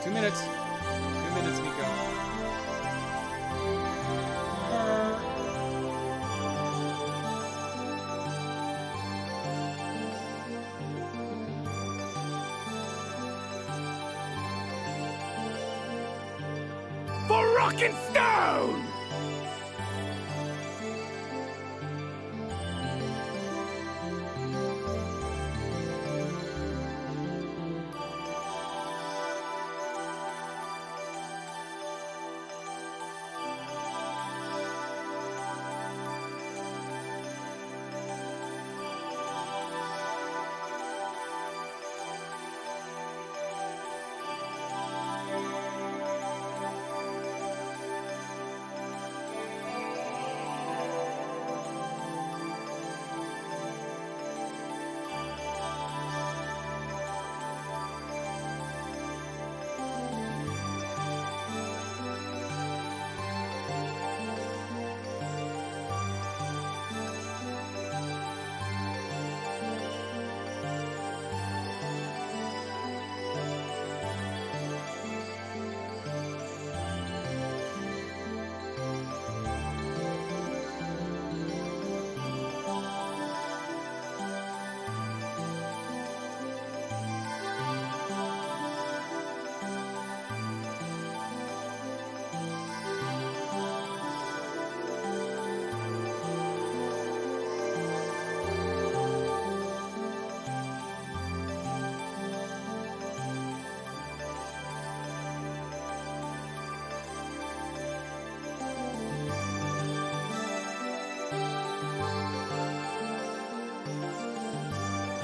Two minutes. 2 minutes, Nico. For Rock and Stone!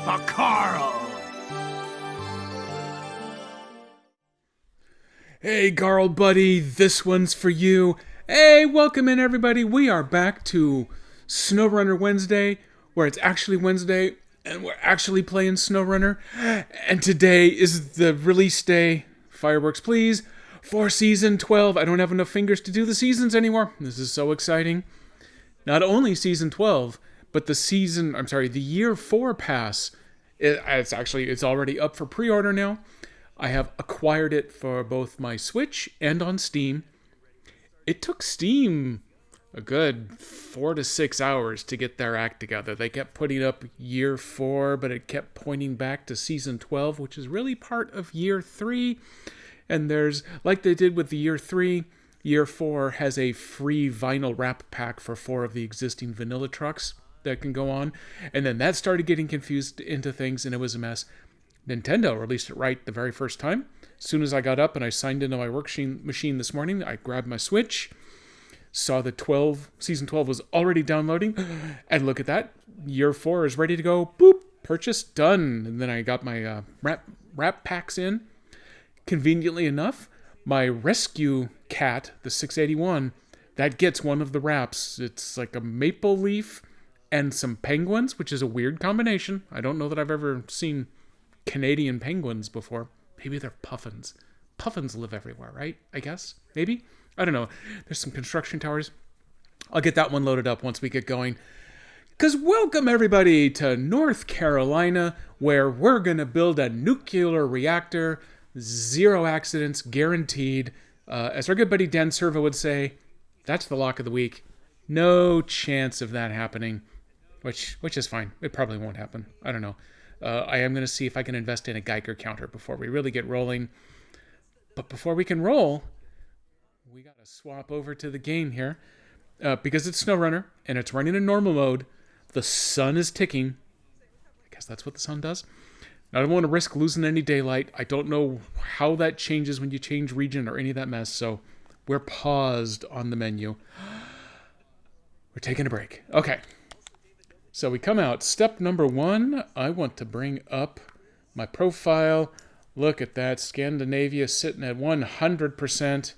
For Carl! Hey, Garl buddy, this one's for you. Hey, welcome in, everybody. We are back to SnowRunner Wednesday, where it's actually Wednesday, and we're actually playing SnowRunner. And today is the release day, fireworks please, for Season 12. I don't have enough fingers to do the seasons anymore. This is so exciting. Not only Season 12, but the Year 4 Pass. It's already up for pre-order now. I have acquired it for both my Switch and on Steam. It took Steam a good 4 to 6 hours to get their act together. They kept putting up Year 4, but it kept pointing back to Season 12, which is really part of Year 3. And there's, like they did with the Year 3, Year 4 has a free vinyl wrap pack for 4 of the existing vanilla trucks that can go on. And then that started getting confused into things, and it was a mess. Nintendo released it right the very first time. As soon as I got up and I signed into my work machine this morning, I grabbed my Switch, saw that Season 12 was already downloading, and look at that. Year 4 is ready to go. Boop! Purchase done. And then I got my wrap packs in. Conveniently enough, my rescue cat, the 681, that gets one of the wraps. It's like a maple leaf and some penguins, which is a weird combination. I don't know that I've ever seen Canadian penguins before. Maybe they're puffins. Puffins live everywhere, right? I guess. Maybe? I don't know. There's some construction towers. I'll get that one loaded up once we get going. Because welcome everybody to North Carolina, where we're going to build a nuclear reactor. 0 accidents guaranteed. As our good buddy Dan Servo would say, that's the lock of the week. No chance of that happening. Which is fine. It probably won't happen. I don't know. I am going to see if I can invest in a Geiger counter before we really get rolling. But before we can roll, we got to swap over to the game here. Because it's SnowRunner, and it's running in normal mode. The sun is ticking. I guess that's what the sun does. I don't want to risk losing any daylight. I don't know how that changes when you change region or any of that mess, so we're paused on the menu. We're taking a break. Okay. So we come out. Step number 1, I want to bring up my profile. Look at that. Scandinavia sitting at 100%.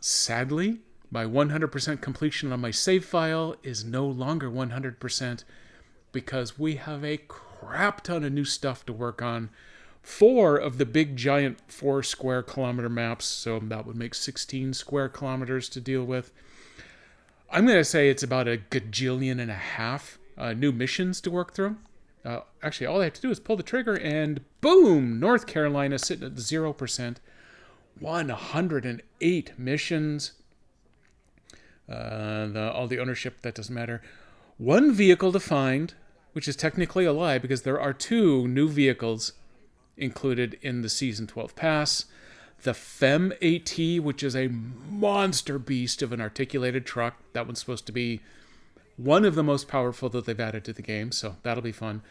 Sadly, my 100% completion on my save file is no longer 100% because we have a crap ton of new stuff to work on. 4 of the big giant 4 square kilometer maps, so that would make 16 square kilometers to deal with. I'm going to say it's about a gajillion and a half new missions to work through. Actually, all I have to do is pull the trigger and boom! North Carolina sitting at 0%. 108 missions. All the ownership, that doesn't matter. 1 vehicle to find, which is technically a lie because there are 2 new vehicles included in the Season 12 pass. The FEM AT, which is a monster beast of an articulated truck. That one's supposed to be one of the most powerful that they've added to the game, so that'll be fun.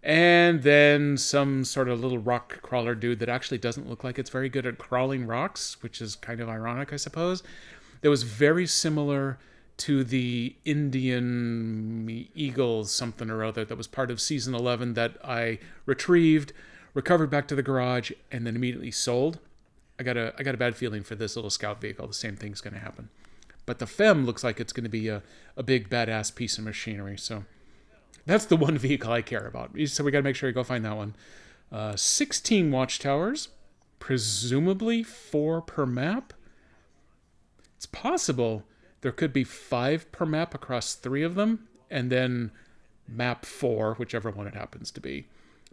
And then some sort of little rock crawler dude that actually doesn't look like it's very good at crawling rocks, which is kind of ironic, I suppose. That was very similar to the Indian Eagles something or other that was part of Season 11 that I retrieved, recovered back to the garage, and then immediately sold. I got a bad feeling for this little scout vehicle. The same thing's going to happen. But the FEM looks like it's going to be a big badass piece of machinery. So that's the one vehicle I care about. So we got to make sure you go find that one. 16 watchtowers, presumably 4 per map. It's possible there could be 5 per map across 3 of them, and then map 4, whichever one it happens to be,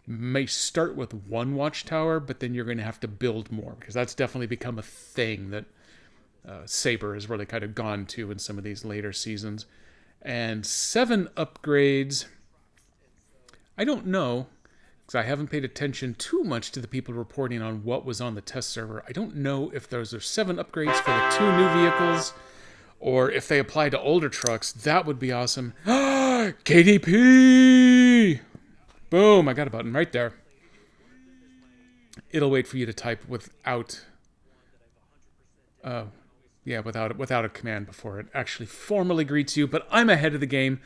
may start with 1 watchtower, but then you're going to have to build more, because that's definitely become a thing that Saber has really kind of gone to in some of these later seasons. And 7 upgrades. I don't know, because I haven't paid attention too much to the people reporting on what was on the test server. I don't know if those are 7 upgrades for the 2 new vehicles, or if they apply to older trucks. That would be awesome. KDP! Boom, I got a button right there. It'll wait for you to type without a command before it actually formally greets you, but I'm ahead of the game.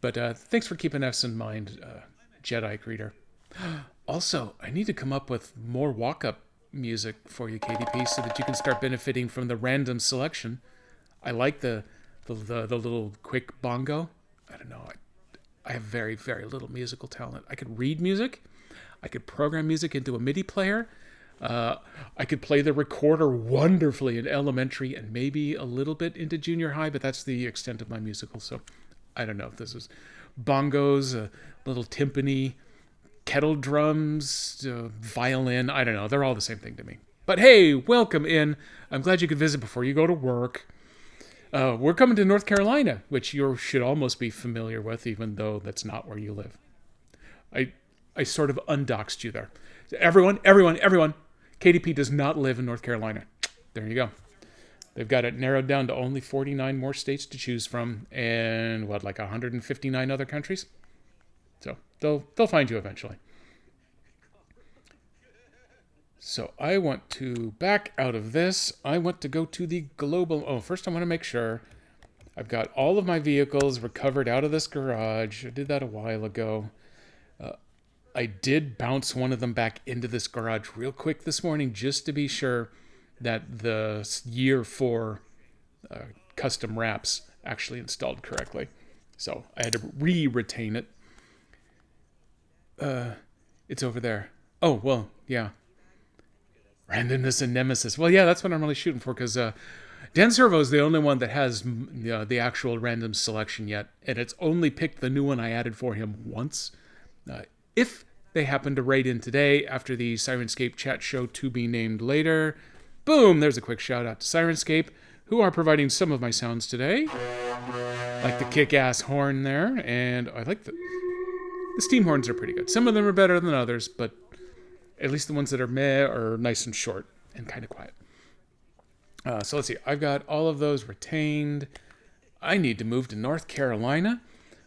But thanks for keeping us in mind, Jedi Greeter. Also, I need to come up with more walk-up music for you, KDP, so that you can start benefiting from the random selection. I like the little quick bongo. I don't know. I have very, very little musical talent. I could read music. I could program music into a MIDI player. I could play the recorder wonderfully in elementary and maybe a little bit into junior high, but that's the extent of my musical. So I don't know if this is bongos, a little timpani, kettle drums, violin. I don't know. They're all the same thing to me. But hey, welcome in. I'm glad you could visit before you go to work. We're coming to North Carolina, which you should almost be familiar with, even though that's not where you live. I sort of undoxed you there. Everyone, KDP does not live in North Carolina. There you go. They've got it narrowed down to only 49 more states to choose from, and like 159 other countries. So they'll find you eventually. So I want to back out of this. I want to go to the global. Oh, first I want to make sure I've got all of my vehicles recovered out of this garage. I did that a while ago. I did bounce one of them back into this garage real quick this morning just to be sure that the year 4 custom wraps actually installed correctly. So I had to retain it. It's over there. Oh, well, yeah. Randomness and nemesis. Well, yeah, that's what I'm really shooting for, because Dan Servo is the only one that has the actual random selection yet, and it's only picked the new one I added for him once. If they happen to raid in today after the Sirenscape chat show to be named later, boom, there's a quick shout out to Sirenscape, who are providing some of my sounds today. Like the kick-ass horn there, and I like the steam horns are pretty good. Some of them are better than others, but at least the ones that are meh are nice and short and kind of quiet. So let's see. I've got all of those retained. I need to move to North Carolina.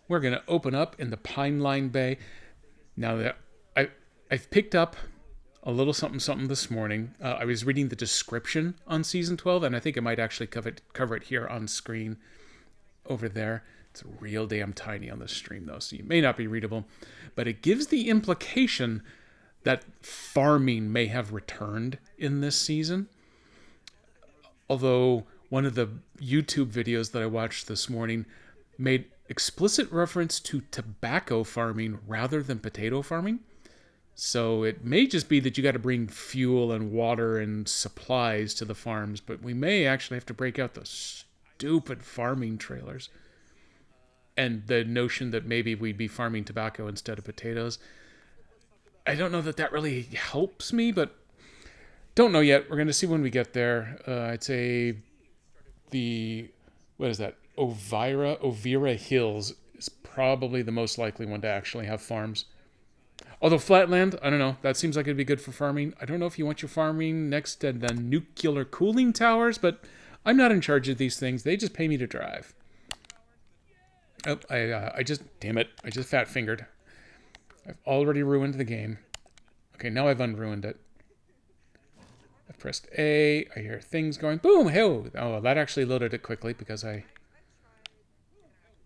We're going to open up in the Pineline Bay. Now, I've picked up a little something something this morning. I was reading the description on season 12, and I think I might actually cover it here on screen over there. It's real damn tiny on the stream though, so you may not be readable, but it gives the implication that farming may have returned in this season. Although one of the YouTube videos that I watched this morning made explicit reference to tobacco farming rather than potato farming. So it may just be that you got to bring fuel and water and supplies to the farms, but we may actually have to break out those stupid farming trailers. And the notion that maybe we'd be farming tobacco instead of potatoes. I don't know that that really helps me, but don't know yet. We're going to see when we get there. I'd say what is that? Ovira Hills is probably the most likely one to actually have farms. Although Flatland, I don't know. That seems like it'd be good for farming. I don't know if you want your farming next to the nuclear cooling towers, but I'm not in charge of these things. They just pay me to drive. Oh, I just fat fingered. I've already ruined the game. Okay, now I've unruined it. I've pressed A. I hear things going. Boom! Hey! Oh, that actually loaded it quickly because I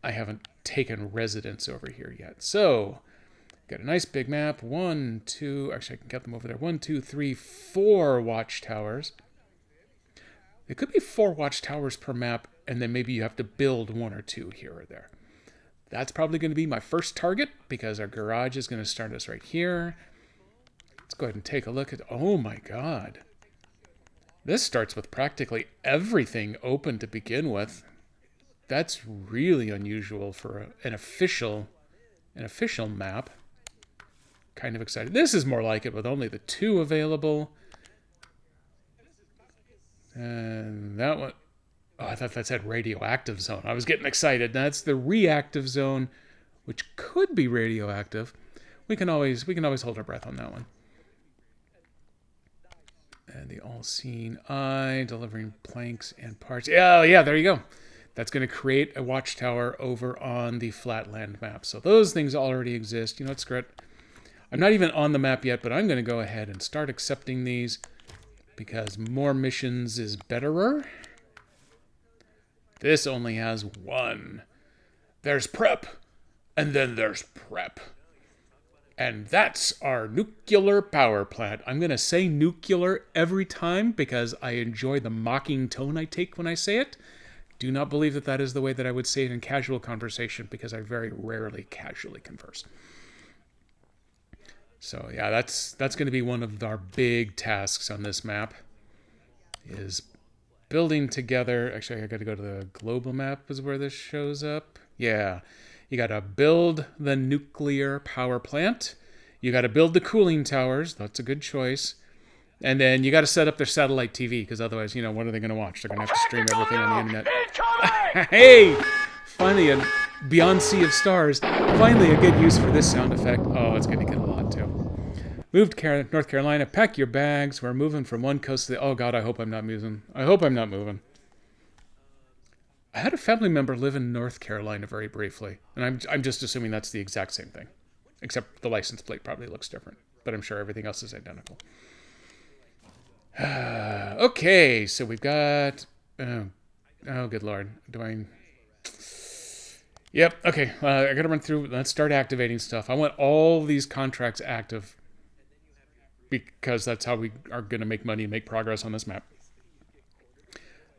haven't taken residence over here yet. So, got a nice big map. 1, 2. Actually, I can get them over there. 1, 2, 3, 4 watchtowers. It could be 4 watchtowers per map, and then maybe you have to build 1 or 2 here or there. That's probably going to be my first target because our garage is going to start us right here. Let's go ahead and take a look at... Oh my god. This starts with practically everything open to begin with. That's really unusual for an official map. Kind of excited. This is more like it with only the 2 available. And that one... Oh, I thought that said radioactive zone. I was getting excited. That's the reactive zone, which could be radioactive. We can always hold our breath on that one. And the all-seeing eye, delivering planks and parts. Oh, yeah, there you go. That's going to create a watchtower over on the Flatland map. So those things already exist. You know what, screw it. I'm not even on the map yet, but I'm going to go ahead and start accepting these because more missions is betterer. This only has 1. There's prep, and then there's prep. And that's our nuclear power plant. I'm going to say nuclear every time because I enjoy the mocking tone I take when I say it. Do not believe that that is the way that I would say it in casual conversation because I very rarely casually converse. So yeah, that's going to be one of our big tasks on this map is building together. Actually, I got to go to the global map is where this shows up. Yeah. You got to build the nuclear power plant. You got to build the cooling towers. That's a good choice. And then you got to set up their satellite TV because otherwise, you know, what are they going to watch? They're going to have to stream everything on the internet. Hey! Finally, a beyond sea of stars. Finally, a good use for this sound effect. Oh, it's going to get a lot too. Moved to North Carolina. Pack your bags. We're moving from one coast to the... Oh, God, I hope I'm not moving. I hope I'm not moving. I had a family member live in North Carolina very briefly. And I'm just assuming that's the exact same thing. Except the license plate probably looks different. But I'm sure everything else is identical. Okay, so we've got... Oh, good Lord. Yep, okay. I gotta run through... Let's start activating stuff. I want all these contracts active. Because that's how we are going to make money and make progress on this map.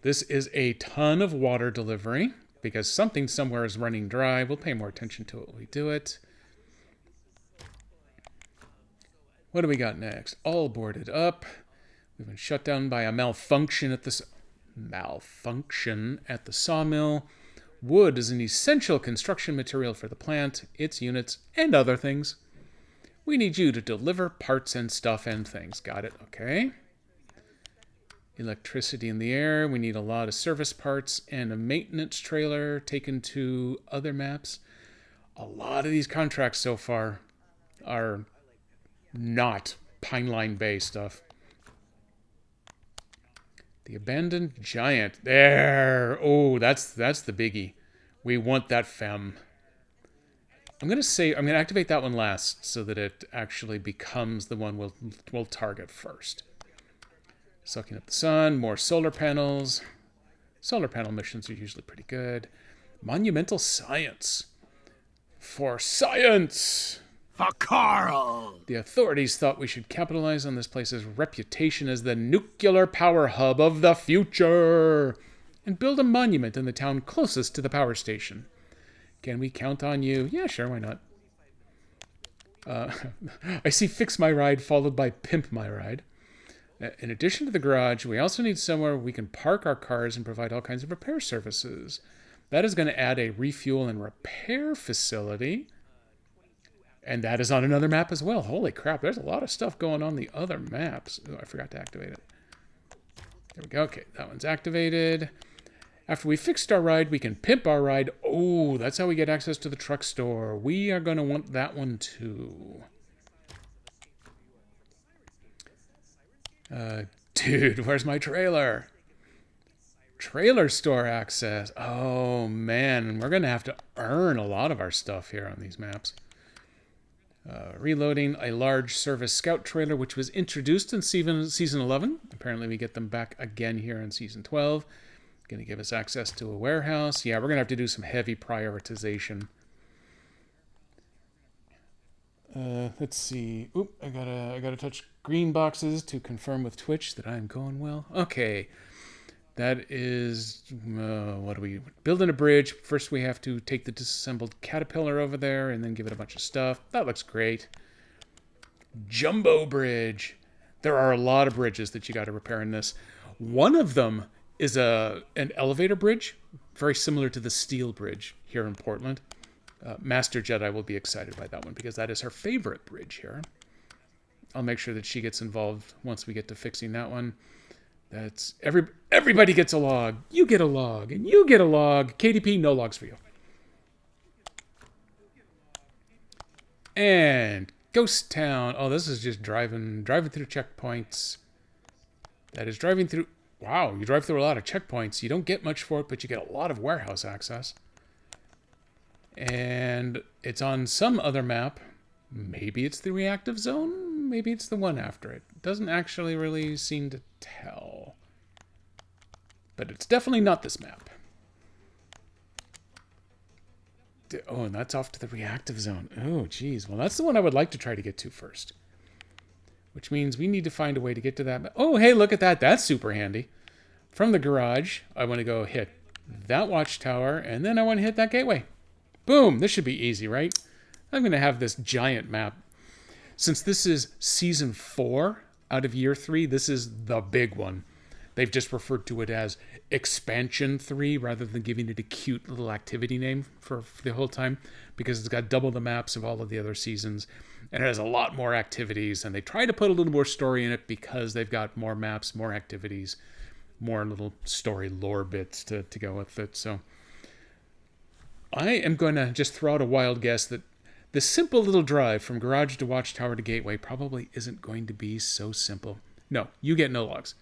This is a ton of water delivery. Because something somewhere is running dry. We'll pay more attention to it when we do it. What do we got next? All boarded up. We've been shut down by a malfunction at the sawmill. Wood is an essential construction material for the plant, its units, and other things. We need you to deliver parts and stuff and things. Got it. Okay. Electricity in the air. We need a lot of service parts and a maintenance trailer taken to other maps. A lot of these contracts so far are not Pineline Bay stuff. The abandoned giant. There. Oh, that's the biggie. We want that femme. I'm gonna activate that one last so that it actually becomes the one we'll target first. Sucking up the sun, more solar panels. Solar panel missions are usually pretty good. Monumental science. For science! For Carl! The authorities thought we should capitalize on this place's reputation as the nuclear power hub of the future and build a monument in the town closest to the power station. Can we count on you? Yeah, sure, why not? I see Fix My Ride followed by Pimp My Ride. In addition to the garage, we also need somewhere we can park our cars and provide all kinds of repair services. That is going to add a refuel and repair facility. And that is on another map as well. Holy crap, there's a lot of stuff going on the other maps. Oh, I forgot to activate it. There we go. Okay, that one's activated. After we fixed our ride, we can pimp our ride. Oh, that's how we get access to the truck store. We are going to want that one too. Dude, where's my trailer? Trailer store access. Oh, man. We're going to have to earn a lot of our stuff here on these maps. Reloading a large service scout trailer, which was introduced in Season 11. Apparently, we get them back again here in Season 12. Going to give us access to a warehouse. Yeah, we're going to have to do some heavy prioritization. Let's see. Oop, I gotta touch green boxes to confirm with Twitch that I'm going well. Okay. That is, what are we building a bridge? First we have to take the disassembled caterpillar over there and then give it a bunch of stuff. That looks great. Jumbo bridge. There are a lot of bridges that you got to repair in this. One of them is an elevator bridge, very similar to the steel bridge here in Portland. Master Jedi will be excited by that one because that is her favorite bridge here. I'll make sure that she gets involved once we get to fixing that one. That's everybody gets a log. You get a log, and you get a log. KDP, no logs for you. And Ghost Town. Oh, this is just driving through checkpoints. That is driving through. Wow, you drive through a lot of checkpoints. You don't get much for it, but you get a lot of warehouse access. And it's on some other map. Maybe it's the reactive zone. Maybe it's the one after it. It doesn't actually really seem to tell. But it's definitely not this map. Oh, and that's off to the reactive zone. Oh, geez. Well, that's the one I would like to try to get to first. Which means we need to find a way to get to that. Oh, hey, look at that. That's super handy. From the garage, I want to go hit that watchtower, and then I want to hit that gateway. Boom! This should be easy, right? I'm going to have this giant map. Since this is Season 4 out of Year 3, this is the big one. They've just referred to it as Expansion 3 rather than giving it a cute little activity name for the whole time because it's got double the maps of all of the other seasons and it has a lot more activities and they try to put a little more story in it because they've got more maps, more activities, more little story lore bits to go with it. So I am going to just throw out a wild guess that the simple little drive from garage to watchtower to gateway probably isn't going to be so simple. No, you get no logs.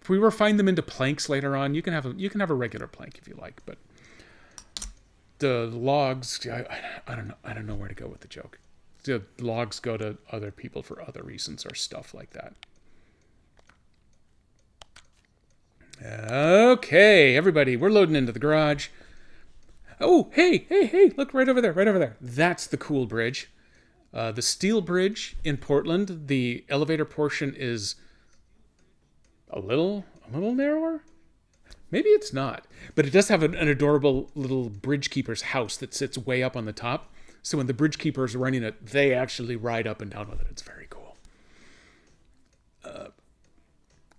If we refine them into planks later on, you can have a regular plank if you like, but the logs, I don't know where to go with the joke. The logs go to other people for other reasons or stuff like that. Okay, everybody, we're loading into the garage. Oh, hey, look right over there. That's the cool bridge. The steel bridge in Portland, the elevator portion is a little narrower. Maybe it's not, but it does have an adorable little bridge keeper's house that sits way up on the top. So when the bridge keeper is running it, they actually ride up and down with it. It's very cool.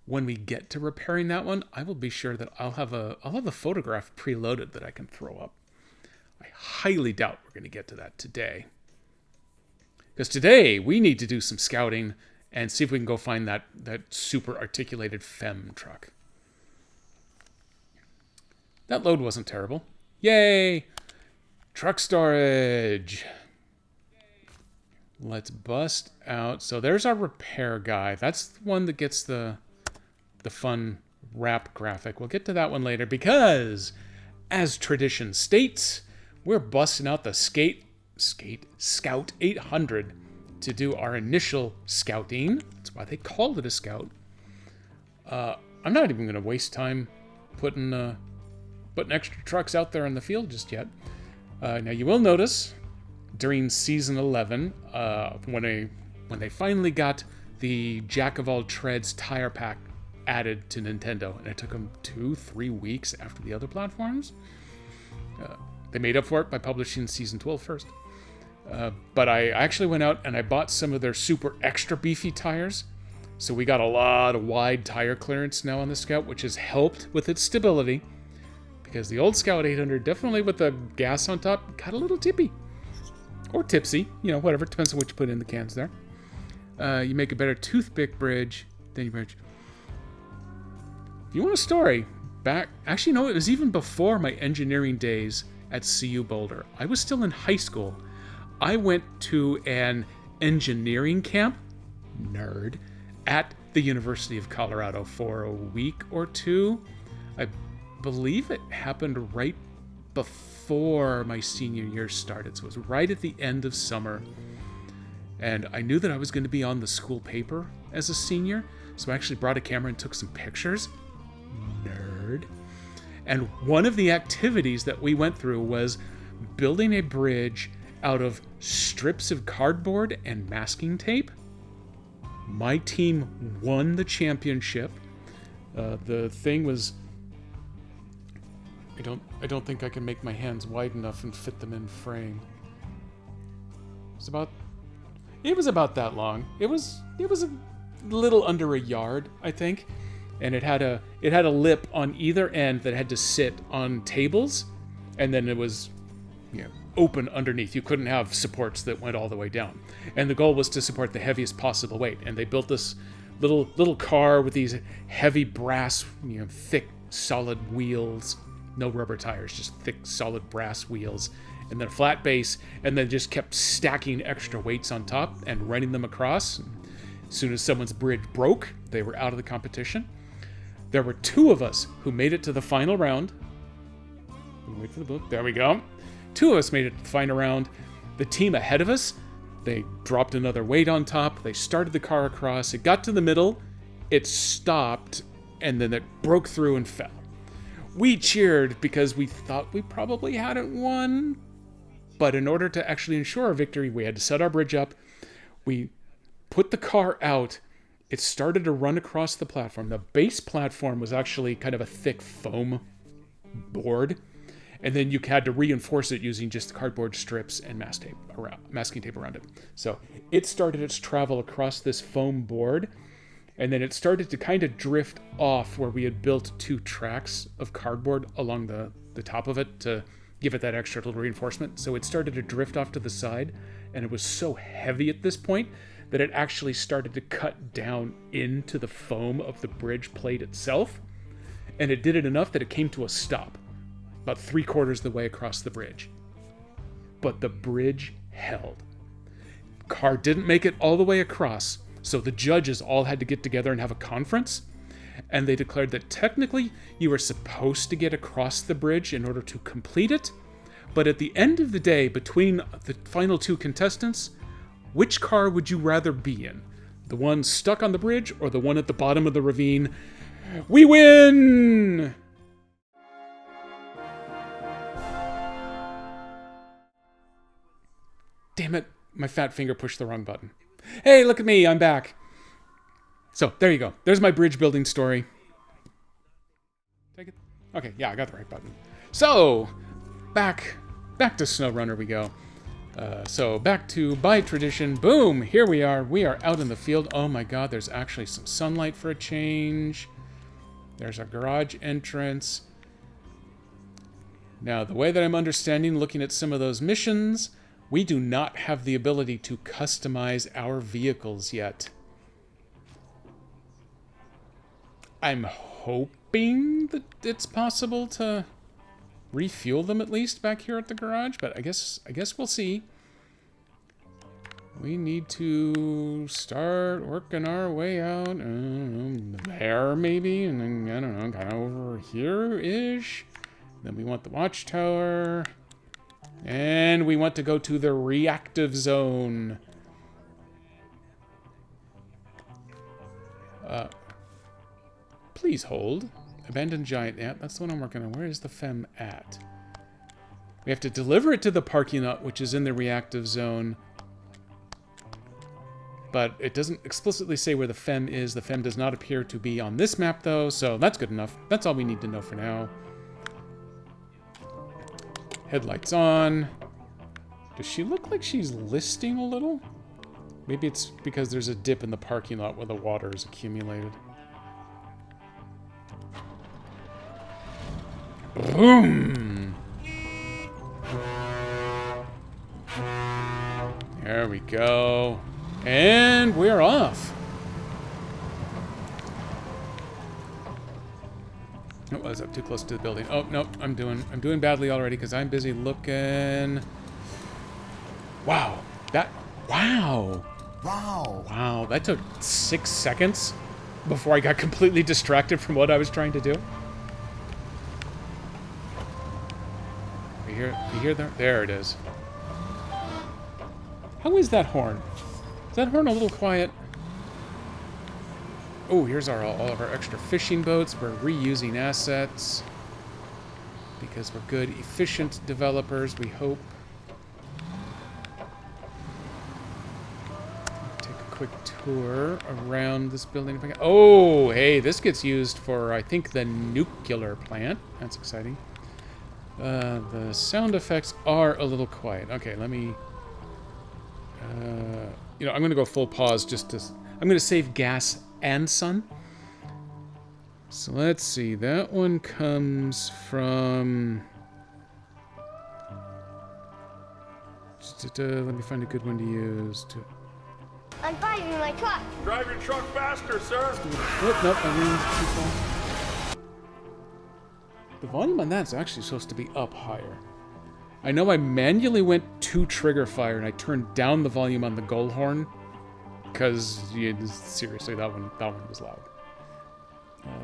When we get to repairing that one, I will be sure that I'll have a photograph preloaded that I can throw up. I highly doubt we're going to get to that today. Because today we need to do some scouting and see if we can go find that super articulated FEM truck. That load wasn't terrible. Yay! Truck storage. Let's bust out. So there's our repair guy. That's the one that gets the fun wrap graphic. We'll get to that one later because, as tradition states, we're busting out the skate Scout 800 to do our initial scouting. That's why they called it a scout. I'm not even going to waste time putting extra trucks out there in the field just yet. Now you will notice during season 11, when they finally got the Jack of All Trades tire pack added to Nintendo, and it took them 2-3 weeks after the other platforms. They made up for it by publishing season 12 first. But I actually went out and I bought some of their super extra beefy tires. So we got a lot of wide tire clearance now on the Scout, which has helped with its stability. Because the old Scout 800, definitely with the gas on top, got a little tippy. Or tipsy, whatever. It depends on what you put in the cans there. You make a better toothpick bridge than you bridge. If you want a story, actually, no, it was even before my engineering days at CU Boulder. I was still in high school. I went to an engineering camp, nerd, at the University of Colorado for a week or two. I believe it happened right before my senior year started, so it was right at the end of summer. And I knew that I was going to be on the school paper as a senior, so I actually brought a camera and took some pictures. Nerd. And one of the activities that we went through was building a bridge out of strips of cardboard and masking tape. My team won the championship. The thing was... I don't think I can make my hands wide enough and fit them in frame. It was about that long. It was a little under a yard, I think. And it had a lip on either end that had to sit on tables, and then it was open underneath. You couldn't have supports that went all the way down. And the goal was to support the heaviest possible weight. And they built this little car with these heavy brass, thick, solid wheels. No rubber tires, just thick, solid brass wheels. And then a flat base, and then just kept stacking extra weights on top and running them across. As soon as someone's bridge broke, they were out of the competition. There were 2 of us who made it to the final round. Wait for the book. There we go. 2 of us made it to the final round. The team ahead of us, they dropped another weight on top. They started the car across. It got to the middle. It stopped, and then it broke through and fell. We cheered because we thought we probably hadn't won. But in order to actually ensure our victory, we had to set our bridge up. We put the car out. It started to run across the platform. The base platform was actually kind of a thick foam board. And then you had to reinforce it using just cardboard strips and masking tape around it. So it started its travel across this foam board. And then it started to kind of drift off where we had built 2 tracks of cardboard along the top of it to give it that extra little reinforcement. So it started to drift off to the side, and it was so heavy at this point that it actually started to cut down into the foam of the bridge plate itself. And it did it enough that it came to a stop, about 3/4 the way across the bridge. But the bridge held. Car didn't make it all the way across, so the judges all had to get together and have a conference. And they declared that technically you were supposed to get across the bridge in order to complete it. But at the end of the day, between the final 2 contestants, which car would you rather be in? The one stuck on the bridge or the one at the bottom of the ravine? We win! Damn it, my fat finger pushed the wrong button. Hey, look at me, I'm back. So, there you go. There's my bridge building story. Take it? Okay, yeah, I got the right button. So, back to SnowRunner we go. So, back to by tradition. Boom! Here we are. We are out in the field. Oh my god, there's actually some sunlight for a change. There's our garage entrance. Now, the way that I'm understanding, looking at some of those missions, we do not have the ability to customize our vehicles yet. I'm hoping that it's possible to refuel them at least back here at the garage, but I guess we'll see. We need to start working our way out. There, maybe, and then, I don't know, kind of over here-ish. Then we want the watchtower. And we want to go to the reactive zone. Please hold. Abandoned giant. Yeah, that's the one I'm working on. Where is the FEM at? We have to deliver it to the parking lot, which is in the reactive zone. But it doesn't explicitly say where the FEM is. The FEM does not appear to be on this map, though, so that's good enough. That's all we need to know for now. Headlights on. Does she look like she's listing a little? Maybe it's because there's a dip in the parking lot where the water is accumulated. Boom! There we go. And we're off. Oh, I was up too close to the building. Oh, no, I'm doing badly already because I'm busy looking. Wow. Wow. Wow, that took 6 seconds before I got completely distracted from what I was trying to do. You hear that? There it is. How is that horn? Is that horn a little quiet? Oh, here's all of our extra fishing boats. We're reusing assets because we're good, efficient developers, we hope. Take a quick tour around this building if I can. Oh, hey, this gets used for, I think, the nuclear plant. That's exciting. The sound effects are a little quiet. Okay, let me... I'm going to go full pause just to... I'm going to save gas and sun. So let's see. That one comes from... let me find a good one to use. I'm driving my truck. Drive your truck faster, sir. Oh, nope, I ran too fast. The volume on that's actually supposed to be up higher. I know I manually went to trigger fire and I turned down the volume on the goal horn because seriously, that one was loud.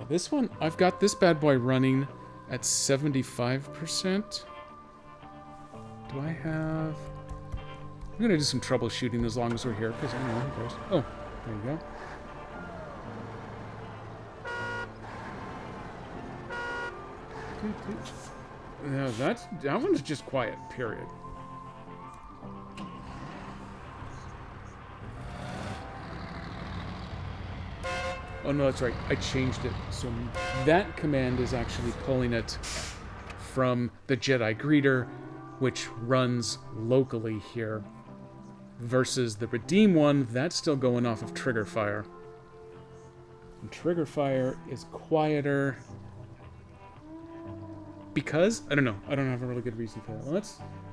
This one, I've got this bad boy running at 75%. Do I have? I'm gonna do some troubleshooting as long as we're here because I don't know who cares. Oh, there you go. No, that one's just quiet, period. Oh no, that's right. I changed it. So that command is actually pulling it from the Jedi Greeter, which runs locally here, versus the Redeem one, that's still going off of trigger fire. And trigger fire is quieter. Because? I don't know. I don't have a really good reason for that. Well,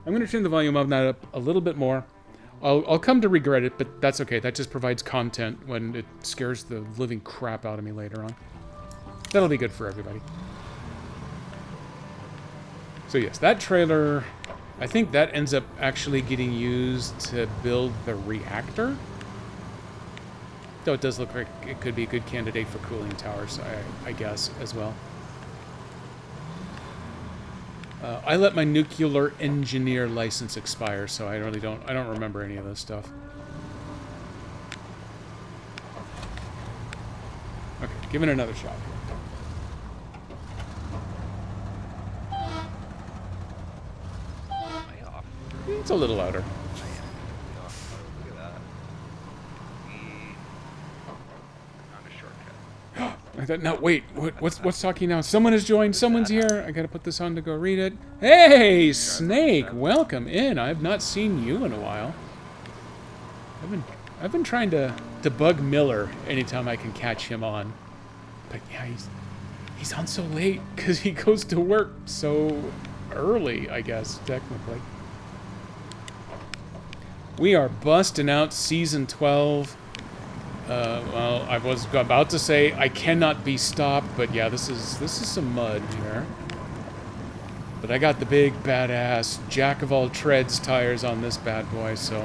I'm going to turn the volume of that up a little bit more. I'll come to regret it, but that's okay. That just provides content when it scares the living crap out of me later on. That'll be good for everybody. So yes, that trailer, I think that ends up actually getting used to build the reactor. Though it does look like it could be a good candidate for cooling towers, I guess, as well. I let my nuclear engineer license expire, so I don't remember any of this stuff. Okay, give it another shot here. It's a little louder. I thought, no, wait, what's talking now? Someone has joined, someone's here. I gotta put this on to go read it. Hey, Snake, welcome in. I've not seen you in a while. I've been trying to bug Miller anytime I can catch him on. But yeah, he's on so late because he goes to work so early, I guess, technically. We are busting out Season 12. Well, I was about to say I cannot be stopped, but yeah, this is some mud here. But I got the big badass jack of all trades tires on this bad boy, so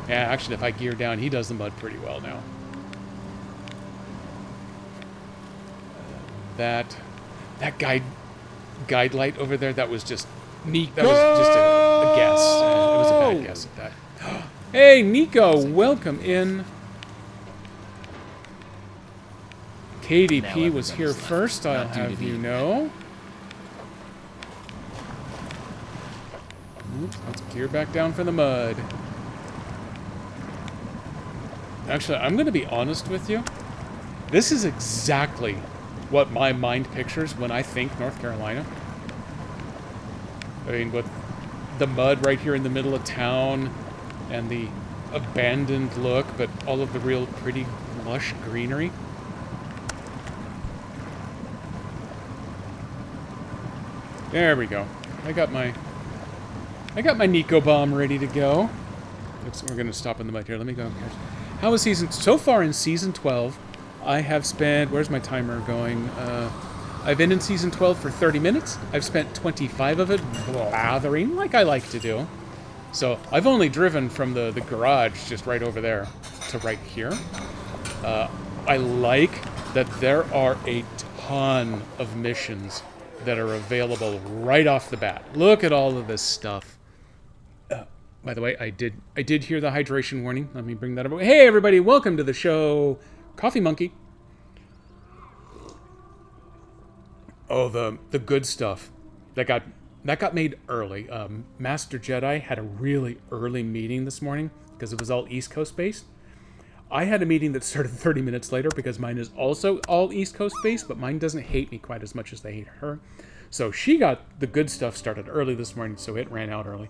yeah, actually if I gear down, he does the mud pretty well now. That guide light over there, that was just neat. That was just a a guess. It was a bad guess at that. Hey, Nico, welcome in. KDP was here first, I'll have you know. Let's gear back down for the mud. Actually, I'm going to be honest with you. This is exactly what my mind pictures when I think North Carolina. I mean, with the mud right here in the middle of town and the abandoned look, but all of the real pretty lush greenery. There we go. I got my Nico bomb ready to go. Looks, we're gonna stop in the mud here. Let me go. How was season so far in season 12? I have spent. Where's my timer going? I've been in season 12 for 30 minutes. I've spent 25 of it blathering like I like to do. So I've only driven from the garage just right over there to right here. I like that there are a ton of missions that are available right off the bat. Look at all of this stuff. By the way, I did hear the hydration warning. Let me bring that up. Hey everybody, welcome to the show. Coffee Monkey. Oh, the good stuff that got made early. Master Jedi had a really early meeting this morning because it was all East Coast based. I had a meeting that started 30 minutes later because mine is also all East Coast based, but mine doesn't hate me quite as much as they hate her. So she got the good stuff started early this morning, so it ran out early.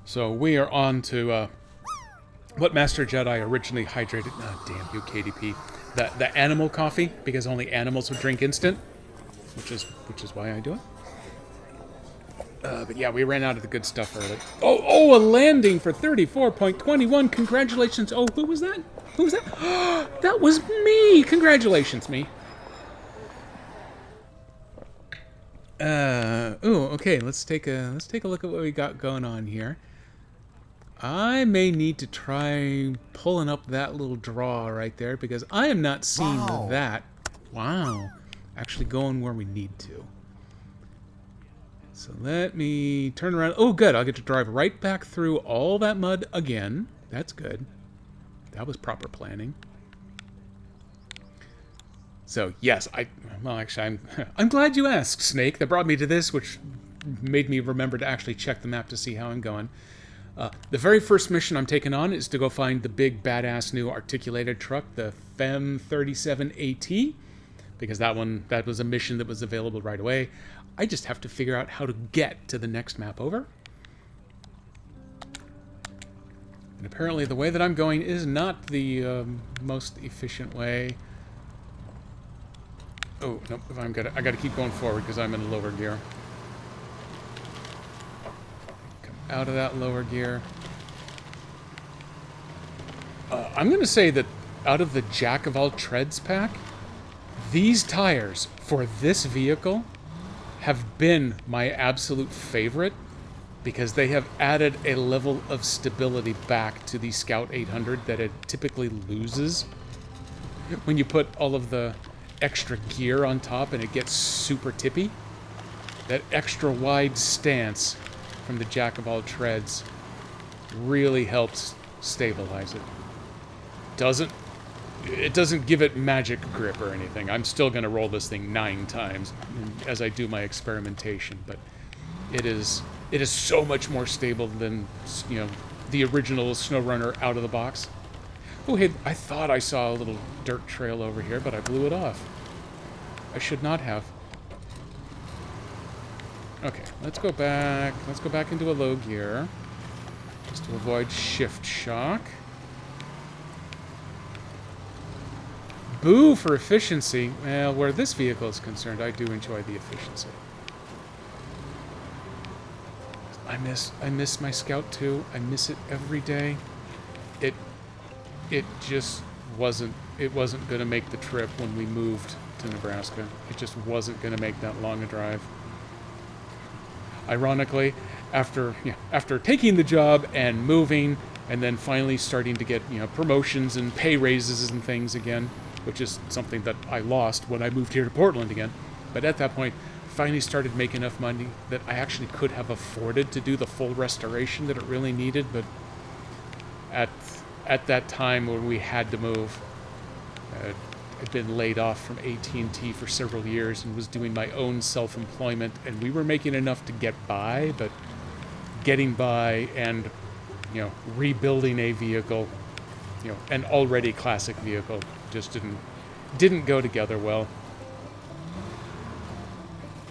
So we are on to what Master Jedi originally hydrated. Oh, damn you, KDP. The animal coffee, because only animals would drink instant, which is why I do it. But yeah, we ran out of the good stuff early. Oh, a landing for 34.21. Congratulations. Oh, who was that? Who was that? That was me. Congratulations, me. Okay. Let's take a look at what we got going on here. I may need to try pulling up that little draw right there because I am not seeing that. Wow. Actually going where we need to. So let me turn around. Oh, good. I'll get to drive right back through all that mud again. That's good. That was proper planning. So, yes, I'm glad you asked, Snake. That brought me to this, which made me remember to actually check the map to see how I'm going. The very first mission I'm taking on is to go find the big, badass new articulated truck, the FEM 37AT, because that was a mission that was available right away. I just have to figure out how to get to the next map over. And apparently the way that I'm going is not the most efficient way. Oh, nope, I gotta keep going forward because I'm in a lower gear. Come out of that lower gear. I'm gonna say that out of the Jack of All Trades pack, these tires for this vehicle have been my absolute favorite because they have added a level of stability back to the Scout 800 that it typically loses when you put all of the extra gear on top and it gets super tippy. That extra wide stance from the Jack of All Trades really helps stabilize it. It doesn't give it magic grip or anything. I'm still going to roll this thing 9 times as I do my experimentation, but it is so much more stable than, you know, the original SnowRunner out of the box. Oh, hey, I thought I saw a little dirt trail over here, but I blew it off. I should not have. Okay, let's go back. Let's go back into a low gear, just to avoid shift shock. Boo for efficiency. Well, where this vehicle is concerned, I do enjoy the efficiency. I miss my Scout 2. I miss it every day. It just wasn't going to make the trip when we moved to Nebraska. It just wasn't going to make that long a drive. Ironically, after taking the job and moving and then finally starting to get, you know, promotions and pay raises and things again, which is something that I lost when I moved here to Portland again. But at that point, finally started making enough money that I actually could have afforded to do the full restoration that it really needed. But at that time when we had to move, I'd been laid off from AT&T for several years and was doing my own self-employment, and we were making enough to get by, but getting by and, rebuilding a vehicle, an already classic vehicle, just didn't go together well.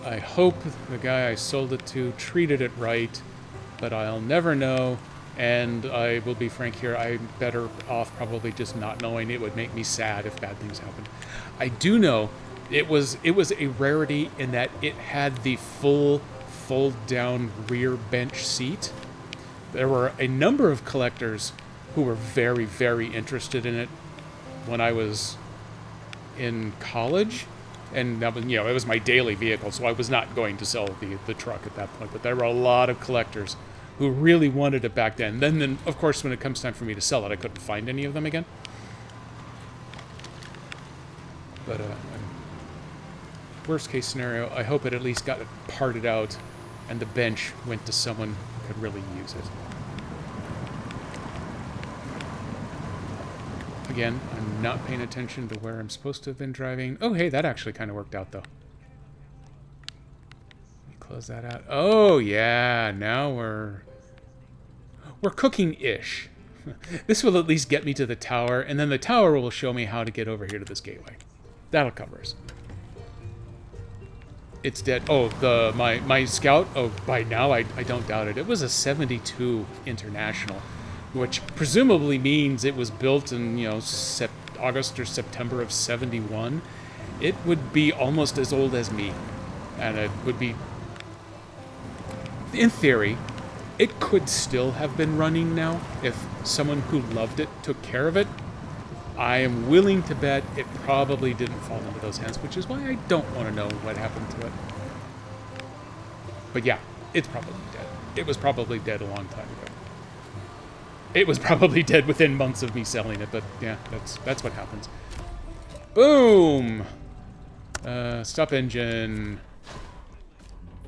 I hope the guy I sold it to treated it right, but I'll never know. And I will be frank here, I'm better off probably just not knowing. It would make me sad if bad things happened. I do know it was a rarity in that it had the full fold-down rear bench seat. There were a number of collectors who were very, very interested in it when I was in college. And that was, it was my daily vehicle, so I was not going to sell the truck at that point. But there were a lot of collectors who really wanted it back then. Then, of course, when it comes time for me to sell it, I couldn't find any of them again. But worst case scenario, I hope it at least got it parted out and the bench went to someone who could really use it. Again, I'm not paying attention to where I'm supposed to have been driving. Oh, hey, that actually kind of worked out, though. Close that out. Oh, yeah, now we're cooking-ish. This will at least get me to the tower, and then the tower will show me how to get over here to this gateway. That'll cover us. It's dead. Oh, my Scout, oh, by now I don't doubt it. It was a 72 International, which presumably means it was built in, August or September of 71. It would be almost as old as me, and it would be, in theory, it could still have been running now if someone who loved it took care of it. I am willing to bet it probably didn't fall into those hands, which is why I don't want to know what happened to it. But yeah, it's probably dead. It was probably dead a long time ago. It was probably dead within months of me selling it, but yeah, that's what happens. Boom! Stop engine.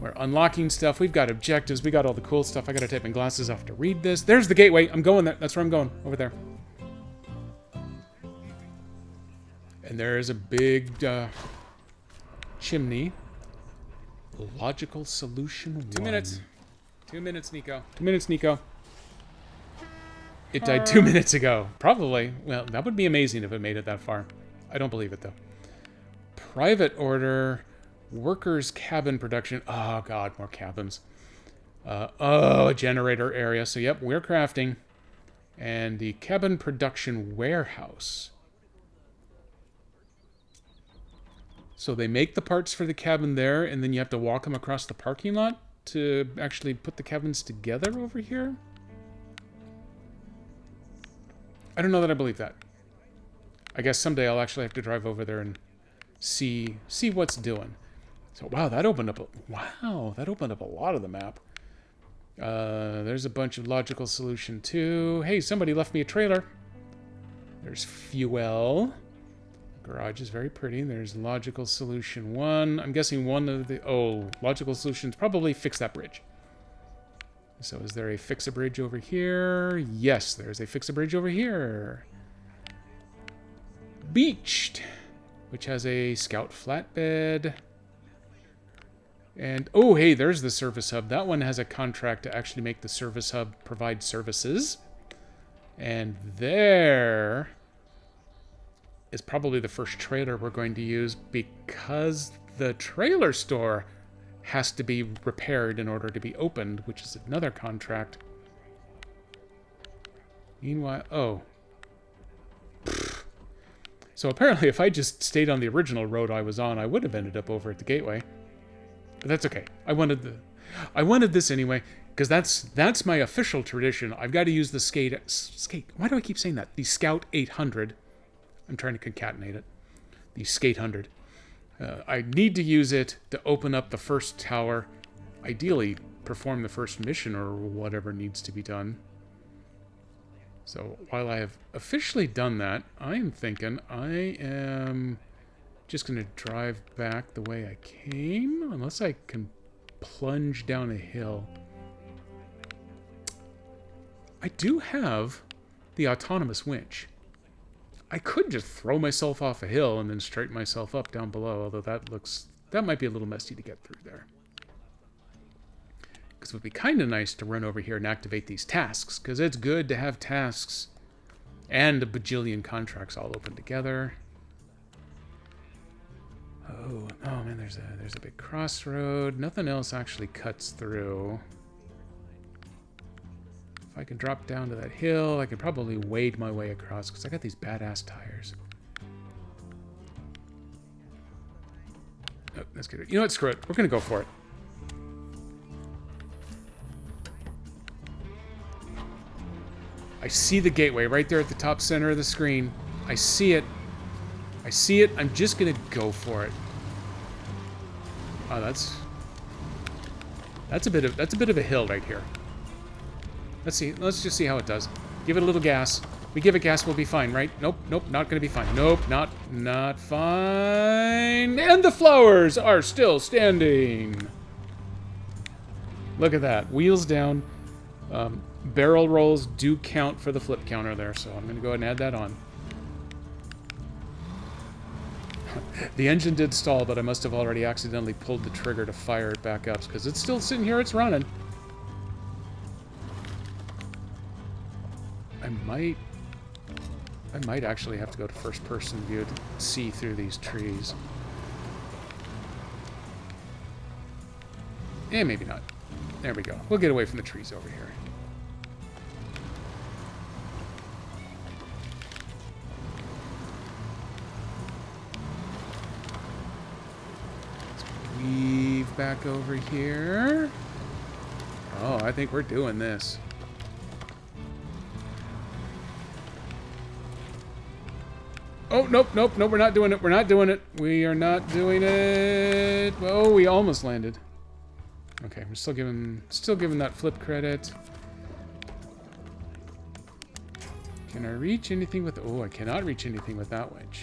We're unlocking stuff. We've got objectives. We got all the cool stuff. I gotta take my glasses off to read this. There's the gateway. I'm going there. That's where I'm going. Over there. And there is a big chimney. Logical solution 1. 2 minutes. 2 minutes, Nico. 2 minutes, Nico. It died 2 minutes ago. Probably. Well, that would be amazing if it made it that far. I don't believe it, though. Private order. Workers' cabin production. Oh, God, more cabins. A generator area. So, yep, we're crafting. And the cabin production warehouse. So they make the parts for the cabin there, and then you have to walk them across the parking lot to actually put the cabins together over here? I don't know that I believe that. I guess someday I'll actually have to drive over there and see what's doing. So wow, that opened up a lot of the map. There's a bunch of logical solution 2. Hey, somebody left me a trailer. There's fuel. Garage is very pretty. There's logical solution 1. I'm guessing one of the logical solutions probably fix that bridge. So is there a fix-a-bridge over here? Yes, there's a fix-a-bridge over here. Beached, which has a scout flatbed. And, oh, hey, there's the service hub. That one has a contract to actually make the service hub provide services. And there is probably the first trailer we're going to use because the trailer store has to be repaired in order to be opened, which is another contract. Meanwhile, oh. So apparently if I just stayed on the original road I was on, I would have ended up over at the gateway. But that's okay. I wanted this anyway, because that's my official tradition. I've got to use the skate. Why do I keep saying that? The Scout 800. I'm trying to concatenate it. The Skate 100. I need to use it to open up the first tower. Ideally, perform the first mission or whatever needs to be done. So while I have officially done that, I am thinking I am just going to drive back the way I came, unless I can plunge down a hill. I do have the autonomous winch. I could just throw myself off a hill and then straighten myself up down below, although that might be a little messy to get through there. Because it would be kind of nice to run over here and activate these tasks, because it's good to have tasks and a bajillion contracts all open together. Oh man, there's a big crossroad. Nothing else actually cuts through. If I can drop down to that hill, I could probably wade my way across, because I got these badass tires. Oh, that's good. You know what? Screw it. We're going to go for it. I see the gateway right there at the top center of the screen. I see it. I see it. I'm just going to go for it. Oh, that's a bit of a hill right here. Let's see. Let's just see how it does. Give it a little gas. We give it gas, we'll be fine, right? Nope, not going to be fine. Nope, not fine. And the flowers are still standing. Look at that. Wheels down. Barrel rolls do count for the flip counter there, so I'm going to go ahead and add that on. The engine did stall, but I must have already accidentally pulled the trigger to fire it back up, because it's still sitting here, it's running. I might actually have to go to first-person view to see through these trees. Eh, maybe not. There we go. We'll get away from the trees over here. Weave back over here. Oh, I think we're doing this. Oh, nope, we're not doing it. We're not doing it. We are not doing it. Oh, we almost landed. Okay, we're still giving that flip credit. Can I reach anything with... Oh, I cannot reach anything with that winch.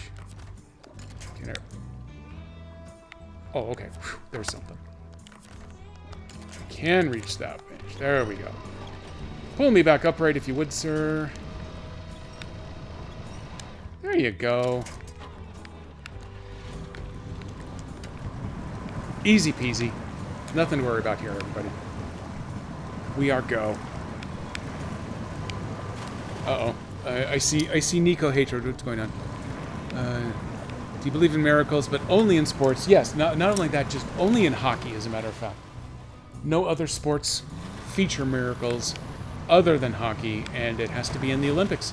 Can I... Oh, okay. Whew, there's something. I can reach that winch. There we go. Pull me back upright if you would, sir. There you go. Easy peasy. Nothing to worry about here, everybody. We are go. Uh-oh. I see Nico hatred. What's going on? Do you believe in miracles, but only in sports? Yes, not only that, just only in hockey, as a matter of fact. No other sports feature miracles other than hockey, and it has to be in the Olympics.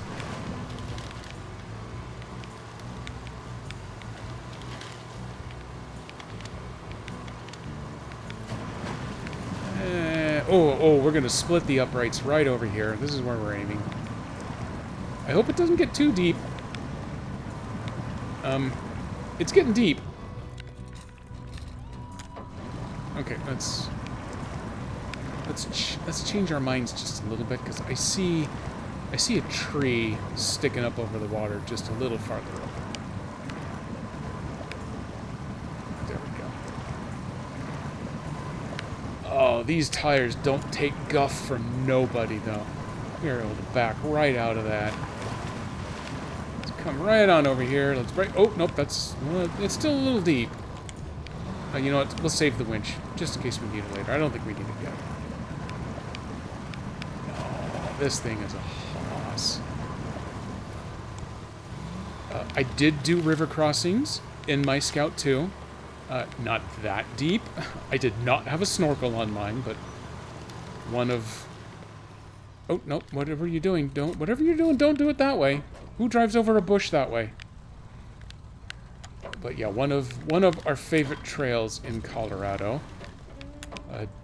Oh, we're going to split the uprights right over here. This is where we're aiming. I hope it doesn't get too deep. It's getting deep. Okay, let's change our minds just a little bit, because I see a tree sticking up over the water just a little farther up. There we go. Oh, these tires don't take guff from nobody, though. We're able to back right out of that. Let's come right on over here. Let's break. Oh, nope, it's still a little deep. You know what? We'll save the winch, just in case we need it later. I don't think we need it yet. No, this thing is a hoss. I did do river crossings in my Scout 2. Not that deep. I did not have a snorkel on mine, but one of... Oh, no, whatever you're doing, don't do it that way. Who drives over a bush that way? But yeah, one of our favorite trails in Colorado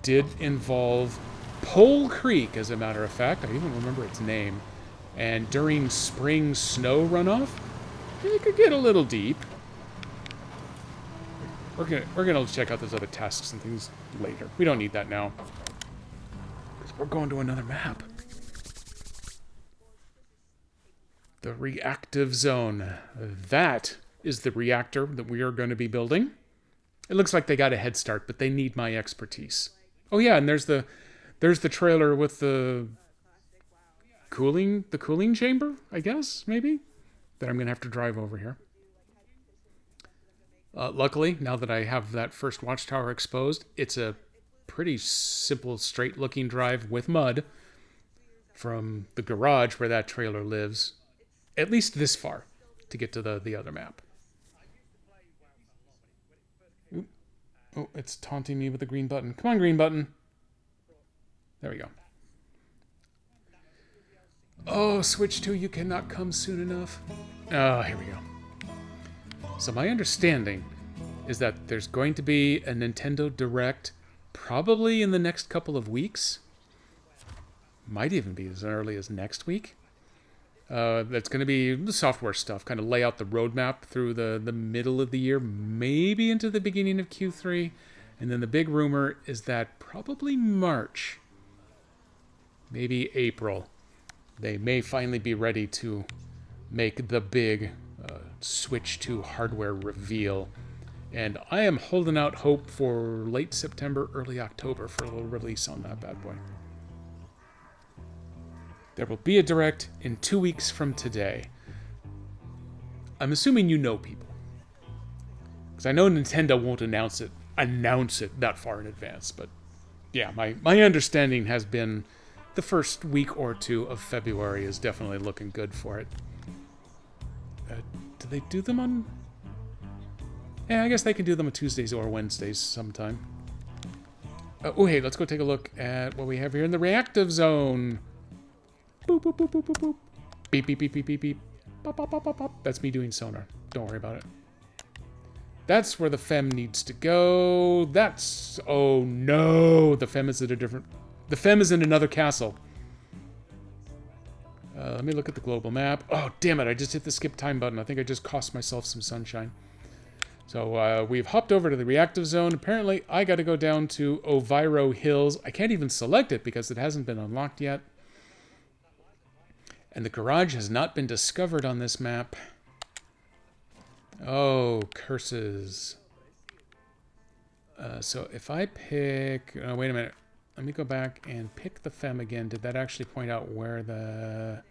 did involve Pole Creek, as a matter of fact. I even remember its name. And during spring snow runoff, it could get a little deep. We're gonna check out those other tasks and things later. We don't need that now. We're going to another map. The reactive zone. That is the reactor that we are going to be building. It looks like they got a head start, but they need my expertise. Oh yeah, and there's the trailer with the cooling chamber, I guess, maybe, that I'm going to have to drive over here. Luckily, now that I have that first watchtower exposed, it's a pretty simple, straight-looking drive with mud from the garage where that trailer lives, at least this far, to get to the other map. Oop. Oh, it's taunting me with the green button. Come on, green button. There we go. Oh, Switch 2, you cannot come soon enough. Oh, here we go. So my understanding is that there's going to be a Nintendo Direct probably in the next couple of weeks. Might even be as early as next week. That's going to be the software stuff, kind of lay out the roadmap through the middle of the year, maybe into the beginning of Q3. And then the big rumor is that probably March, maybe April, they may finally be ready to make the big Switch 2 hardware reveal. And I am holding out hope for late September, early October for a little release on that bad boy. There will be a Direct in 2 weeks from today. I'm assuming you know people, because I know Nintendo won't announce it that far in advance. But yeah, my understanding has been the first week or two of February is definitely looking good for it. Do they do them on? Yeah, I guess they can do them on Tuesdays or Wednesdays sometime. Oh, hey, let's go take a look at what we have here in the reactive zone. Boop, boop, boop, boop, boop, boop. Beep, beep, beep, beep, beep, beep. Pop, pop, pop, pop, pop. That's me doing sonar. Don't worry about it. That's where the FEM needs to go. That's... Oh, no. The FEM is at a different... The FEM is in another castle. Let me look at the global map. Oh, damn it. I just hit the skip time button. I think I just cost myself some sunshine. So we've hopped over to the reactive zone. Apparently, I got to go down to Oviro Hills. I can't even select it because it hasn't been unlocked yet. And the garage has not been discovered on this map. Oh, curses. So if I pick... Oh, wait a minute. Let me go back and pick the FEM again. Did that actually point out where the...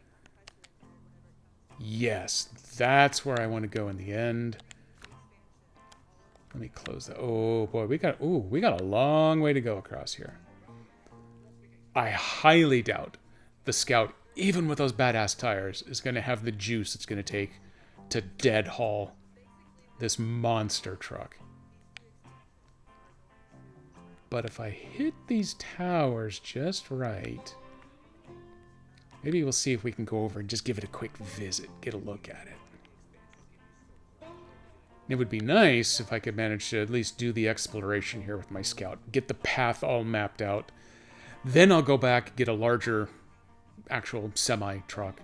Yes, that's where I want to go in the end. Let me close that. Oh, boy. We got a long way to go across here. I highly doubt the Scout, even with those badass tires, is going to have the juice it's going to take to dead haul this monster truck. But if I hit these towers just right, maybe we'll see if we can go over and just give it a quick visit, get a look at it. It would be nice if I could manage to at least do the exploration here with my Scout, get the path all mapped out. Then I'll go back, get a larger actual semi-truck.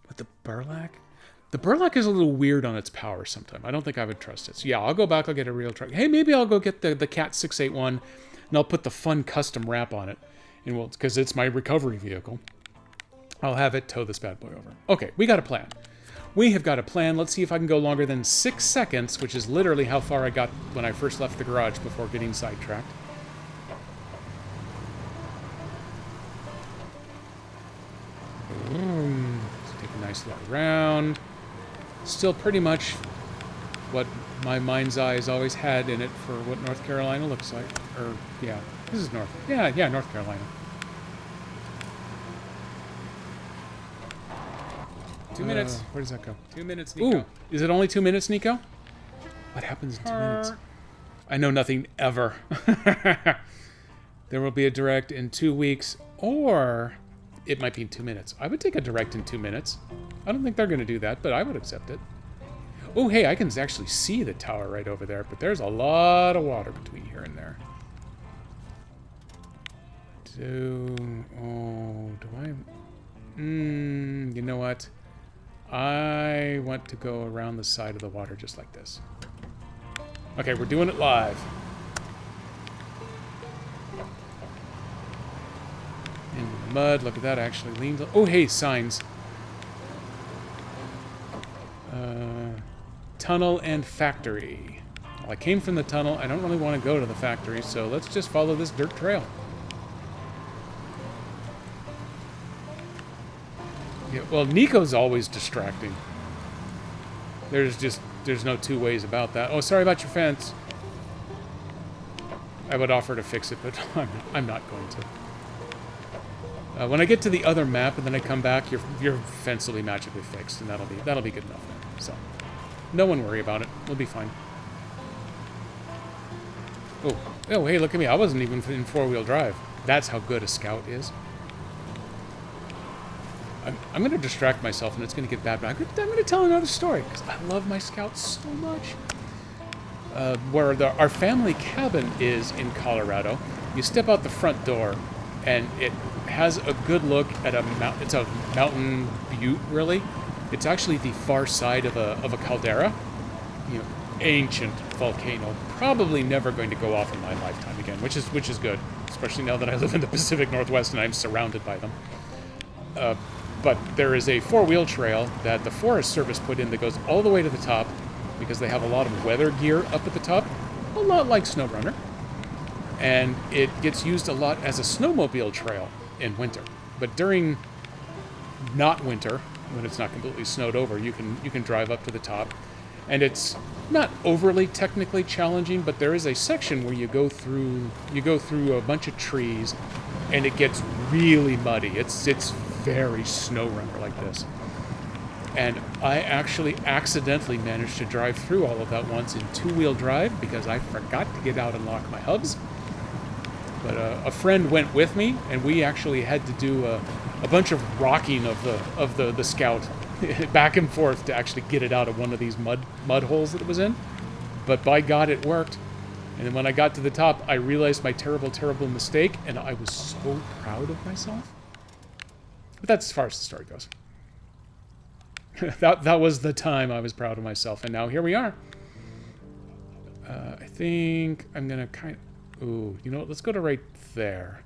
But the Burlak? The Burlak is a little weird on its power sometimes. I don't think I would trust it. So yeah, I'll go back, I'll get a real truck. Hey, maybe I'll go get the Cat 681 and I'll put the fun custom wrap on it. And well, because it's my recovery vehicle. I'll have it tow this bad boy over. Okay, we got a plan. We have got a plan. Let's see if I can go longer than 6 seconds, which is literally how far I got when I first left the garage before getting sidetracked. Let's take a nice look around. Still pretty much what my mind's eye has always had in it for what North Carolina looks like. Or, yeah, this is North. Yeah, North Carolina. 2 minutes. Where does that go? 2 minutes, Nico. Ooh, is it only 2 minutes, Nico? What happens in 2 minutes? I know nothing ever. There will be a Direct in 2 weeks, or it might be in 2 minutes. I would take a Direct in 2 minutes. I don't think they're going to do that, but I would accept it. Oh, hey, I can actually see the tower right over there, but there's a lot of water between here and there. Do I... you know what? I want to go around the side of the water just like this. Okay, we're doing it live. In the mud, look at that, actually leans... Oh, hey, signs. Tunnel and factory. Well, I came from the tunnel. I don't really want to go to the factory, so let's just follow this dirt trail. Yeah, well, Nico's always distracting. There's no two ways about that. Oh, sorry about your fence. I would offer to fix it, but I'm not going to. When I get to the other map and then I come back, your fence will be magically fixed, and that'll be good enough. So, no one worry about it. We'll be fine. Oh, hey, look at me! I wasn't even in four-wheel drive. That's how good a Scout is. I'm going to distract myself, and it's going to get bad, but I'm going to tell another story, because I love my Scouts so much. Where our family cabin is in Colorado, you step out the front door, and it has a good look at it's a mountain butte, really. It's actually the far side of a caldera. You know, ancient volcano, probably never going to go off in my lifetime again, which is good, especially now that I live in the Pacific Northwest and I'm surrounded by them. But there is a four-wheel trail that the Forest Service put in that goes all the way to the top, because they have a lot of weather gear up at the top, a lot like SnowRunner, and it gets used a lot as a snowmobile trail in winter. But during not winter, when it's not completely snowed over, you can drive up to the top, and it's not overly technically challenging, but there is a section where you go through a bunch of trees, and it gets really muddy. It's very SnowRunner like this. And I actually accidentally managed to drive through all of that once in two-wheel drive because I forgot to get out and lock my hubs. But a friend went with me, and we actually had to do a bunch of rocking of the Scout back and forth to actually get it out of one of these mud holes that it was in. But by God, it worked. And then when I got to the top, I realized my terrible, terrible mistake, and I was so proud of myself. But that's as far as the story goes. that was the time I was proud of myself, and now here we are. I think I'm gonna ooh, you know what? Let's go to right there,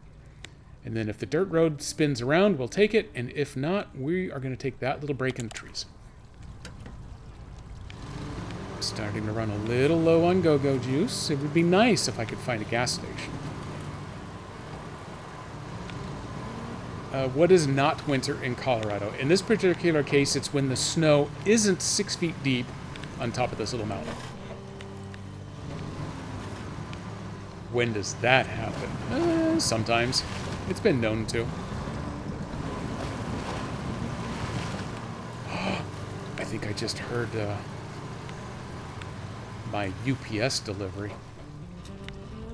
and then if the dirt road spins around, we'll take it, and if not, we are gonna take that little break in the trees. I'm starting to run a little low on go-go juice. It would be nice if I could find a gas station. What is not winter in Colorado? In this particular case, it's when the snow isn't 6 feet deep on top of this little mountain. When does that happen? Sometimes. It's been known to. I think I just heard my UPS delivery.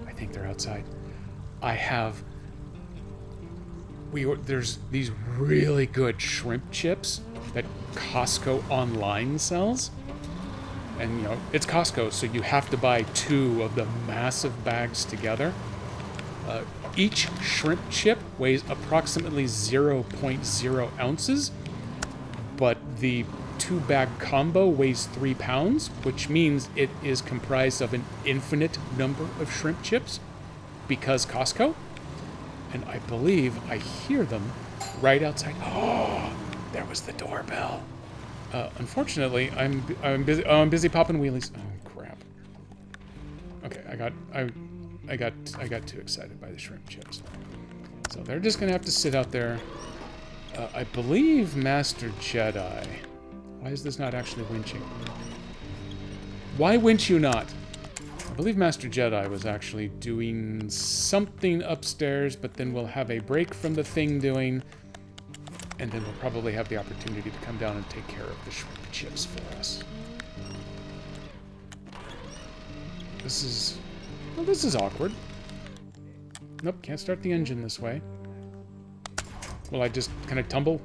I think they're outside. There's these really good shrimp chips that Costco online sells. And, you know, it's Costco, so you have to buy 2 of the massive bags together. Each shrimp chip weighs approximately 0.0 ounces, but the 2-bag combo weighs 3 pounds, which means it is comprised of an infinite number of shrimp chips, because Costco. And I believe I hear them right outside. Oh, there was the doorbell. Unfortunately, I'm busy. Oh, I'm busy popping wheelies. Oh crap. Okay, I got too excited by the shrimp chips. So they're just gonna have to sit out there. I believe Master Jedi. Why is this not actually winching? Why winch you not? I believe Master Jedi was actually doing something upstairs, but then we'll have a break from the thing doing, and then we'll probably have the opportunity to come down and take care of the shrimp chips for us. This is awkward. Nope, can't start the engine this way. Will I just kind of tumble?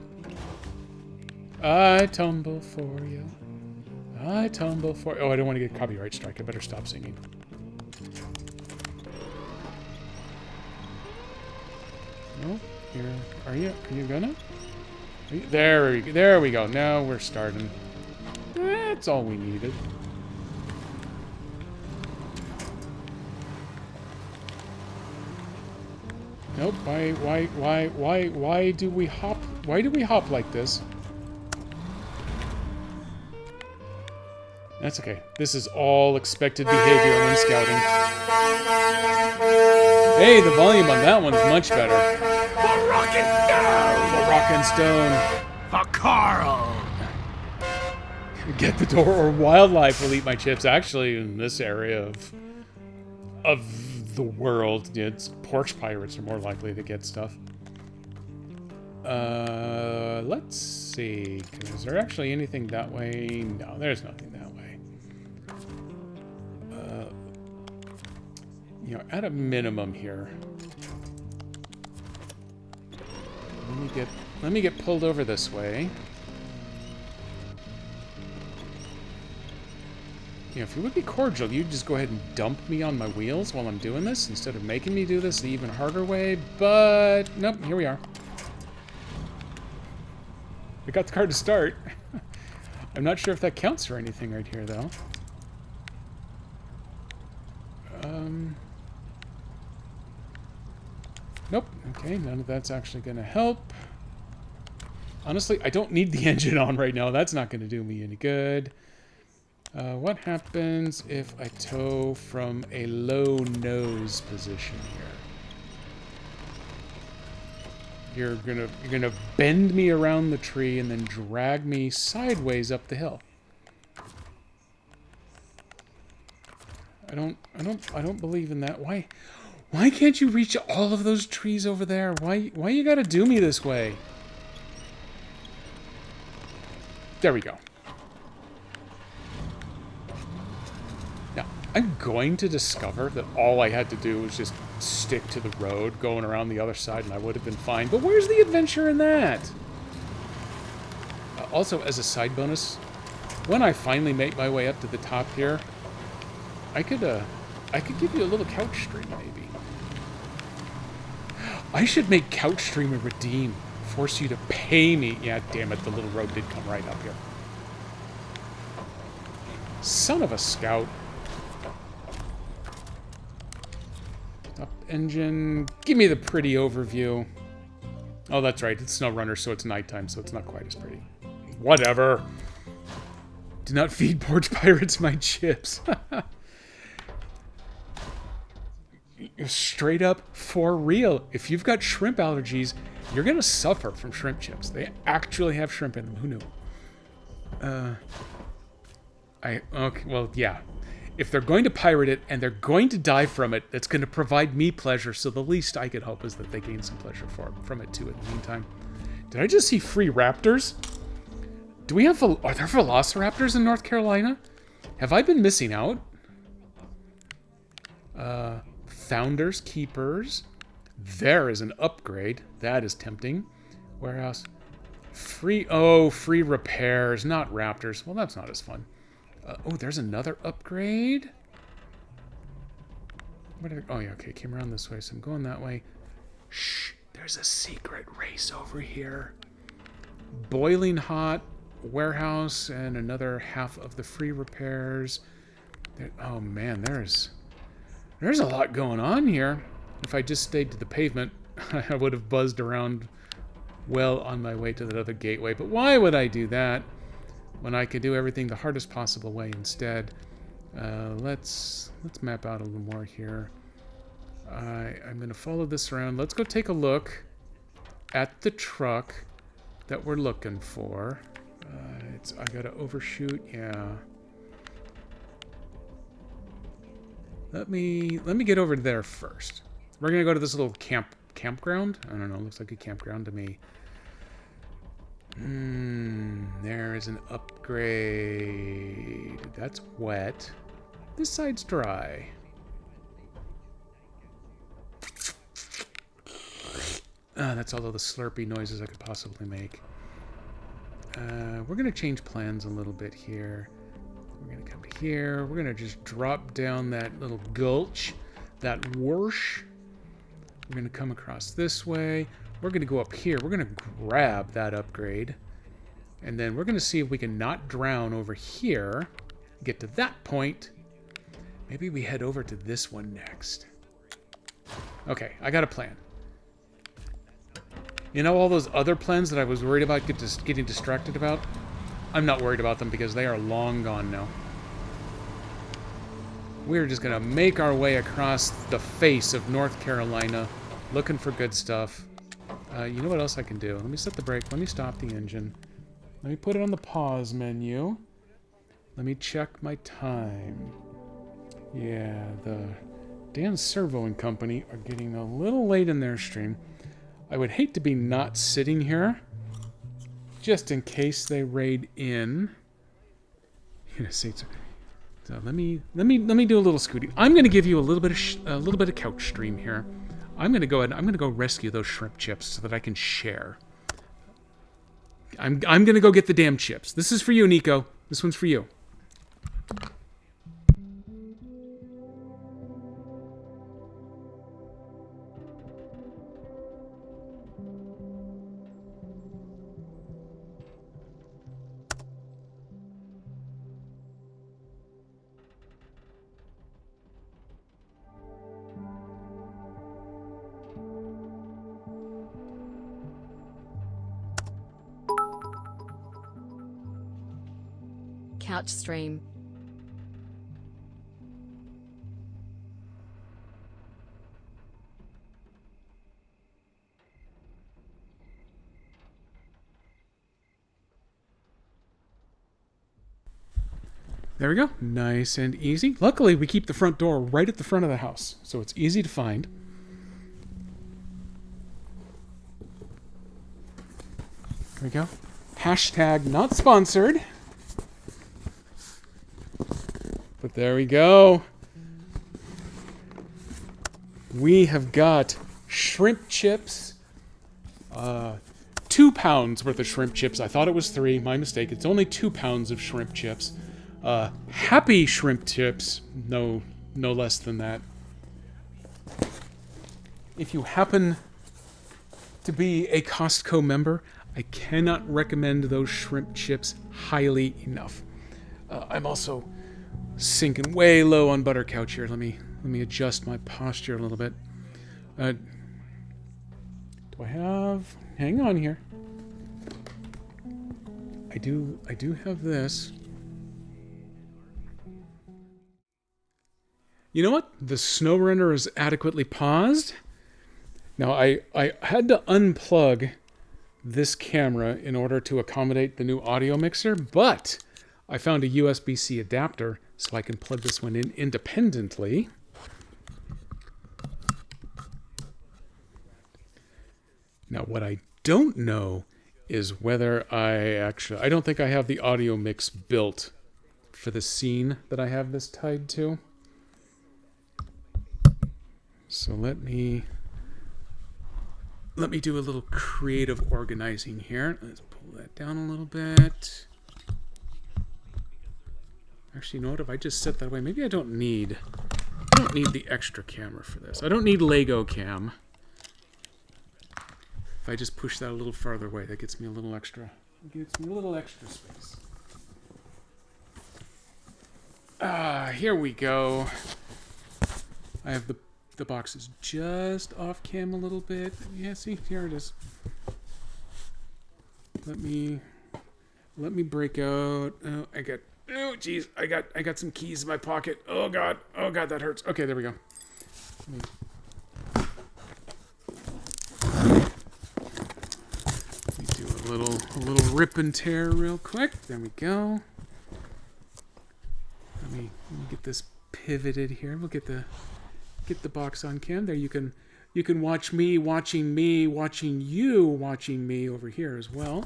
I tumble for you. I tumble for... Oh, I don't want to get a copyright strike. I better stop singing. No? Are you gonna? There we go. Now we're starting. That's all we needed. Nope. Why do we hop? Why do we hop like this? That's okay. This is all expected behavior when scouting. Hey, the volume on that one's much better. For Rock and Stone! For Rock and Stone. For Carl! Get the door or wildlife will eat my chips. Actually, in this area of the world, it's porch pirates are more likely to get stuff. Let's see. Is there actually anything that way? No, there's nothing that way. You know, at a minimum here. Let me get pulled over this way. You know, if you would be cordial, you'd just go ahead and dump me on my wheels while I'm doing this instead of making me do this the even harder way, but nope, here we are. I got the car to start. I'm not sure if that counts for anything right here, though. Nope. Okay, none of that's actually going to help. Honestly, I don't need the engine on right now. That's not going to do me any good. What happens if I tow from a low nose position here? You're gonna bend me around the tree and then drag me sideways up the hill. I don't believe in that. Why can't you reach all of those trees over there? Why you gotta do me this way? There we go. Now, I'm going to discover that all I had to do was just stick to the road going around the other side and I would have been fine. But where's the adventure in that? Also, as a side bonus, when I finally make my way up to the top here, I could give you a little couch stream, maybe. I should make Couch Stream a redeem. Force you to pay me. Yeah, damn it, the little road did come right up here. Son of a scout. Stop engine. Give me the pretty overview. Oh, that's right. It's SnowRunner, so it's nighttime, so it's not quite as pretty. Whatever. Do not feed porch pirates my chips. Straight up, for real. If you've got shrimp allergies, you're going to suffer from shrimp chips. They actually have shrimp in them. Who knew? Okay, well, yeah. If they're going to pirate it and they're going to die from it, that's going to provide me pleasure, so the least I could hope is that they gain some pleasure from it, too, in the meantime. Did I just see free raptors? Do we have... Are there velociraptors in North Carolina? Have I been missing out? Founders, keepers. There is an upgrade. That is tempting. Warehouse. Free repairs, not raptors. Well, that's not as fun. Oh, there's another upgrade. Oh, yeah, okay. Came around this way, so I'm going that way. Shh. There's a secret race over here. Boiling hot warehouse and another half of the free repairs. Oh, man, there's a lot going on here. If I just stayed to the pavement, I would have buzzed around well on my way to that other gateway. But why would I do that when I could do everything the hardest possible way instead? Let's map out a little more here. I'm going to follow this around. Let's go take a look at the truck that we're looking for. I got to overshoot. Yeah. Let me get over there first. We're gonna go to this little campground. I don't know. Looks like a campground to me. There is an upgrade. That's wet. This side's dry. That's all of the slurpy noises I could possibly make. We're gonna change plans a little bit here. We're going to come here. We're going to just drop down that little gulch, that whoosh. We're going to come across this way. We're going to go up here. We're going to grab that upgrade. And then we're going to see if we can not drown over here. Get to that point. Maybe we head over to this one next. Okay, I got a plan. You know all those other plans that I was worried about getting distracted about? I'm not worried about them because they are long gone now. We're just gonna make our way across the face of North Carolina, looking for good stuff. You know what else I can do? Let me set the brake. Let me stop the engine. Let me put it on the pause menu. Let me check my time. Yeah, the Dan Servo and Company are getting a little late in their stream. I would hate to be not sitting here, just in case they raid in. So let me do a little scooting. I'm going to give you a little bit of couch stream here. I'm going to go ahead. I'm going to go rescue those shrimp chips so that I can share. I'm going to go get the damn chips. This is for you, Nico. This one's for you. Couch stream. There we go. Nice and easy. Luckily, we keep the front door right at the front of the house, so it's easy to find. There we go. Hashtag not sponsored. But there we go. We have got shrimp chips. 2 pounds worth of shrimp chips. I thought it was 3. My mistake. It's only 2 pounds of shrimp chips. Happy shrimp chips. No less than that. If you happen to be a Costco member, I cannot recommend those shrimp chips highly enough. I'm also sinking way low on butter couch here. Let me adjust my posture a little bit. Do I have? Hang on here. I do have this. You know what? The SnowRunner is adequately paused. Now I had to unplug this camera in order to accommodate the new audio mixer, but I found a USB-C adapter so I can plug this one in independently. Now, what I don't know is whether I don't think I have the audio mix built for the scene that I have this tied to. So let me do a little creative organizing here. Let's pull that down a little bit. Actually, you know what? If I just set that away, maybe I don't need the extra camera for this. I don't need Lego Cam. If I just push that a little farther away, that gets me a little extra. Space. Here we go. I have the boxes just off cam a little bit. Yeah, see, here it is. Let me break out. Oh geez, I got some keys in my pocket. Oh god, that hurts. Okay, there we go. Let me do a little rip and tear real quick. There we go. Let me get this pivoted here. We'll get the box on cam. There you can watch me watching me watching you watching me over here as well.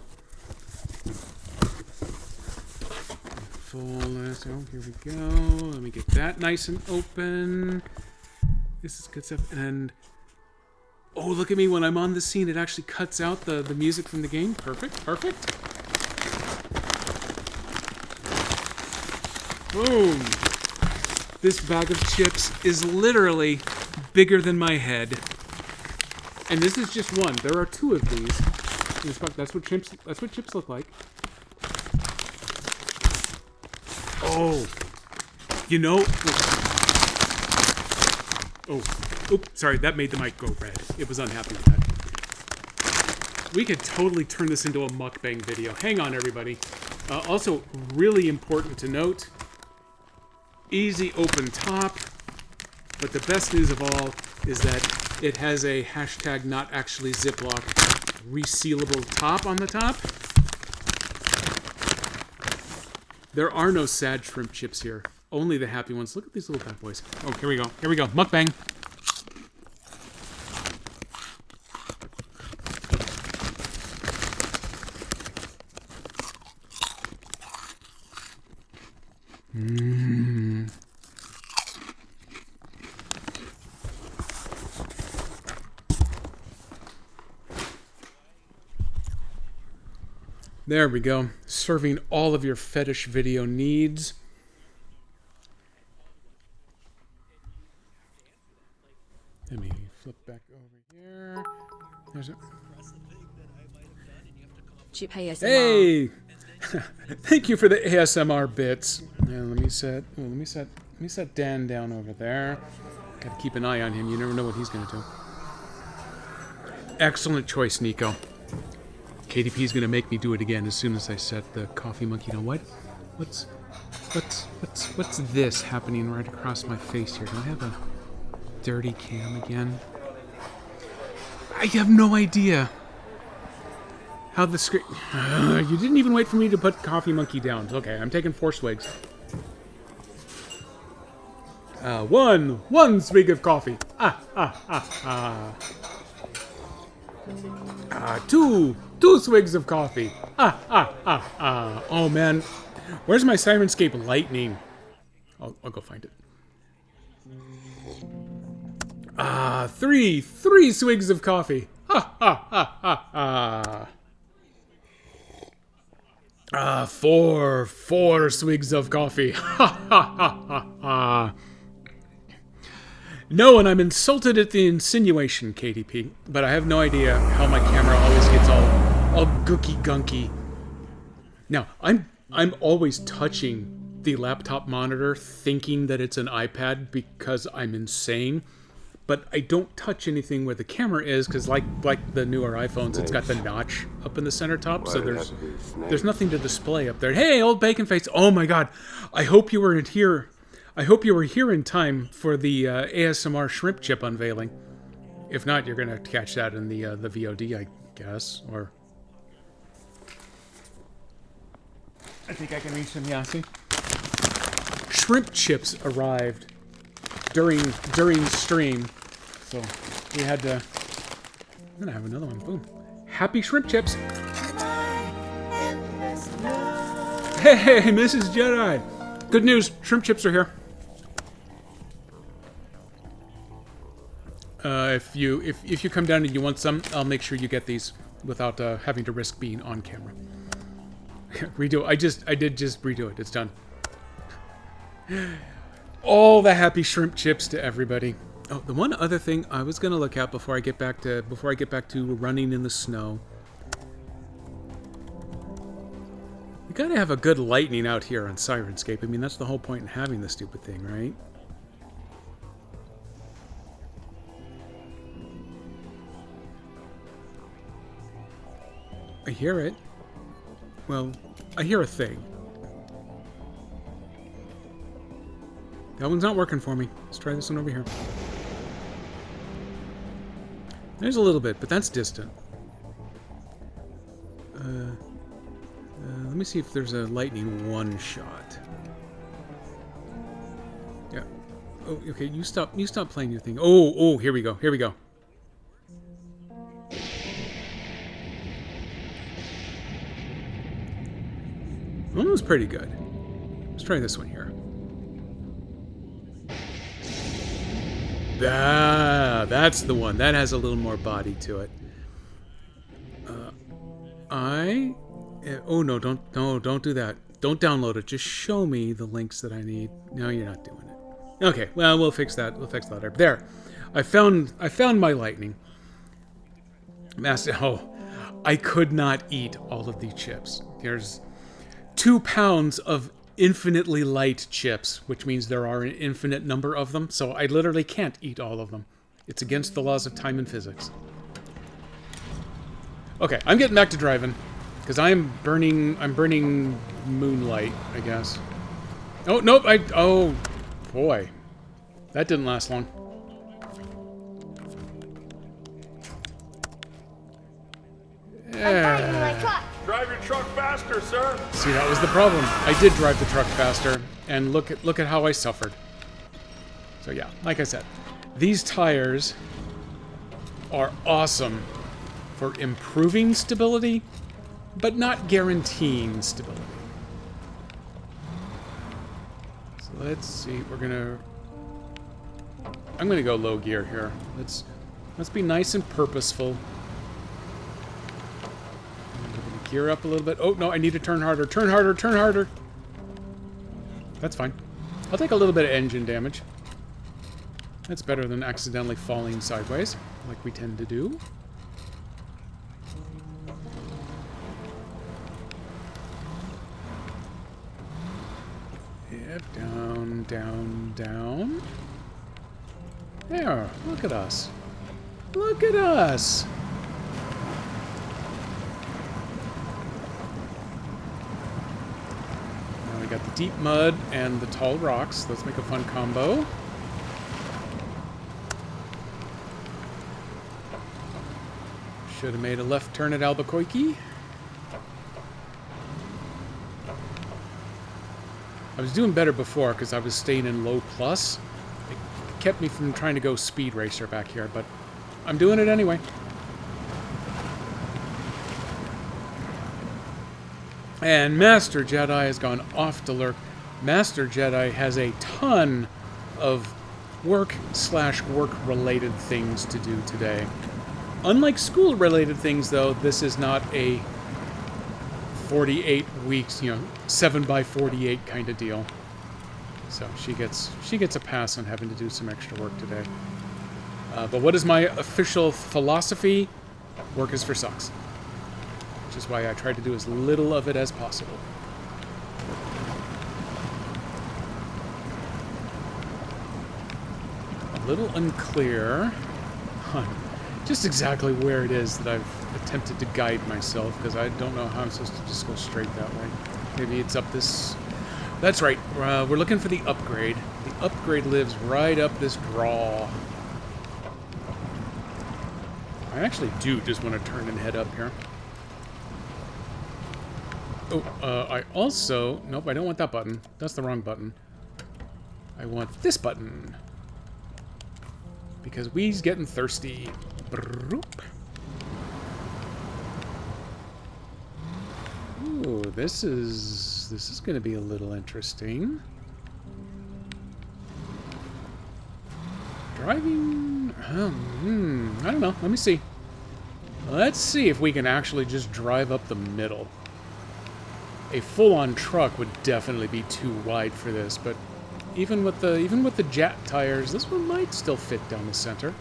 So here we go. Let me get that nice and open. This is good stuff. And oh, look at me. When I'm on the scene, it actually cuts out the music from the game. Perfect. Boom. This bag of chips is literally bigger than my head. And this is just one. There are 2 of these. That's what chips look like. Oh, you know. Oops, sorry, that made the mic go red. It was unhappy with that. We could totally turn this into a mukbang video. Hang on, everybody. Also, really important to note, easy open top. But the best news of all is that it has a hashtag not actually Ziploc resealable top on the top. There are no sad shrimp chips here. Only the happy ones. Look at these little bad boys. Oh, here we go. Here we go. Mukbang. There we go. Serving all of your fetish video needs. Let me flip back over here. There's a... Chip ASMR. Hey! Thank you for the ASMR bits. Yeah, let me set Dan down over there. Gotta keep an eye on him. You never know what he's gonna do. Excellent choice, Nico. KDP's gonna make me do it again as soon as I set the coffee monkey down. What's this happening right across my face here? Do I have a dirty cam again? I have no idea how the screen... you didn't even wait for me to put coffee monkey down. Okay, I'm taking 4 swigs. One swig of coffee. Two swigs of coffee. Oh man, where's my Sirenscape Lightning? I'll go find it. Three swigs of coffee. Four swigs of coffee. No, and I'm insulted at the insinuation, KDP, but I have no idea how my camera always gets all gooky gunky. Now, I'm always touching the laptop monitor thinking that it's an iPad because I'm insane, but I don't touch anything where the camera is because like the newer iPhones, it's got the notch up in the center top, so there's nothing to display up there. Hey, old bacon face. Oh my god. I hope you were here. I hope you were here in time for the ASMR shrimp chip unveiling. If not, you're gonna catch that in the VOD, I guess. Or I think I can reach them. Yeah, see. Shrimp chips arrived during stream, so we had to. I'm gonna have another one. Boom! Happy shrimp chips. Hey, Mrs. Jedi. Good news. Shrimp chips are here. If you come down and you want some, I'll make sure you get these without having to risk being on camera. Redo. I did just redo it. It's done. All the happy shrimp chips to everybody. Oh, the one other thing I was gonna look at before I get back to running in the snow. You gotta have a good lightning out here on Sirenscape. I mean, that's the whole point in having this stupid thing, right? I hear it. Well, I hear a thing. That one's not working for me. Let's try this one over here. There's a little bit, but that's distant. Let me see if there's a lightning one shot. Yeah. Oh, okay. You stop playing your thing. Oh, here we go. Here we go. One was pretty good. Let's try this one here. That's the one. That has a little more body to it. Oh no, don't do that. Don't download it. Just show me the links that I need. No, you're not doing it. Okay, well, we'll fix that. We'll fix that later. There. I found my lightning. Master. Oh, I could not eat all of the chips. There's 2 pounds of infinitely light chips, which means there are an infinite number of them, so I literally can't eat all of them. It's against the laws of time and physics. Okay, I'm getting back to driving, because I'm burning moonlight, I guess. Oh, nope, Boy, that didn't last long. I'm buying you my truck. Drive your truck faster, sir. See, that was the problem. I did drive the truck faster, and look at how I suffered. So yeah, like I said, these tires are awesome for improving stability, but not guaranteeing stability. So let's see, I'm gonna go low gear here. Let's be nice and purposeful. Gear up a little bit. Oh, no, I need to turn harder. Turn harder, turn harder. That's fine. I'll take a little bit of engine damage. That's better than accidentally falling sideways, like we tend to do. Yep, down, down, down. There, look at us. Look at us. We got the deep mud and the tall rocks. Let's make a fun combo. Should have made a left turn at Albuquerque. I was doing better before because I was staying in low plus. It kept me from trying to go speed racer back here, but I'm doing it anyway. And Master Jedi has gone off to lurk. Master Jedi has a ton of work/work-related things to do today. Unlike school-related things, though, this is not a 48 weeks, 7x48 kind of deal. So she gets a pass on having to do some extra work today. But what is my official philosophy? Work is for sucks. Which is why I try to do as little of it as possible. A little unclear on just exactly where it is that I've attempted to guide myself, because I don't know how I'm supposed to just go straight that way. Maybe it's up this... That's right, we're looking for the upgrade. The upgrade lives right up this draw. I actually do just want to turn and head up here. Oh, I also... Nope, I don't want that button. That's the wrong button. I want this button. Because we's getting thirsty. Broop. Ooh, this is going to be a little interesting. Driving... I don't know. Let me see. Let's see if we can actually just drive up the middle. A full-on truck would definitely be too wide for this, but even with the Jat tires, this one might still fit down the center.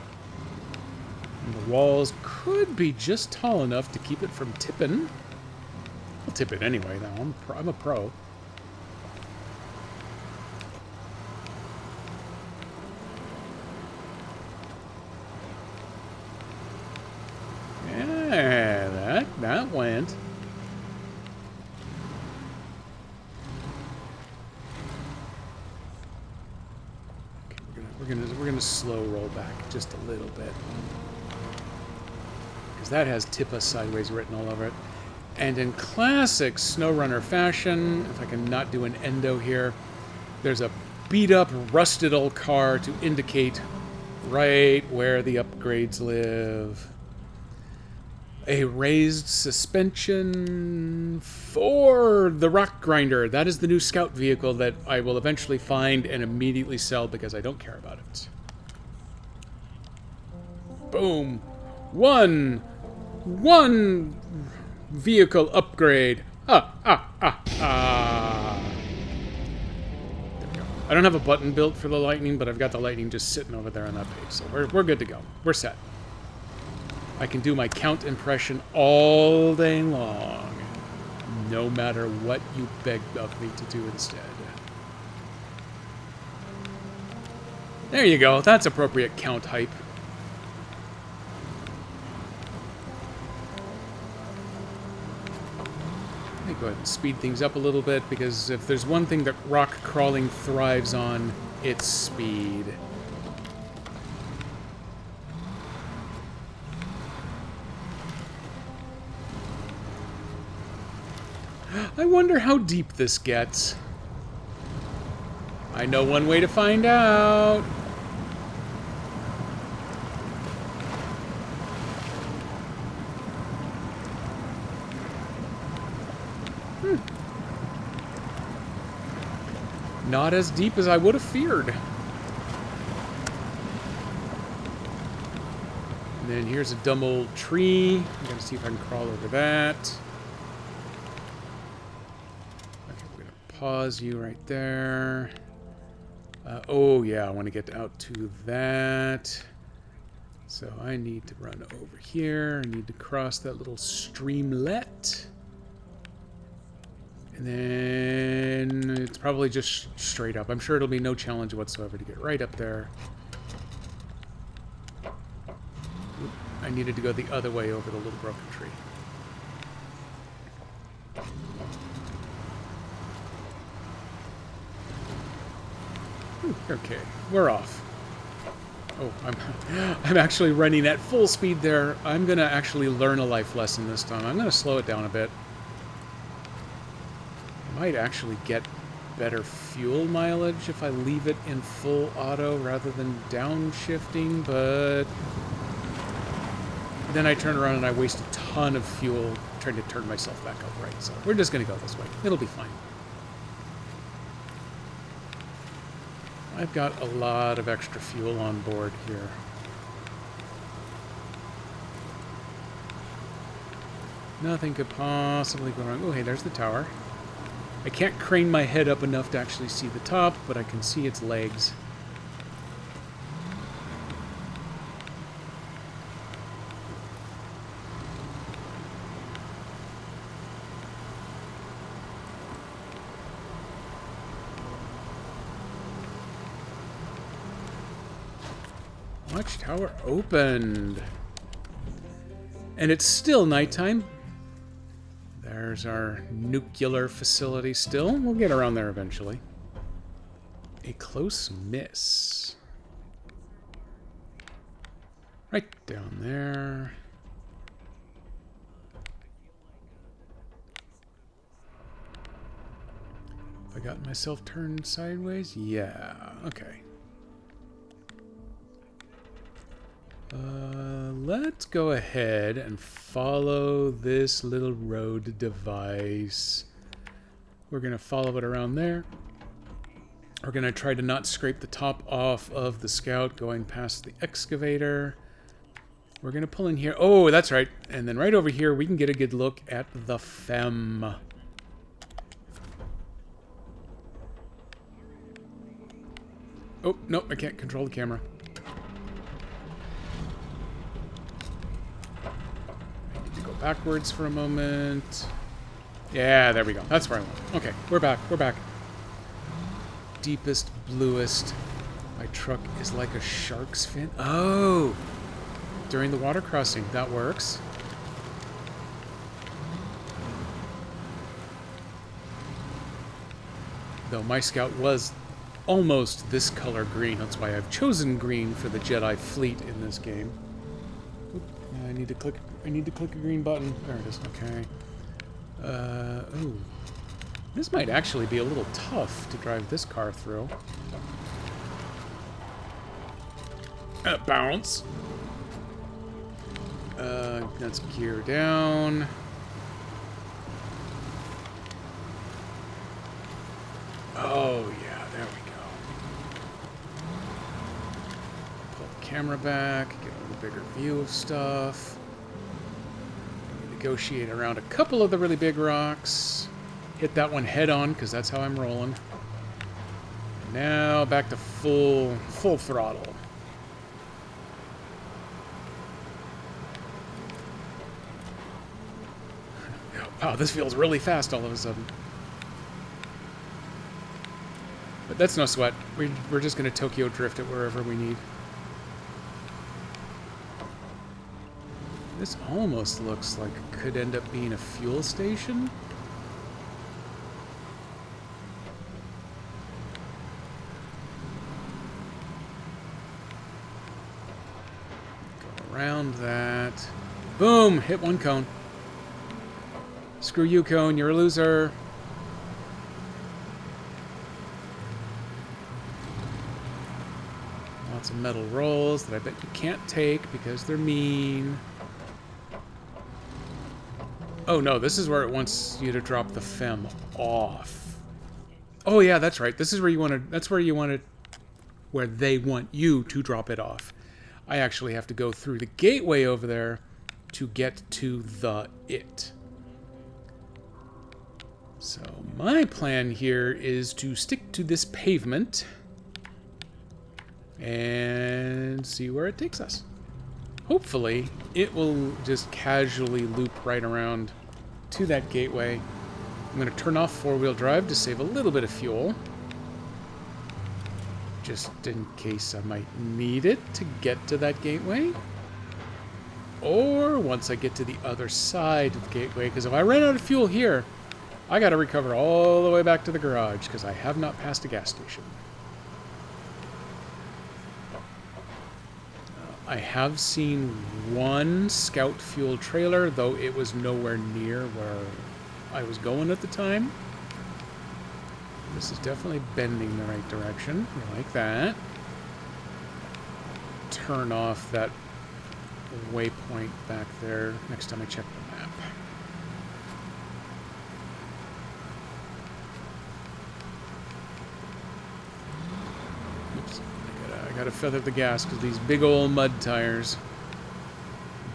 And the walls could be just tall enough to keep it from tipping. I'll tip it anyway, though. I'm a pro. Yeah, that went. Okay, we're gonna slow roll back just a little bit, because that has "tip us sideways" written all over it. And in classic SnowRunner fashion, if I can not do an endo here, there's a beat-up, rusted old car to indicate right where the upgrades live. A raised suspension for the Rock Grinder. That is the new scout vehicle that I will eventually find and immediately sell because I don't care about it. Boom. One vehicle upgrade. There we go. I don't have a button built for the Lightning, but I've got the Lightning just sitting over there on that page, so we're good to go. We're set. I can do my count impression all day long, no matter what you beg of me to do instead. There you go. That's appropriate count hype. Let me go ahead and speed things up a little bit, because if there's one thing that rock crawling thrives on, its speed. I wonder how deep this gets. I know one way to find out. Not as deep as I would have feared. And then here's a dumb old tree. I'm gonna see if I can crawl over that. Okay, we're gonna pause you right there. Oh yeah, I want to get out to that. So I need to run over here. I need to cross that little streamlet. And then it's probably just straight up. I'm sure it'll be no challenge whatsoever to get right up there. I needed to go the other way over the little broken tree. Okay, we're off. Oh, I'm actually running at full speed there. I'm gonna actually learn a life lesson this time. I'm gonna slow it down a bit. I might actually get better fuel mileage if I leave it in full auto rather than downshifting, but then I turn around and I waste a ton of fuel trying to turn myself back upright. So we're just gonna go this way. It'll be fine. I've got a lot of extra fuel on board here. Nothing could possibly go wrong. Oh, hey, there's the tower. I can't crane my head up enough to actually see the top, but I can see its legs. Watchtower opened. And it's still nighttime. There's our nuclear facility still. We'll get around there eventually. A close miss. Right down there. Have I got myself turned sideways? Yeah, okay. Let's go ahead and follow this little road device. We're going to follow it around there. We're going to try to not scrape the top off of the Scout going past the excavator. We're going to pull in here. Oh, that's right. And then right over here, we can get a good look at the FEM. Oh, no, I can't control the camera. Backwards for a moment. Yeah, there we go. That's where I went. Okay, we're back. We're back. Deepest, bluest. My truck is like a shark's fin. Oh! During the water crossing. That works. Though my Scout was almost this color green. That's why I've chosen green for the Jedi fleet in this game. Oop, I need to click a green button. There it is. Okay. Ooh. This might actually be a little tough to drive this car through. Bounce. Let's gear down. Oh, yeah. There we go. Pull the camera back. Get a little bigger view of stuff. Negotiate around a couple of the really big rocks. Hit that one head on, because that's how I'm rolling. And now back to full throttle. Wow, this feels really fast all of a sudden. But that's no sweat. We're just going to Tokyo drift it wherever we need. This almost looks like it could end up being a fuel station. around that. Boom! Hit one cone. Screw you, cone. You're a loser. Lots of metal rolls that I bet you can't take because they're mean. Oh no, this is where it wants you to drop the fem off. Oh yeah, that's right. This is where you want to. That's where you want it. Where they want you to drop it off. I actually have to go through the gateway over there to get to the it. So my plan here is to stick to this pavement and see where it takes us. Hopefully, it will just casually loop right around to that gateway. I'm going to turn off four-wheel drive to save a little bit of fuel. Just in case I might need it to get to that gateway. Or once I get to the other side of the gateway, because if I run out of fuel here, I got to recover all the way back to the garage, because I have not passed a gas station. I have seen one Scout Fuel trailer, though it was nowhere near where I was going at the time. This is definitely bending the right direction. I like that. Turn off that waypoint back there next time I check the map. Oops. I gotta feather the gas because these big old mud tires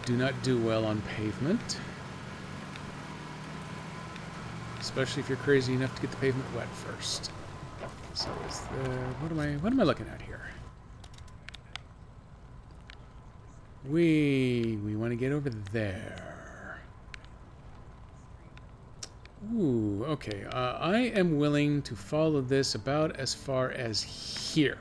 do not do well on pavement. Especially if you're crazy enough to get the pavement wet first. So what am I looking at here? We want to get over there. Ooh, okay. I am willing to follow this about as far as here.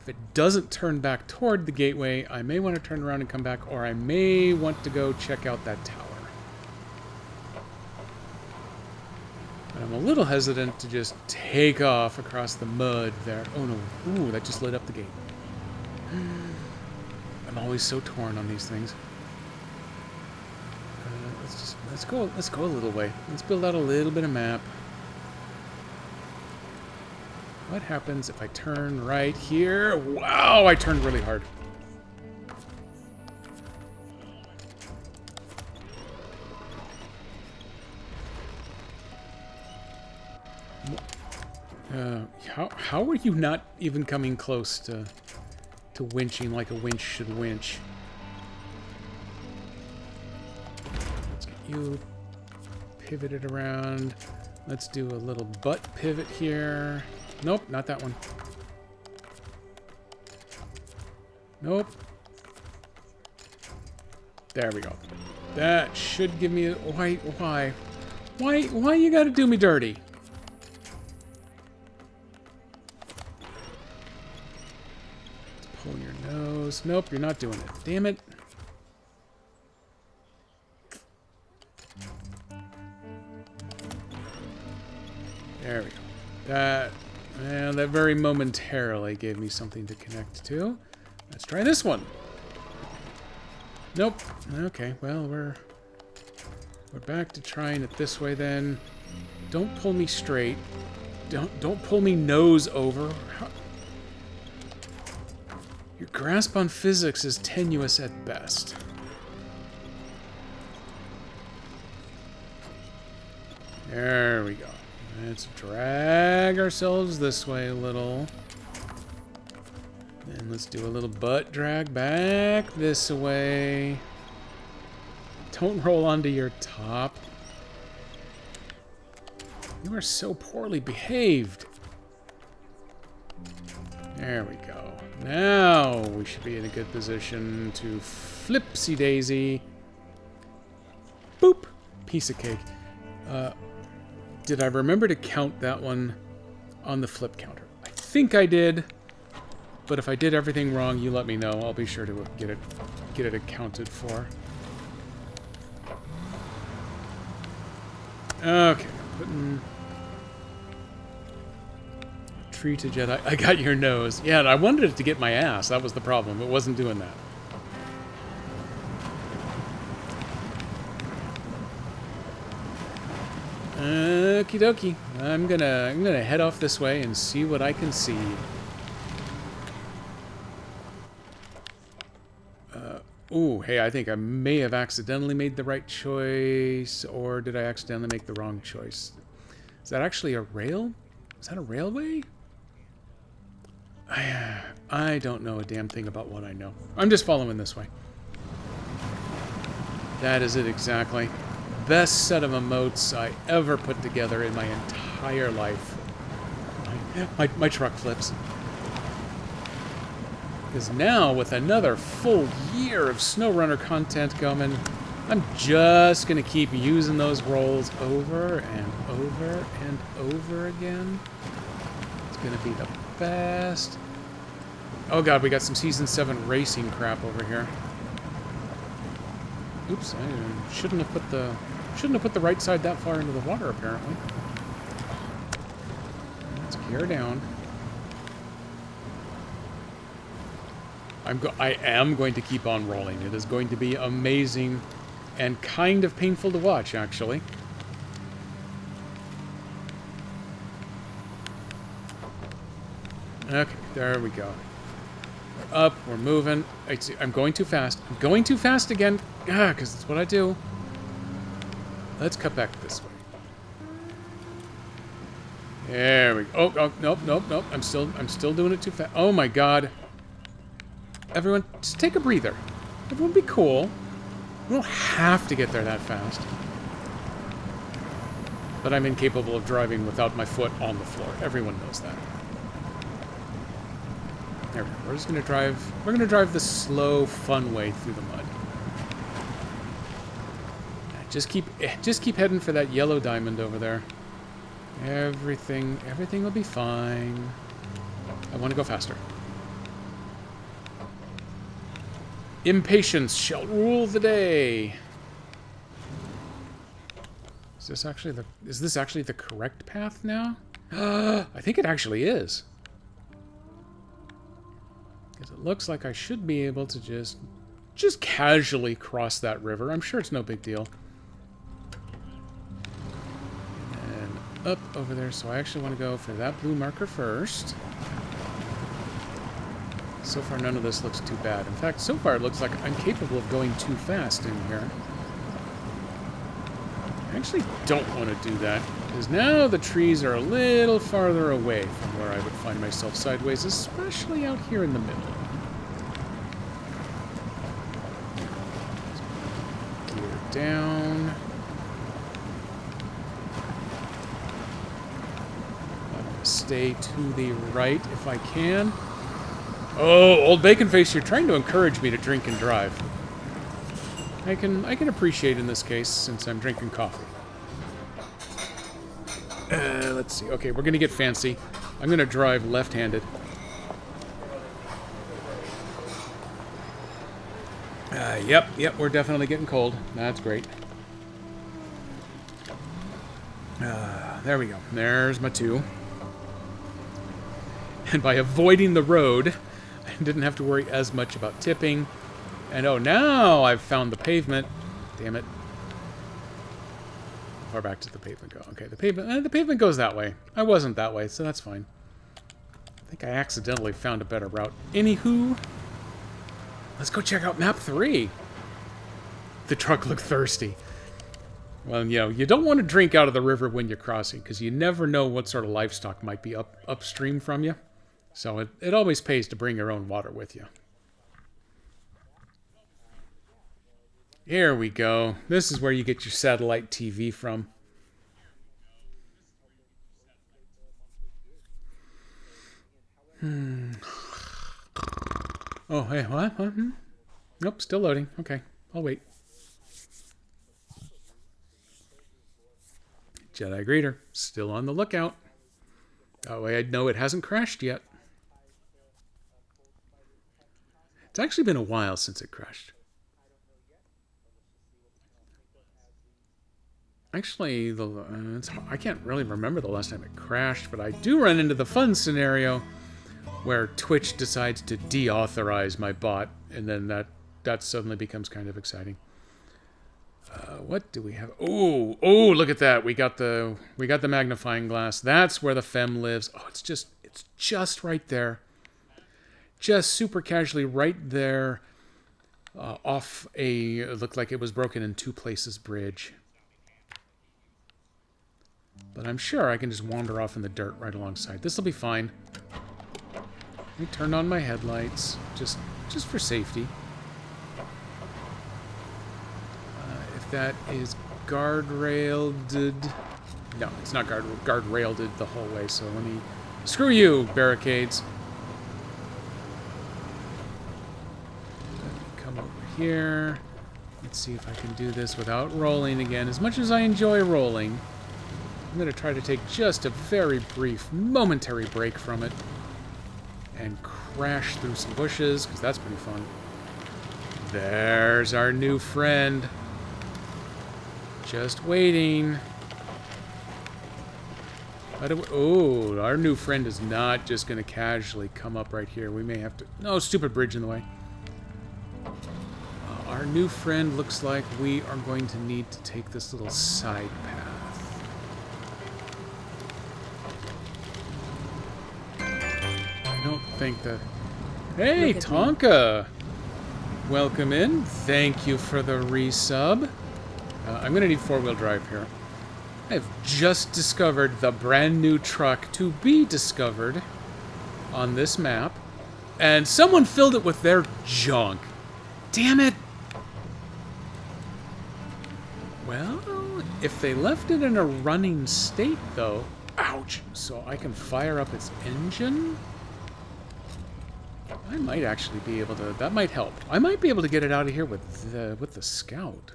If it doesn't turn back toward the gateway, I may want to turn around and come back, or I may want to go check out that tower. I'm a little hesitant to just take off across the mud there. Oh no. Ooh, that just lit up the gate. I'm always so torn on these things. Let's go a little way. Let's build out a little bit of map. What happens if I turn right here? Wow, I turned really hard. How are you not even coming close to winching like a winch should winch? Let's get you pivoted around. Let's do a little butt pivot here. Nope, not that one. Nope. There we go. That should give me a... Why you gotta do me dirty? Pull your nose. Nope, you're not doing it. Damn it. There we go. That very momentarily gave me something to connect to. Let's try this one. Nope. Okay, well, we're back to trying it this way then. Don't pull me straight. Don't pull me nose over. Your grasp on physics is tenuous at best. There we go. Let's drag ourselves this way a little. And let's do a little butt drag back this way. Don't roll onto your top. You are so poorly behaved. There we go. Now we should be in a good position to flipsy-daisy. Boop! Piece of cake. Did I remember to count that one on the flip counter? I think I did. But if I did everything wrong, you let me know. I'll be sure to get it accounted for. Okay, putting tree to Jedi. I got your nose. Yeah, I wanted it to get my ass. That was the problem. It wasn't doing that. Okie dokie. I'm gonna head off this way and see what I can see. Ooh, hey, I think I may have accidentally made the right choice, or did I accidentally make the wrong choice? Is that actually a rail? Is that a railway? I don't know a damn thing about what I know. I'm just following this way. That is it exactly. Best set of emotes I ever put together in my entire life. My truck flips. Because now, with another full year of SnowRunner content coming, I'm just going to keep using those rolls over and over and over again. It's going to be the best. Oh god, we got some Season 7 racing crap over here. Oops, I shouldn't have put the right side that far into the water, apparently. Let's gear down. I am going to keep on rolling. It is going to be amazing and kind of painful to watch, actually. Okay, there we go. We're up, we're moving. I'm going too fast. I'm going too fast again. Because that's what I do. Let's cut back this way. There we go. Oh, nope. I'm still doing it too fast. Oh my god. Everyone, just take a breather. Everyone be cool. We don't have to get there that fast. But I'm incapable of driving without my foot on the floor. Everyone knows that. There we go. We're just gonna drive. We're gonna drive the slow, fun way through the mud. Just keep heading for that yellow diamond over there. Everything will be fine. I want to go faster. Impatience shall rule the day. Is this actually the correct path now? I think it actually is. Because it looks like I should be able to just casually cross that river. I'm sure it's no big deal. And up over there, so I actually want to go for that blue marker first. So far, none of this looks too bad. In fact, so far it looks like I'm capable of going too fast in here. I actually don't want to do that, because now the trees are a little farther away from where I would find myself sideways, especially out here in the middle. Gear down. I'm going to stay to the right if I can. Oh, old bacon face, you're trying to encourage me to drink and drive. I can appreciate in this case, since I'm drinking coffee. Let's see. Okay, we're gonna get fancy. I'm gonna drive left-handed. Yep, we're definitely getting cold. That's great. There we go. There's my 2. And by avoiding the road, I didn't have to worry as much about tipping. And oh, now I've found the pavement. Damn it. How far back does the pavement go? Okay, the pavement goes that way. I wasn't that way, so that's fine. I think I accidentally found a better route. Anywho, let's go check out map 3. The truck looked thirsty. Well, you know, you don't want to drink out of the river when you're crossing, because you never know what sort of livestock might be upstream from you. So it always pays to bring your own water with you. Here we go. This is where you get your satellite TV from. Oh, hey, what? Nope, still loading. Okay, I'll wait. Jedi Greeter, still on the lookout. That way I'd know it hasn't crashed yet. It's actually been a while since it crashed. Actually, I can't really remember the last time it crashed, but I do run into the fun scenario where Twitch decides to deauthorize my bot, and then that suddenly becomes kind of exciting. What do we have? Oh, oh, look at that. We got the magnifying glass. That's where the femme lives. Oh, it's just right there. Just super casually right there. Off it looked like it was broken in 2 places bridge. But I'm sure I can just wander off in the dirt right alongside. This will be fine. Let me turn on my headlights, just for safety. If that is guardrailed... No, it's not guardrailed the whole way, so let me... Screw you, barricades! Come over here. Let's see if I can do this without rolling again. As much as I enjoy rolling, I'm going to try to take just a very brief, momentary break from it and crash through some bushes, because that's pretty fun. There's our new friend. Just waiting. Oh, our new friend is not just going to casually come up right here. We may have to... No, stupid bridge in the way. Our new friend looks like we are going to need to take this little side path. I don't think that... Hey, Tonka! Welcome in. Thank you for the resub. I'm going to need 4-wheel drive here. I've just discovered the brand new truck to be discovered on this map. And someone filled it with their junk. Damn it! Well, if they left it in a running state, though... Ouch! So I can fire up its engine? I might actually be able to... That might help. I might be able to get it out of here with the Scout.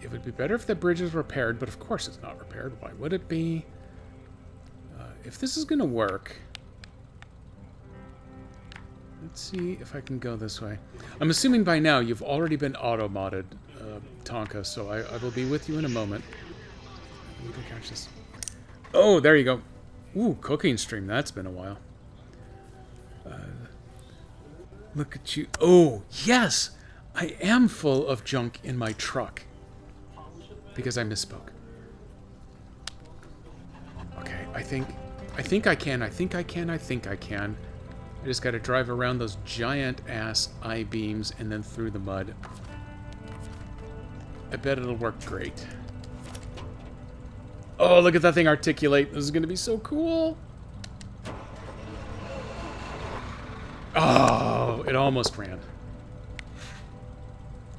It would be better if the bridge is repaired, but of course it's not repaired. Why would it be? If this is going to work... Let's see if I can go this way. I'm assuming by now you've already been auto-modded, Tonka, so I will be with you in a moment. Let me go catch this. Oh, there you go. Ooh, cooking stream. That's been a while. Look at you. Oh, yes! I am full of junk in my truck. Because I misspoke. Okay, I think I can. I just gotta drive around those giant-ass I-beams and then through the mud. I bet it'll work great. Oh, look at that thing articulate. This is gonna be so cool. Oh, it almost ran.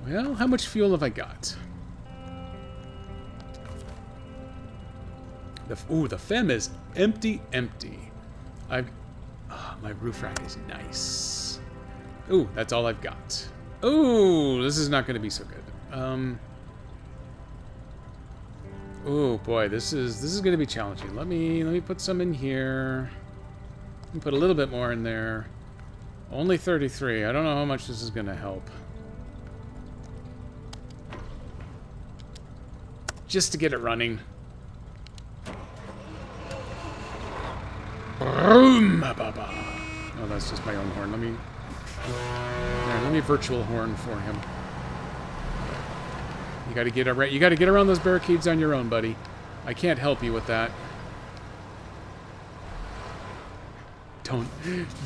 Well, how much fuel have I got? The FEM is empty. My roof rack is nice. Ooh, that's all I've got. Ooh, this is not going to be so good. Oh boy, this is going to be challenging. Let me put some in here. Let me put a little bit more in there. Only 33. I don't know how much this is going to help. Just to get it running. Oh, that's just my own horn. Let me virtual horn for him. You got to get around those barricades on your own, buddy. I can't help you with that.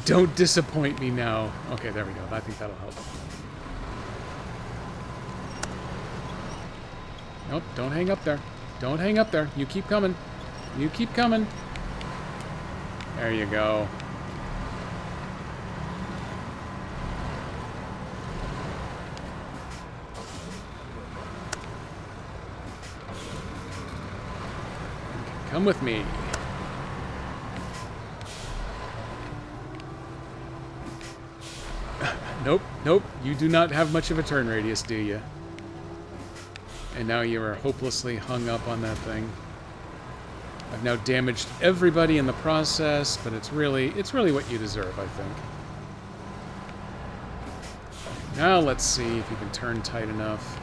Don't disappoint me now. Okay, there we go. I think that'll help. Nope, don't hang up there. Don't hang up there. You keep coming. You keep coming. There you go. Come with me. Nope. You do not have much of a turn radius, do you? And now you are hopelessly hung up on that thing. I've now damaged everybody in the process, but it's really what you deserve, I think. Now let's see if you can turn tight enough.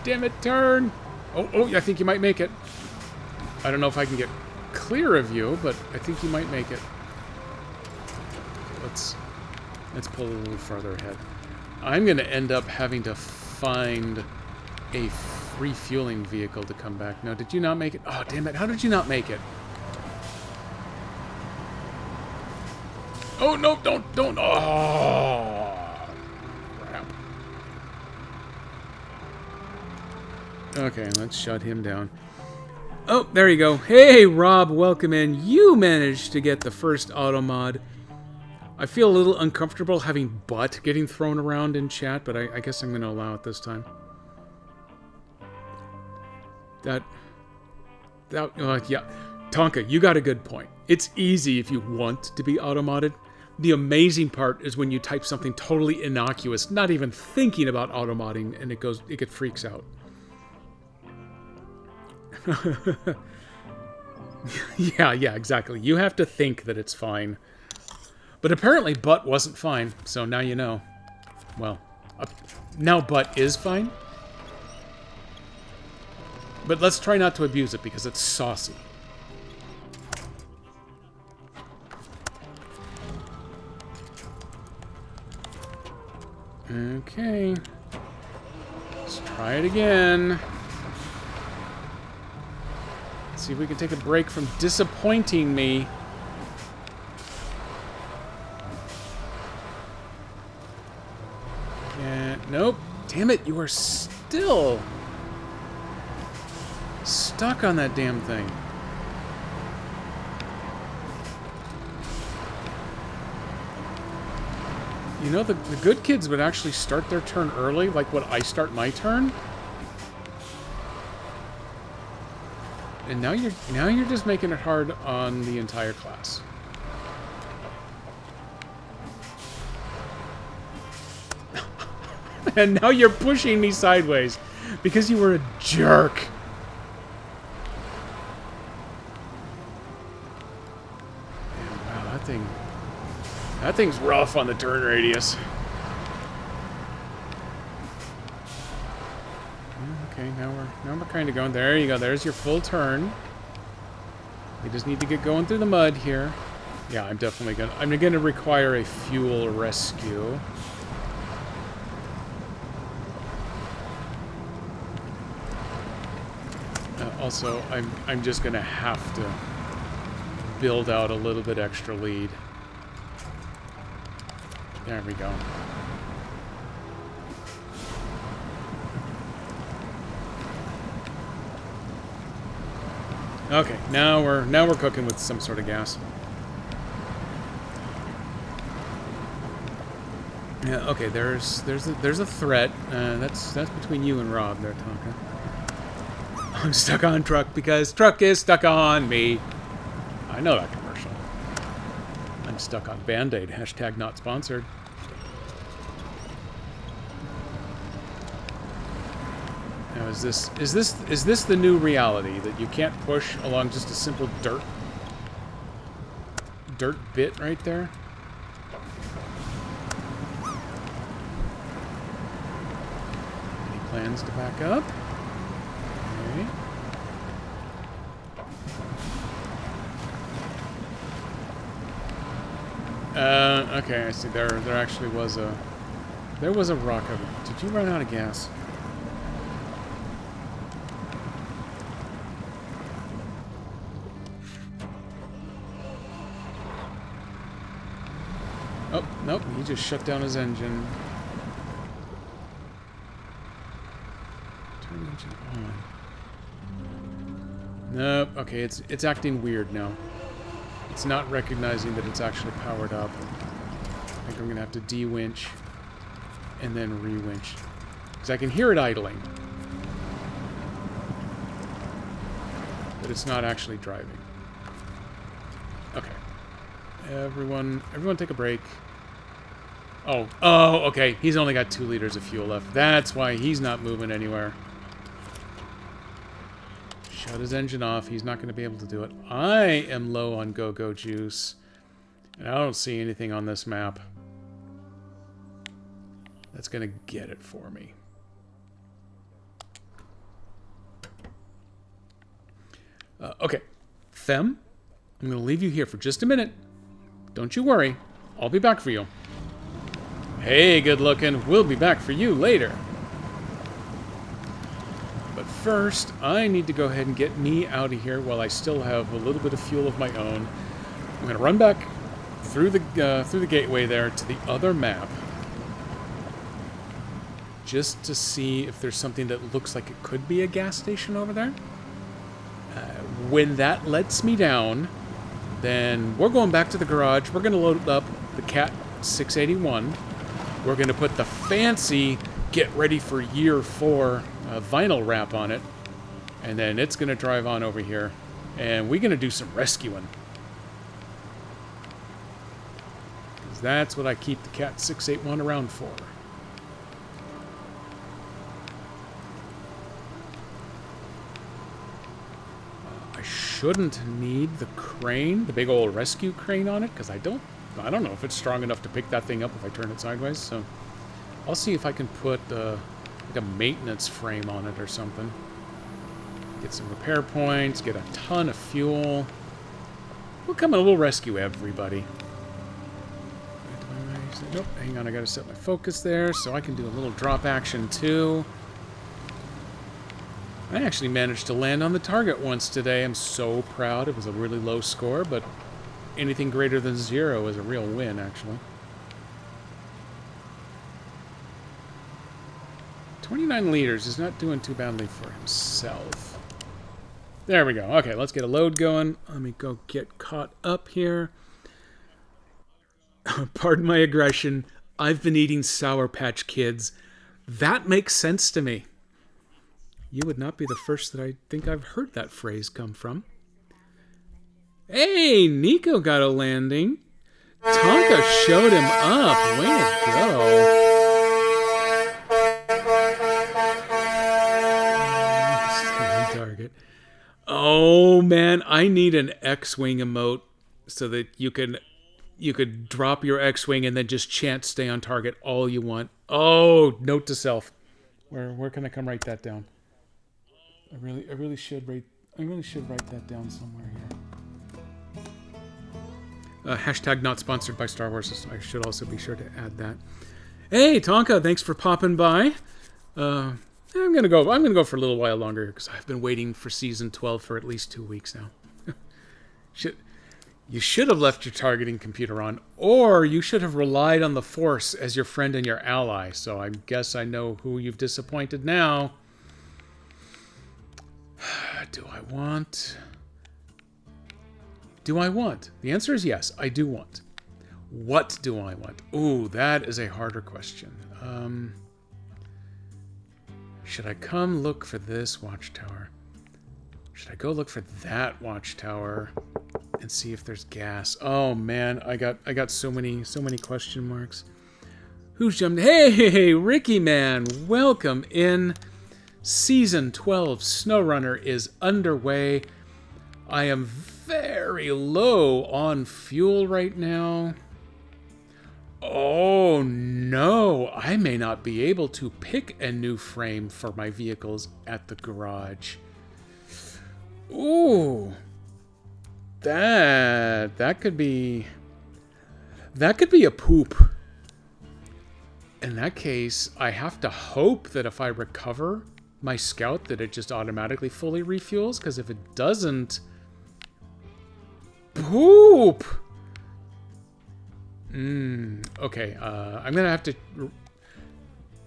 Damn it, turn! Oh, I think you might make it. I don't know if I can get clear of you, but I think you might make it. let's pull a little farther ahead. I'm going to end up having to find a refueling vehicle to come back. No, did you not make it? Oh, damn it. How did you not make it? Oh, no, don't. Oh, crap. Okay, let's shut him down. Oh, there you go. Hey, Rob, welcome in. You managed to get the first auto mod. I feel a little uncomfortable having butt getting thrown around in chat, but I guess I'm going to allow it this time. Yeah. Tonka, you got a good point. It's easy if you want to be auto-modded. The amazing part is when you type something totally innocuous, not even thinking about auto-modding, and it freaks out. yeah, exactly. You have to think that it's fine. But apparently butt wasn't fine, so now you know. Well, now butt is fine. But let's try not to abuse it because it's saucy. Okay. Let's try it again. Let's see if we can take a break from disappointing me. Nope. Damn it, you are still stuck on that damn thing. You know, the good kids would actually start their turn early, like what I start my turn. And now you're just making it hard on the entire class. And now you're pushing me sideways because you were a jerk. Man, wow, that thing's rough on the turn radius. Okay, now we're kind of going. There you go. There's your full turn. We just need to get going through the mud here. Yeah, I'm gonna require a fuel rescue. Also, I'm just gonna have to build out a little bit extra lead. There we go. Okay, now we're cooking with some sort of gas. Yeah, okay, there's a threat. That's between you and Rob there, Tonka. I'm stuck on truck because truck is stuck on me. I know that commercial. I'm stuck on Band-Aid. Hashtag not sponsored. Now is this the new reality that you can't push along just a simple dirt bit right there? Any plans to back up? Okay, I see. There actually was a rock over. Did you run out of gas? Oh, nope, he just shut down his engine. Turn engine on. Nope, okay, it's acting weird now. It's not recognizing that it's actually powered up. I think I'm gonna have to de-winch and then re-winch. Because I can hear it idling. But it's not actually driving. Okay. Everyone take a break. Oh, okay. He's only got 2 liters of fuel left. That's why he's not moving anywhere. Shut his engine off. He's not going to be able to do it. I am low on go-go juice. And I don't see anything on this map that's going to get it for me. Okay. Fem, I'm going to leave you here for just a minute. Don't you worry. I'll be back for you. Hey, good looking. We'll be back for you later. But first, I need to go ahead and get me out of here while I still have a little bit of fuel of my own. I'm going to run back through the gateway there to the other map, just to see if there's something that looks like it could be a gas station over there. When that lets me down, then we're going back to the garage. We're going to load up the Cat 681. We're going to put the fancy Get Ready for Year 4 vinyl wrap on it. And then it's going to drive on over here. And we're going to do some rescuing. Because that's what I keep the Cat 681 around for. I shouldn't need the crane, the big old rescue crane on it, because I don't know if it's strong enough to pick that thing up if I turn it sideways. So I'll see if I can put like a maintenance frame on it or something. Get some repair points, get a ton of fuel. We'll come and we'll rescue everybody. Nope, hang on, I gotta set my focus there so I can do a little drop action too. I actually managed to land on the target once today. I'm so proud. It was a really low score, but anything greater than 0 is a real win, actually. 29 liters is not doing too badly for himself. There we go. Okay, let's get a load going. Let me go get caught up here. Pardon my aggression. I've been eating Sour Patch Kids. That makes sense to me. You would not be the first that I think I've heard that phrase come from. Hey, Nico got a landing. Tonka showed him up. Way to go. Target. Oh, man. I need an X-Wing emote so that you could drop your X-Wing and then just chant stay on target all you want. Oh, note to self. Where can I come write that down? I really should write that down somewhere here. Hashtag not sponsored by Star Wars. I should also be sure to add that. Hey, Tonka, thanks for popping by. I'm gonna go for a little while longer because I've been waiting for season 12 for at least 2 weeks now. You should have left your targeting computer on, or you should have relied on the Force as your friend and your ally. So I guess I know who you've disappointed now. Do I want? The answer is yes, I do want. What do I want? Ooh, that is a harder question. Should I come look for this watchtower? Should I go look for that watchtower and see if there's gas? Oh man, I got so many question marks. Who's jumped? Hey, Ricky man, welcome in. Season 12 SnowRunner is underway. I am very low on fuel right now. Oh no, I may not be able to pick a new frame for my vehicles at the garage. Ooh. That could be a poop. In that case, I have to hope that if I recover my Scout that it just automatically fully refuels, because if it doesn't, poop. Okay, I'm gonna have to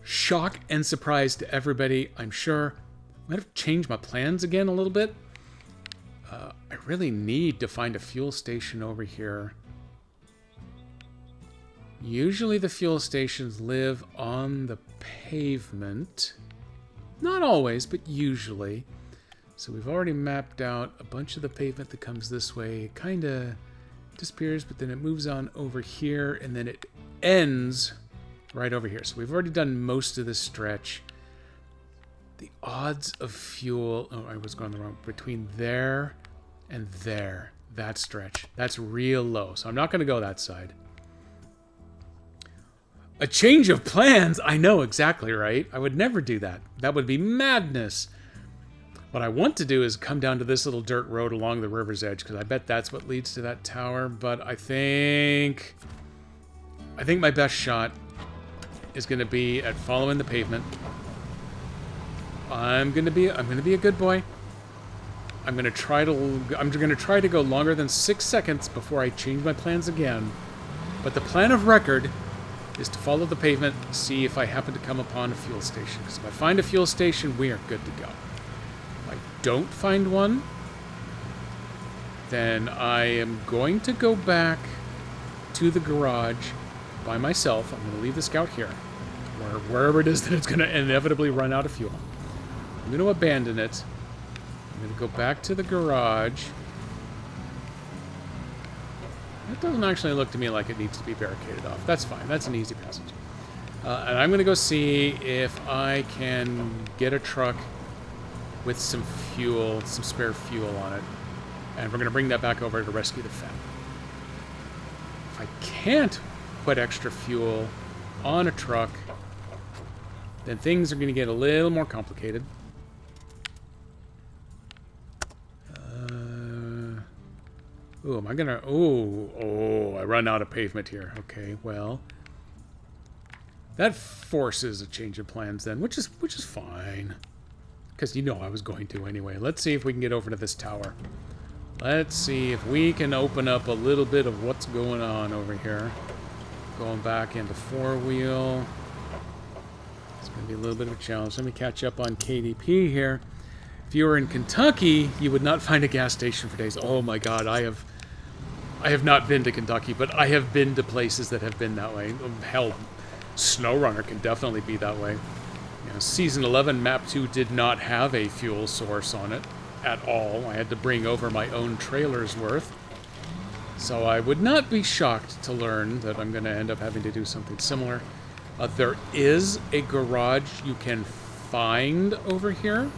shock and surprise to everybody, I'm sure. I'm gonna have to change my plans again a little bit. I really need to find a fuel station over here. Usually the fuel stations live on the pavement. Not always, but usually. So we've already mapped out a bunch of the pavement that comes this way. It kind of disappears, but then it moves on over here, and then it ends right over here. So we've already done most of this stretch. The odds of fuel... Oh, I was going the wrong... Between there and there, that stretch. That's real low, so I'm not going to go that side. A change of plans? I know, exactly right. I would never do that. That would be madness. What I want to do is come down to this little dirt road along the river's edge, because I bet that's what leads to that tower. But I think I think my best shot is going to be at following the pavement. I'm going to be a good boy. I'm going to try to go longer than 6 seconds before I change my plans again. But the plan of record is to follow the pavement, see if I happen to come upon a fuel station. Because if I find a fuel station, we are good to go. If I don't find one, then I am going to go back to the garage by myself. I'm going to leave the Scout here, wherever it is that it's going to inevitably run out of fuel. I'm going to abandon it. I'm going to go back to the garage. It doesn't actually look to me like it needs to be barricaded off. That's fine. That's an easy passage. And I'm going to go see if I can get a truck with some fuel, some spare fuel on it. And we're going to bring that back over to rescue the Fem. If I can't put extra fuel on a truck, then things are going to get a little more complicated. Ooh, am I gonna... Oh, I run out of pavement here. Okay, well... That forces a change of plans then, which is fine. Because you know I was going to anyway. Let's see if we can get over to this tower. Let's see if we can open up a little bit of what's going on over here. Going back into four-wheel. It's going to be a little bit of a challenge. Let me catch up on KDP here. If you were in Kentucky, you would not find a gas station for days. Oh my god, I have not been to Kentucky, but I have been to places that have been that way. Hell, SnowRunner can definitely be that way. You know, Season 11 Map 2 did not have a fuel source on it at all. I had to bring over my own trailer's worth. So I would not be shocked to learn that I'm going to end up having to do something similar. There is a garage you can find over here.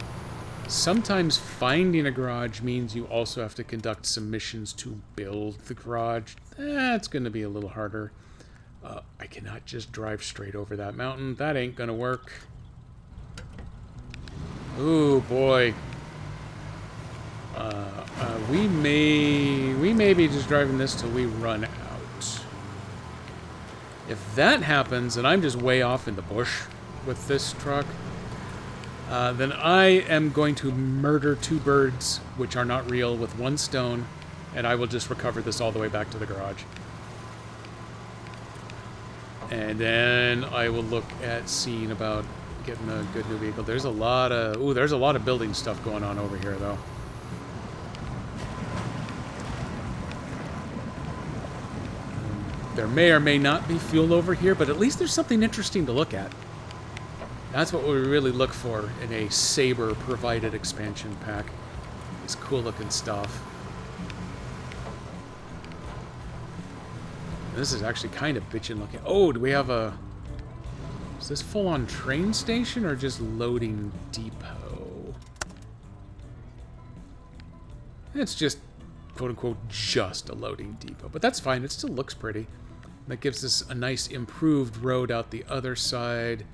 Sometimes finding a garage means you also have to conduct some missions to build the garage. That's going to be a little harder. I cannot just drive straight over that mountain. That ain't going to work. Ooh, boy. We may be just driving this till we run out. If that happens, and I'm just way off in the bush with this truck, then I am going to murder 2 birds, which are not real, with 1 stone, and I will just recover this all the way back to the garage. And then I will look at seeing about getting a good new vehicle. There's a lot of building stuff going on over here, though. There may or may not be fuel over here, but at least there's something interesting to look at. That's what we really look for in a Saber-provided expansion pack. This cool-looking stuff. This is actually kind of bitchin' looking. Oh, do we have a... Is this full-on train station or just loading depot? It's just, quote-unquote, just a loading depot. But that's fine. It still looks pretty. That gives us a nice improved road out the other side.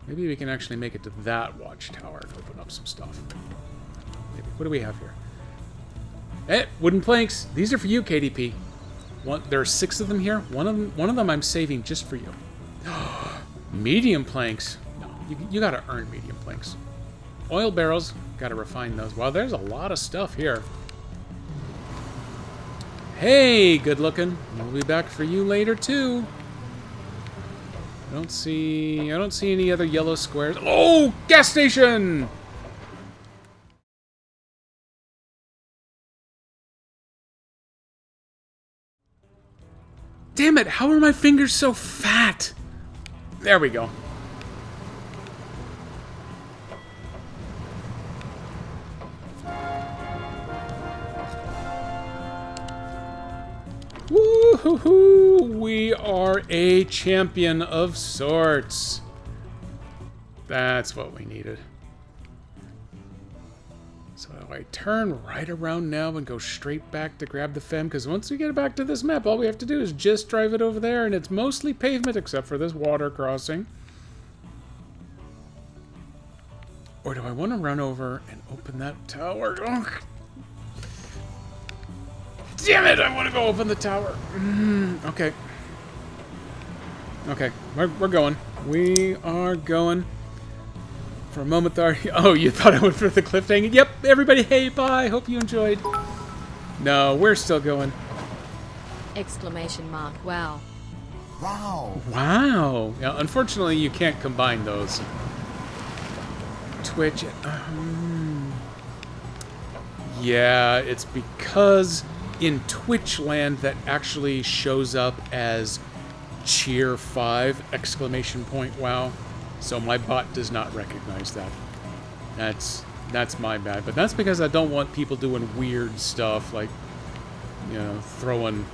Maybe we can actually make it to that watchtower and open up some stuff. Maybe. What do we have here? Hey, wooden planks. These are for you, KDP. There are 6 of them here. One of them I'm saving just for you. Medium planks. No, you gotta earn medium planks. Oil barrels. Gotta refine those. Wow, there's a lot of stuff here. Hey, good looking. We'll be back for you later too. I don't see any other yellow squares. Oh, gas station! Damn it, how are my fingers so fat? There we go. Woo-hoo-hoo! We are a champion of sorts. That's what we needed. So I turn right around now and go straight back to grab the Fem, because once we get back to this map, all we have to do is just drive it over there, and it's mostly pavement except for this water crossing. Or do I want to run over and open that tower? Oh. Damn it, I want to go open the tower. Okay. Okay, we're going. We are going. For a moment there... Oh, you thought I went for the cliff hanging? Yep, everybody, hey, bye. Hope you enjoyed. No, we're still going. Exclamation mark. Wow. Wow. Wow. Yeah, unfortunately, you can't combine those. Twitch. Yeah, it's because in Twitch land that actually shows up as cheer 5 exclamation point wow. So my bot does not recognize that. That's my bad. But that's because I don't want people doing weird stuff like, you know, throwing,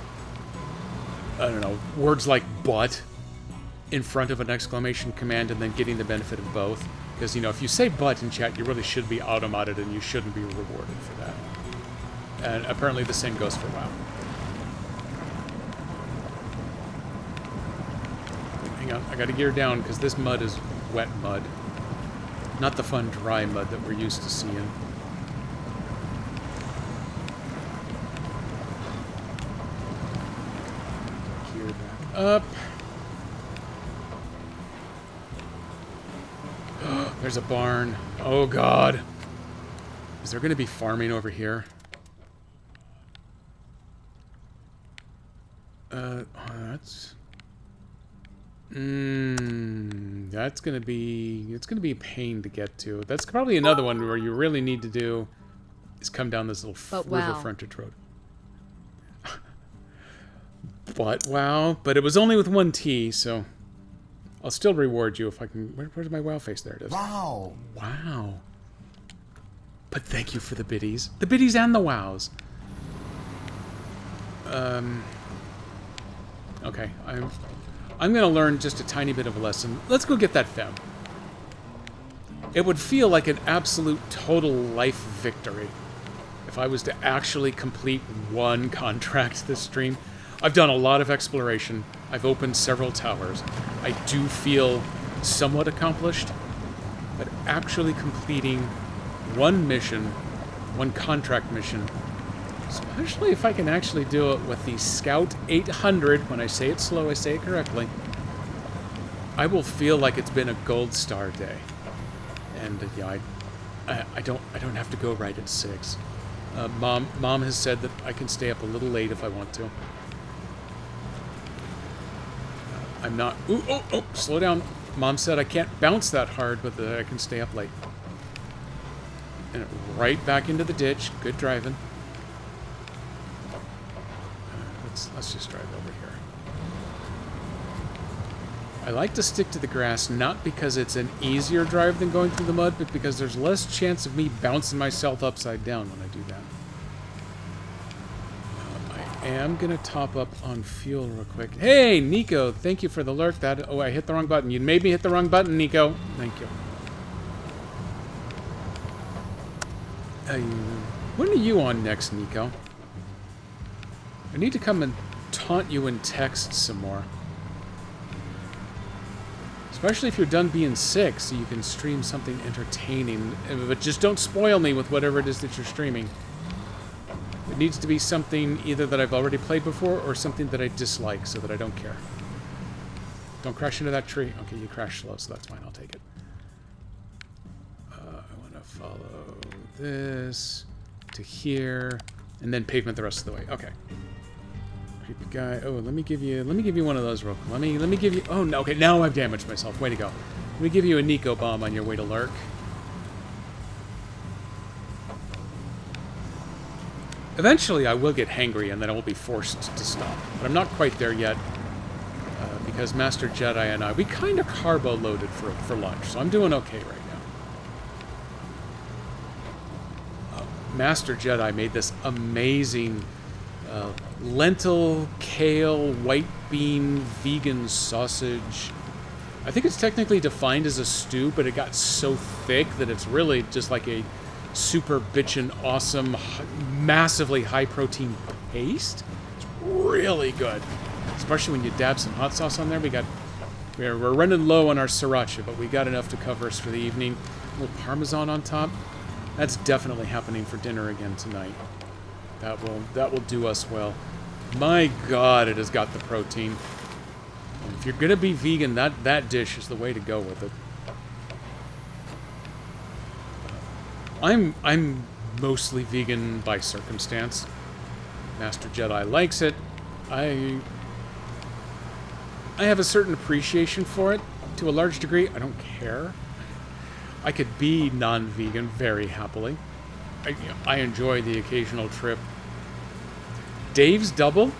I don't know, words like butt in front of an exclamation command and then getting the benefit of both. Because, you know, if you say butt in chat, you really should be automated and you shouldn't be rewarded for that. And apparently the same goes for WoW. Hang on, I gotta gear down because this mud is wet mud. Not the fun dry mud that we're used to seeing. Gear back up. There's a barn. Oh god. Is there going to be farming over here? That's... that's going to be... It's going to be a pain to get to. That's probably another one where you really need to do is come down this little river frontage road. But, wow. But it was only with one T, so... I'll still reward you if I can... Where's my wow face? There it is. Wow. Wow. But thank you for the biddies. The biddies and the wows. Okay, I'm gonna learn just a tiny bit of a lesson. Let's go get that fem. It would feel like an absolute total life victory if I was to actually complete one contract this stream. I've done a lot of exploration. I've opened several towers. I do feel somewhat accomplished, but actually completing one mission, one contract mission, especially if I can actually do it with the Scout 800, when I say it slow, I say it correctly, I will feel like it's been a gold star day. And yeah, I don't have to go right at 6. Mom has said that I can stay up a little late if I want to. I'm not... Ooh, oh, slow down. Mom said I can't bounce that hard, but that I can stay up late. And right back into the ditch. Good driving. Let's just drive over here. I like to stick to the grass, not because it's an easier drive than going through the mud, but because there's less chance of me bouncing myself upside down when I do that. I am going to top up on fuel real quick. Hey, Nico, thank you for the lurk. Oh, I hit the wrong button. You made me hit the wrong button, Nico. Thank you. When are you on next, Nico? I need to come and taunt you in text some more. Especially if you're done being sick, so you can stream something entertaining. But just don't spoil me with whatever it is that you're streaming. It needs to be something either that I've already played before or something that I dislike so that I don't care. Don't crash into that tree. Okay, you crash slow, so that's fine. I'll take it. I want to follow this to here, and then pavement the rest of the way. Okay. Creepy guy. Oh, let me give you one of those real quick. Let me give you... Oh, no. Okay, now I've damaged myself. Way to go. Let me give you a Nico bomb on your way to lurk. Eventually, I will get hangry, and then I will be forced to stop. But I'm not quite there yet, because Master Jedi and I, we kind of carbo-loaded for lunch, so I'm doing okay right now. Master Jedi made this amazing lentil, kale, white bean, vegan sausage. I think it's technically defined as a stew, but it got so thick that it's really just like a super bitchin' awesome, massively high-protein paste. It's really good. Especially when you dab some hot sauce on there. We're running low on our sriracha, but we got enough to cover us for the evening. A little Parmesan on top. That's definitely happening for dinner again tonight. That will do us well. My God, it has got the protein. If you're gonna be vegan, that dish is the way to go with it. I'm mostly vegan by circumstance. Master Jedi likes it. I have a certain appreciation for it to a large degree. I don't care. I could be non-vegan very happily. I enjoy the occasional trip. Dave's Double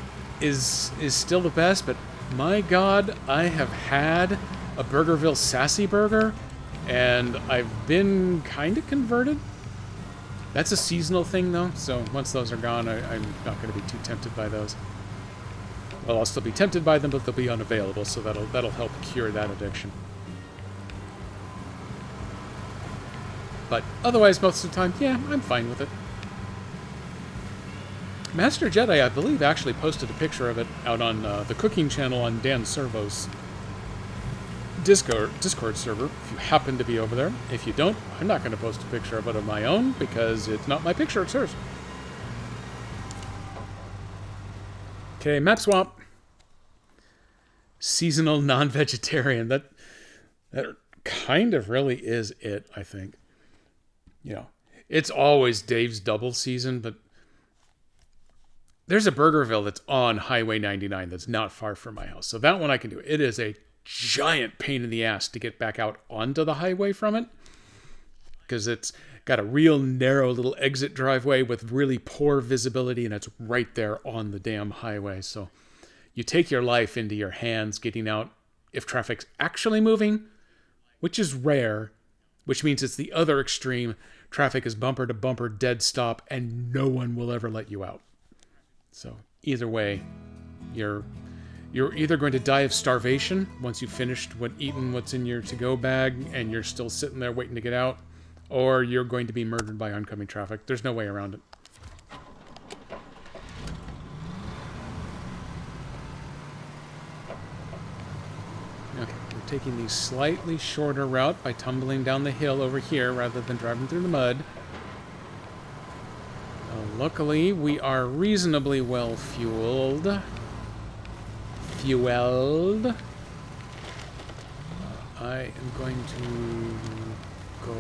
is still the best, but my God, I have had a Burgerville Sassy Burger, and I've been kind of converted. That's a seasonal thing, though, so once those are gone, I'm not going to be too tempted by those. Well, I'll still be tempted by them, but they'll be unavailable, so that'll help cure that addiction. But otherwise, most of the time, yeah, I'm fine with it. Master Jedi, I believe, actually posted a picture of it out on the cooking channel on Dan Servo's Discord server, if you happen to be over there. If you don't, I'm not going to post a picture of it of my own, because it's not my picture, it's hers. Okay, map swap. Seasonal non-vegetarian. That kind of really is it, I think. You know, it's always Dave's Double season, but there's a Burgerville that's on Highway 99 that's not far from my house. So that one I can do. It is a giant pain in the ass to get back out onto the highway from it, because it's got a real narrow little exit driveway with really poor visibility, and it's right there on the damn highway. So you take your life into your hands getting out if traffic's actually moving, which is rare, which means it's the other extreme. Traffic is bumper to bumper, dead stop, and no one will ever let you out. So either way, you're either going to die of starvation once you've finished eating what's in your to-go bag and you're still sitting there waiting to get out, or you're going to be murdered by oncoming traffic. There's no way around it. Okay, we're taking the slightly shorter route by tumbling down the hill over here rather than driving through the mud. Luckily, we are reasonably well fueled. I am going to go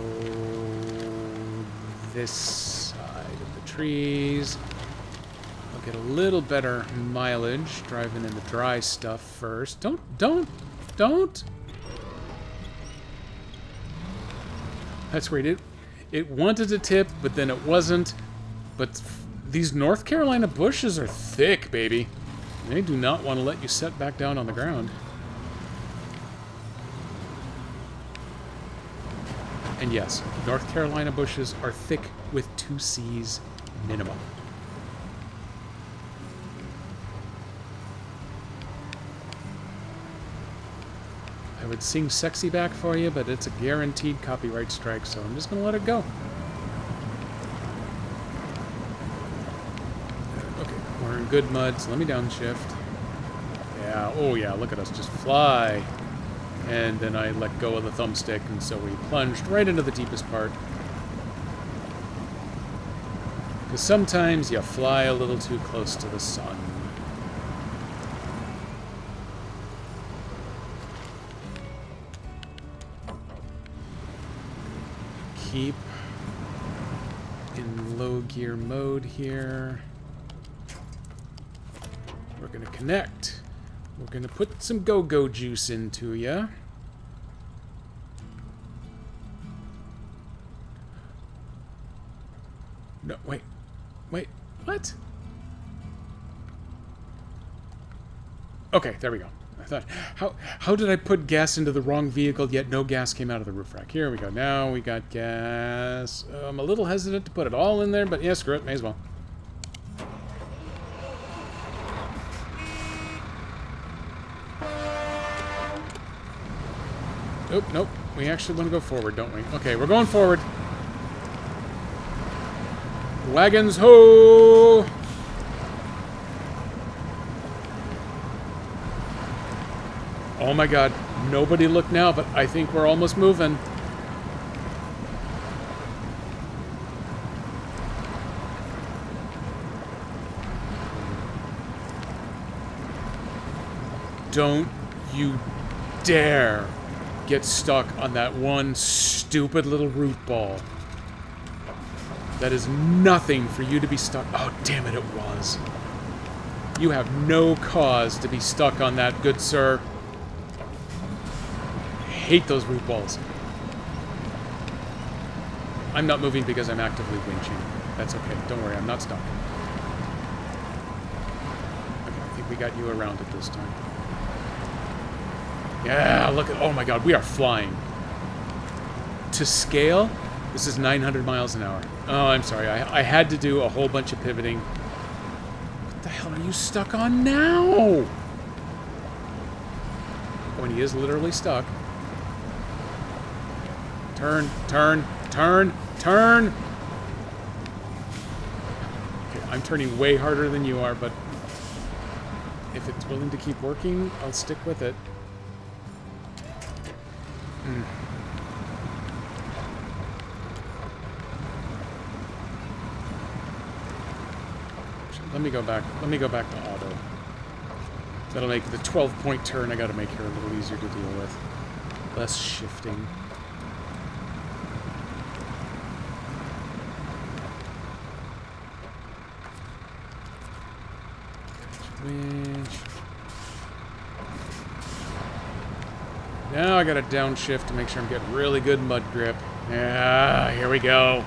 this side of the trees. I'll get a little better mileage driving in the dry stuff first. Don't! That's weird. It wanted to tip, but then it wasn't. But these North Carolina bushes are thick, baby. They do not want to let you set back down on the ground. And yes, North Carolina bushes are thick with 2 C's minimum. I would sing Sexy Back for you, but it's a guaranteed copyright strike, so I'm just going to let it go. We're in good mud, so let me downshift. Yeah, oh yeah, look at us just fly. And then I let go of the thumbstick, and so we plunged right into the deepest part. Because sometimes you fly a little too close to the sun. Keep in low gear mode here. We're going to connect. We're going to put some go-go juice into ya. No, wait, what? Okay, there we go. I thought, how did I put gas into the wrong vehicle, yet no gas came out of the roof rack? Here we go. Now we got gas. I'm a little hesitant to put it all in there, but yeah, screw it. May as well. Nope. We actually want to go forward, don't we? Okay, we're going forward. Wagons ho! Oh my god, nobody look now, but I think we're almost moving. Don't you dare get stuck on that one stupid little root ball. That is nothing for you to be stuck. Oh, damn it, it was. You have no cause to be stuck on that, good sir. I hate those root balls. I'm not moving because I'm actively winching. That's okay. Don't worry, I'm not stuck. Okay, I think we got you around it this time. Yeah, look at... Oh my god, we are flying. To scale, this is 900 miles an hour. Oh, I'm sorry. I had to do a whole bunch of pivoting. What the hell are you stuck on now? When he is literally stuck. Turn, turn, turn, turn! Okay, I'm turning way harder than you are, but if it's willing to keep working, I'll stick with it. Let me go back. Let me go back to auto. That'll make the 12-point turn I gotta make here a little easier to deal with. Less shifting. Winch. Now I gotta downshift to make sure I'm getting really good mud grip. Yeah, here we go.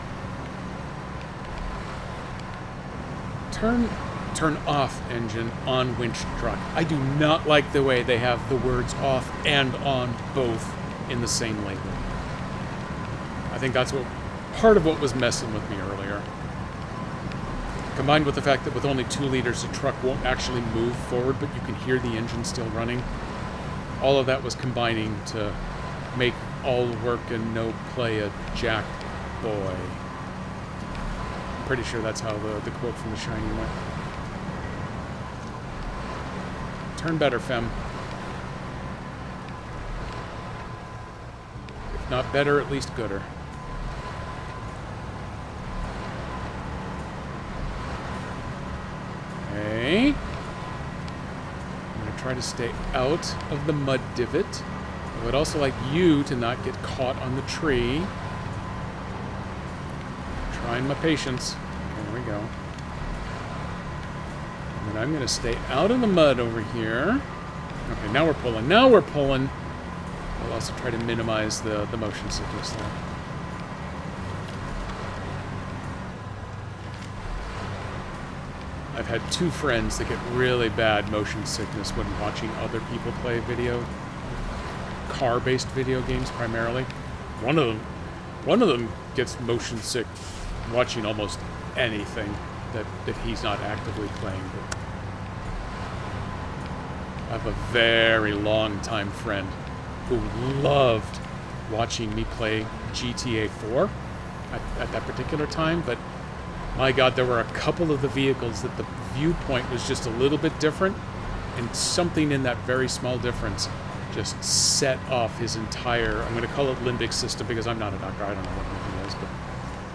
Turn off engine on winch truck. I do not like the way they have the words off and on both in the same label. I think that's what part of what was messing with me earlier. Combined with the fact that with only 2 liters, the truck won't actually move forward, but you can hear the engine still running. All of that was combining to make all work and no play a Jack boy. I'm pretty sure that's how the quote from The Shining went. Turn better, Fem. If not better, at least gooder. Okay. I'm going to try to stay out of the mud divot. I would also like you to not get caught on the tree. Trying my patience. There we go. And then I'm going to stay out of the mud over here. Okay, now we're pulling. Now we're pulling. I'll also try to minimize the motion sickness there. I've had 2 friends that get really bad motion sickness when watching other people play video, car-based video games primarily. One of them gets motion sick watching almost anything that he's not actively playing. But I have a very long-time friend who loved watching me play GTA 4 at that particular time, but my god, there were a couple of the vehicles that the viewpoint was just a little bit different, and something in that very small difference just set off his entire, I'm going to call it limbic system because I'm not a doctor, I don't know what it is, but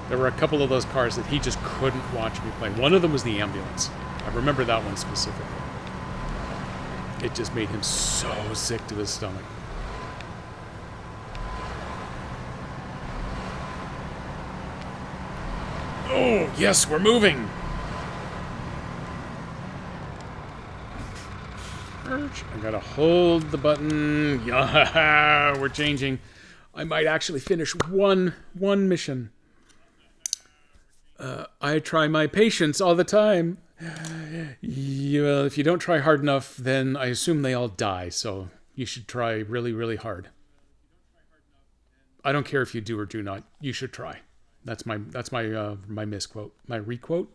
there were a couple of those cars that he just couldn't watch me play. One of them was the ambulance. I remember that one specifically. It just made him so sick to his stomach. Oh, yes, we're moving! I gotta hold the button. Yeah, we're changing. I might actually finish one mission. I try my patience all the time. If you don't try hard enough, then I assume they all die, so you should try really, really hard. I don't care if you do or do not. You should try. That's my misquote. My requote?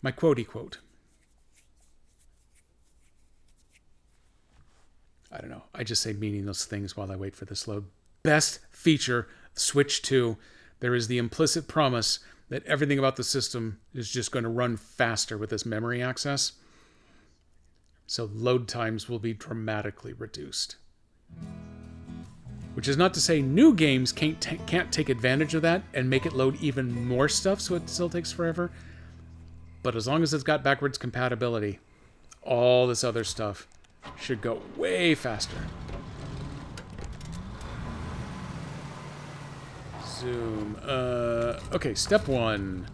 My quotey quote. I don't know. I just say meaningless things while I wait for this load. Best feature, Switch 2. There is the implicit promise that everything about the system is just going to run faster with this memory access. So load times will be dramatically reduced. Which is not to say new games can't take advantage of that and make it load even more stuff so it still takes forever. But as long as it's got backwards compatibility, all this other stuff should go way faster. Zoom. Okay, step 1.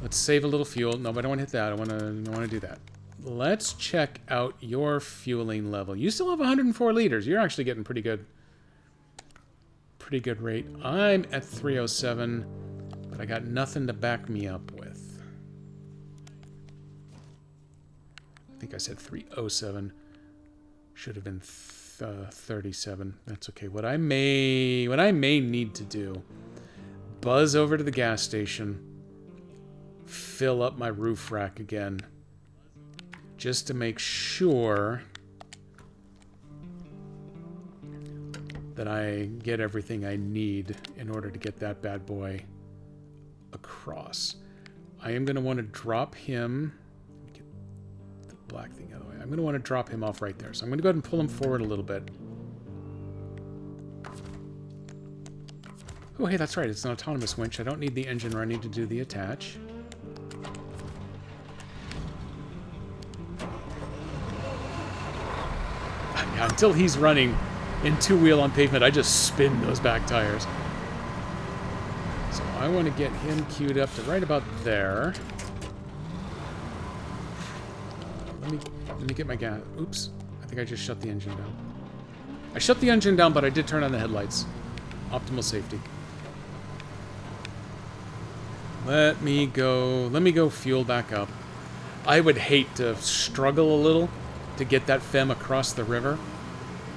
Let's save a little fuel. No, but I don't want to hit that. I want to do that. Let's check out your fueling level. You still have 104 liters. You're actually getting pretty good. Pretty good rate. I'm at 307, but I got nothing to back me up with. I think I said 307. Should have been 37. That's okay. What I may need to do, buzz over to the gas station, fill up my roof rack again, just to make sure that I get everything I need in order to get that bad boy across. I am going to want to drop him. Get the black thing out of the way. I'm going to want to drop him off right there. So I'm going to go ahead and pull him forward a little bit. Oh, hey, that's right. It's an autonomous winch. I don't need the engine running to do the attach. Yeah, until he's running in two-wheel on pavement, I just spin those back tires. So I want to get him queued up to right about there. Let me get my gas. Oops. I think I just shut the engine down. I shut the engine down, but I did turn on the headlights. Optimal safety. Let me go fuel back up. I would hate to struggle a little to get that FEM across the river,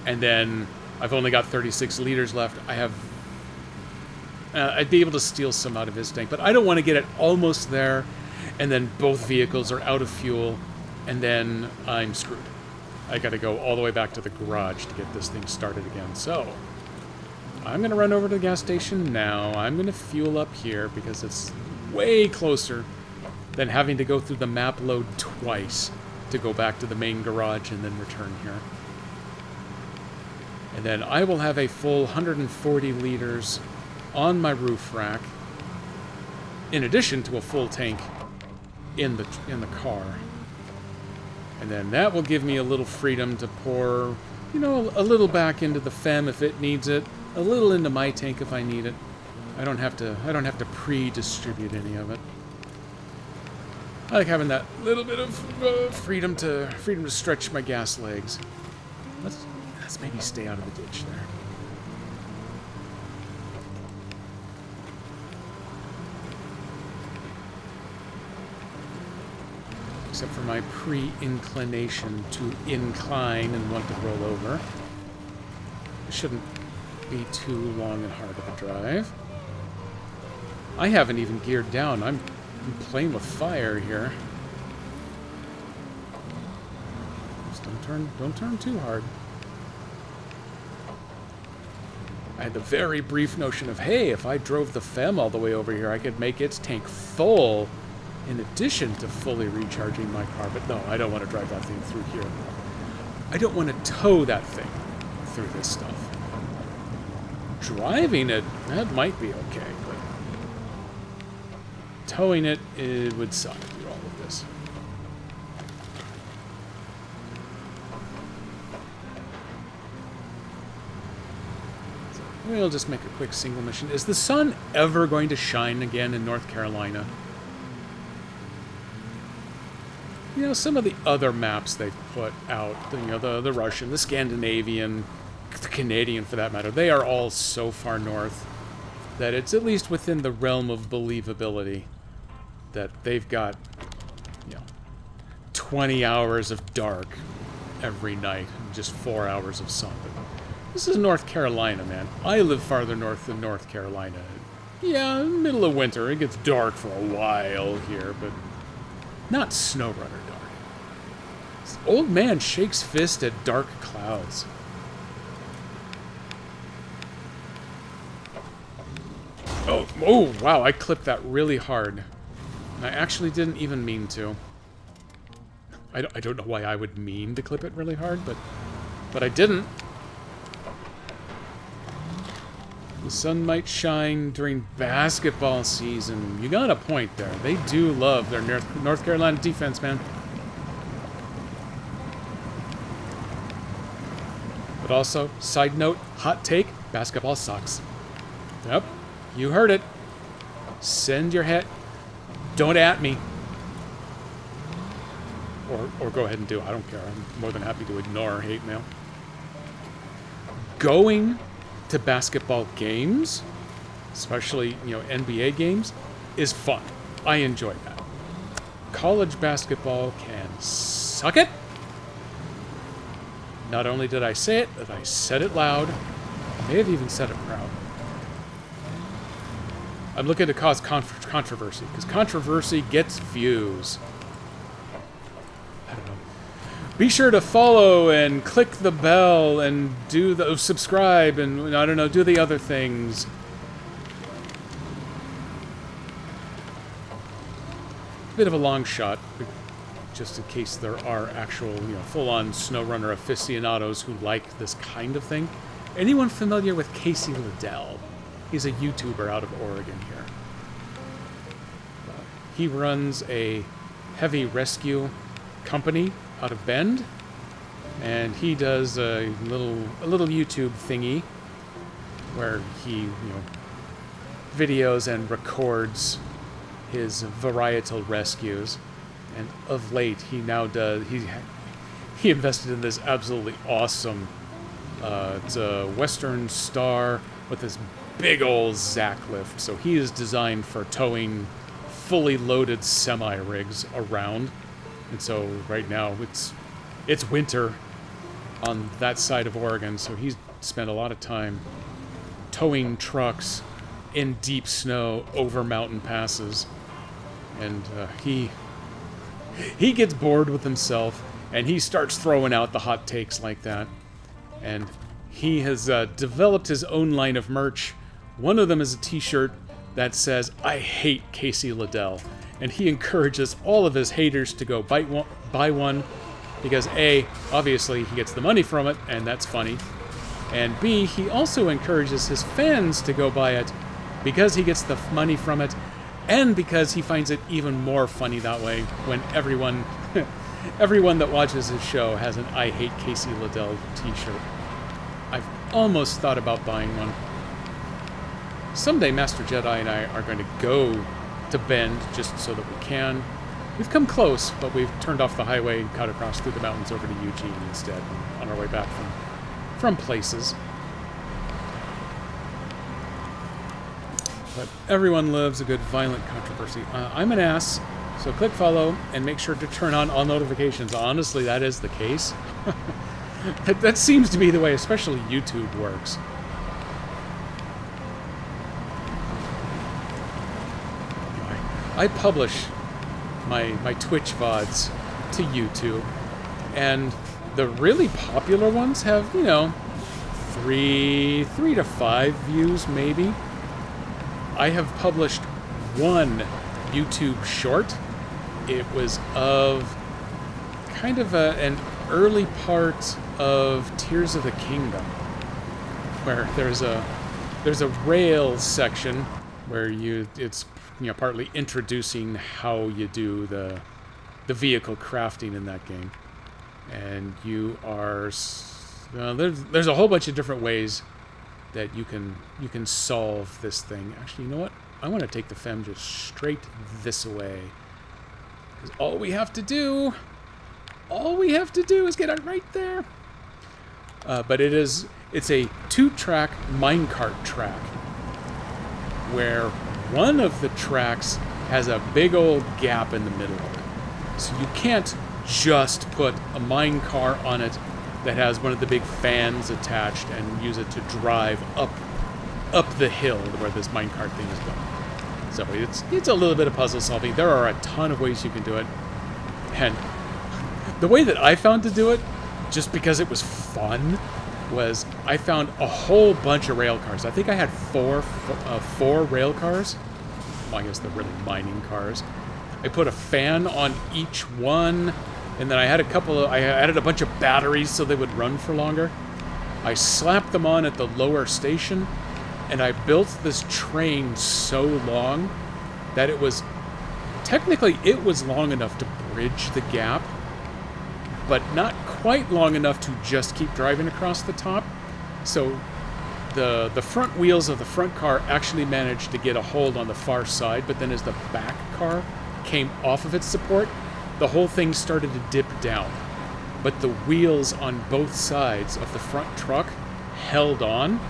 and then I've only got 36 liters left. I'd be able to steal some out of his tank, but I don't want to get it almost there, and then both vehicles are out of fuel, and then I'm screwed. I got to go all the way back to the garage to get this thing started again. So I'm going to run over to the gas station now. I'm going to fuel up here because it's way closer than having to go through the map load twice to go back to the main garage and then return here. And then I will have a full 140 liters on my roof rack, in addition to a full tank in the car. And then that will give me a little freedom to pour, you know, a little back into the FEM if it needs it, a little into my tank if I need it. I don't have to pre-distribute any of it. I like having that little bit of freedom to stretch my gas legs. Let's maybe stay out of the ditch there. Except for my pre-inclination to incline and want to roll over. It shouldn't be too long and hard of a drive. I haven't even geared down. I'm playing with fire here. Just don't turn too hard. I had the very brief notion of, hey, if I drove the FEM all the way over here, I could make its tank full in addition to fully recharging my car. But no, I don't want to drive that thing through here. I don't want to tow that thing through this stuff. Driving it, that might be okay, but towing it, it would suck through all of this. So we'll just make a quick single mission. Is the sun ever going to shine again in North Carolina? You know, some of the other maps they've put out, you know, the Russian, the Scandinavian, the Canadian for that matter, they are all so far north that it's at least within the realm of believability that they've got, you know, 20 hours of dark every night and just 4 hours of sun. But this is North Carolina, man. I live farther north than North Carolina. Yeah, middle of winter, it gets dark for a while here, but not SnowRunner dark. This old man shakes fist at dark clouds. Oh, wow, I clipped that really hard. I actually didn't even mean to. I don't know why I would mean to clip it really hard, but I didn't. The sun might shine during basketball season. You got a point there. They do love their North Carolina defense, man. But also, side note, hot take, basketball sucks. Yep, you heard it. Send your head. Don't at me. Or go ahead and do it. I don't care. I'm more than happy to ignore hate mail. Going to basketball games, especially, NBA games, is fun. I enjoy that. College basketball can suck it. Not only did I say it, but I said it loud. I may have even said it proud. I'm looking to cause controversy, because controversy gets views. I don't know. Be sure to follow and click the bell and do the subscribe and, I don't know, do the other things. Bit of a long shot, just in case there are actual, full-on SnowRunner aficionados who like this kind of thing. Anyone familiar with Casey Liddell? He's a YouTuber out of Oregon here. He runs a heavy rescue company out of Bend, and he does a little YouTube thingy where he, videos and records his varietal rescues. And of late, he now does. He invested in this absolutely awesome. It's a Western Star with this big old Zach lift. So he is designed for towing fully loaded semi-rigs around. And so right now it's winter on that side of Oregon. So he's spent a lot of time towing trucks in deep snow over mountain passes. And he gets bored with himself, and he starts throwing out the hot takes like that. And he has developed his own line of merch. One of them is a t-shirt that says, "I hate Casey Liddell." And he encourages all of his haters to go buy one, because A, obviously he gets the money from it, and that's funny. And B, he also encourages his fans to go buy it, because he gets the money from it, and because he finds it even more funny that way when everyone that watches his show has an "I hate Casey Liddell" t-shirt. I've almost thought about buying one. Someday Master Jedi and I are going to go to Bend just so that we can. We've come close, but we've turned off the highway and cut across through the mountains over to Eugene instead on our way back from places. But everyone loves a good violent controversy. I'm an ass, so click follow and make sure to turn on all notifications. Honestly, that is the case. that seems to be the way, especially YouTube works. I publish my Twitch VODs to YouTube, and the really popular ones have, 3 to 5 views maybe. I have published one YouTube short. It was of kind of an early part of Tears of the Kingdom, where there's a rail section where it's partly introducing how you do the vehicle crafting in that game, and you are there's a whole bunch of different ways that you can solve this thing. Actually, you know what? I want to take the fem just straight this way, because all we have to do is get it right there. But it's a 2-track minecart track, where one of the tracks has a big old gap in the middle of it. So you can't just put a minecart on it that has one of the big fans attached and use it to drive up the hill where this minecart thing is going. So it's a little bit of puzzle solving. There are a ton of ways you can do it. And the way that I found to do it, just because it was fun, was I found a whole bunch of rail cars. I think I had four rail cars. Well, I guess they're really mining cars. I put a fan on each one, and then I added a bunch of batteries so they would run for longer. I slapped them on at the lower station, and I built this train so long that it was technically long enough to bridge the gap, but not quite long enough to just keep driving across the top. So the front wheels of the front car actually managed to get a hold on the far side, but then as the back car came off of its support, the whole thing started to dip down. But the wheels on both sides of the front truck held on,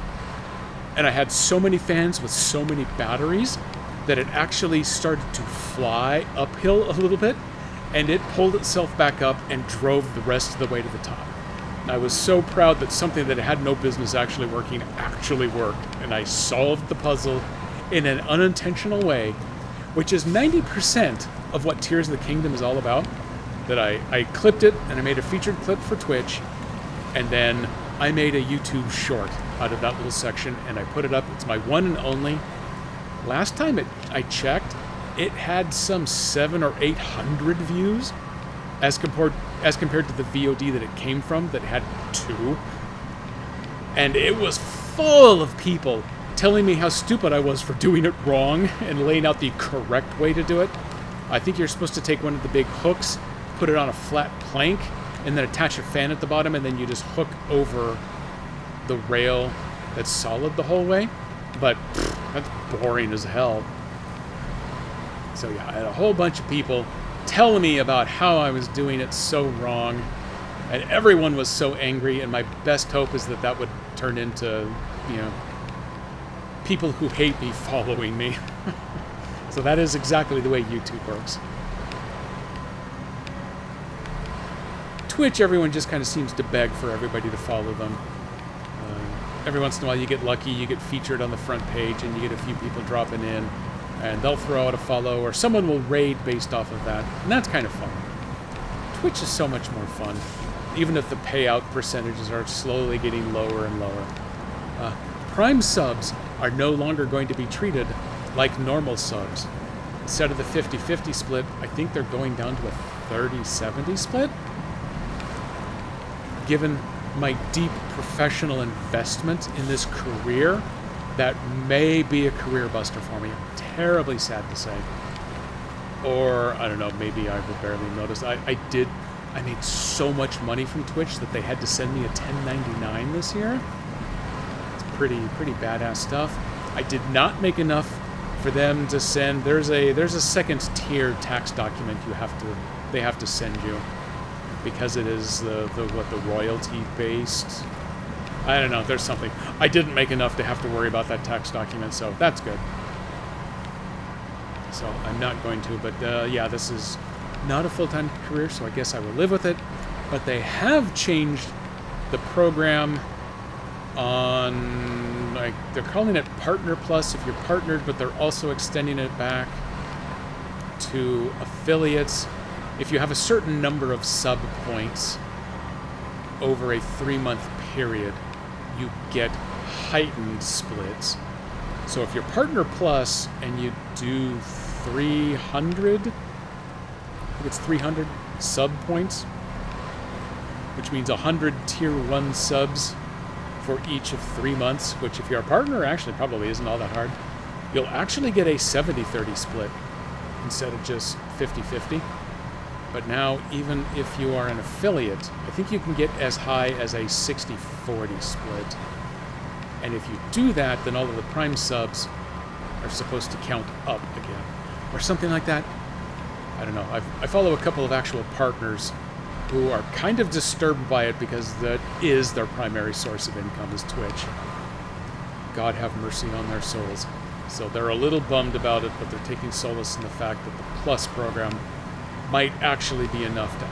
and I had so many fans with so many batteries that it actually started to fly uphill a little bit, and it pulled itself back up and drove the rest of the way to the top. And I was so proud that something that had no business actually working actually worked, and I solved the puzzle in an unintentional way, which is 90% of what Tears of the Kingdom is all about. That I clipped it, and I made a featured clip for Twitch, and then I made a YouTube short out of that little section, and I put it up. It's my one and only. Last time I checked, it had some 700 or 800 views, as compared to the VOD that it came from, that had 2. And it was full of people telling me how stupid I was for doing it wrong and laying out the correct way to do it. I think you're supposed to take one of the big hooks, put it on a flat plank, and then attach a fan at the bottom, and then you just hook over the rail that's solid the whole way. But that's boring as hell. So yeah, I had a whole bunch of people telling me about how I was doing it so wrong, and everyone was so angry, and my best hope is that that would turn into, you know, people who hate me following me. So that is exactly the way YouTube works. Twitch, everyone just kind of seems to beg for everybody to follow them. Every once in a while you get lucky, you get featured on the front page, and you get a few people dropping in, and they'll throw out a follow, or someone will raid based off of that, and that's kind of fun. Twitch is so much more fun, even if the payout percentages are slowly getting lower and lower. Prime subs are no longer going to be treated like normal subs. Instead of the 50-50 split, I think they're going down to a 30-70 split. Given my deep professional investment in this career, that may be a career buster for me. I'm terribly sad to say. Or, I don't know, maybe I would barely notice. I made so much money from Twitch that they had to send me a 1099 this year. It's pretty badass stuff. I did not make enough for them to send. There's a second tier tax document they have to send you, because it is the royalty based. I don't know, there's something. I didn't make enough to have to worry about that tax document, so that's good. So I'm not going to, but yeah, this is not a full-time career, so I guess I will live with it. But they have changed the program on, like, they're calling it Partner Plus if you're partnered, but they're also extending it back to affiliates. If you have a certain number of sub points over a 3-month period, you get heightened splits. So if you're Partner Plus and you do 300, I think it's 300 sub points, which means 100 tier 1 subs for each of 3 months, which if you're a partner actually probably isn't all that hard, you'll actually get a 70-30 split instead of just 50-50. But now, even if you are an affiliate, I think you can get as high as a 60-40 split. And if you do that, then all of the Prime subs are supposed to count up again. Or something like that. I don't know. I follow a couple of actual partners who are kind of disturbed by it because that is their primary source of income, is Twitch. God have mercy on their souls. So they're a little bummed about it, but they're taking solace in the fact that the Plus program might actually be enough to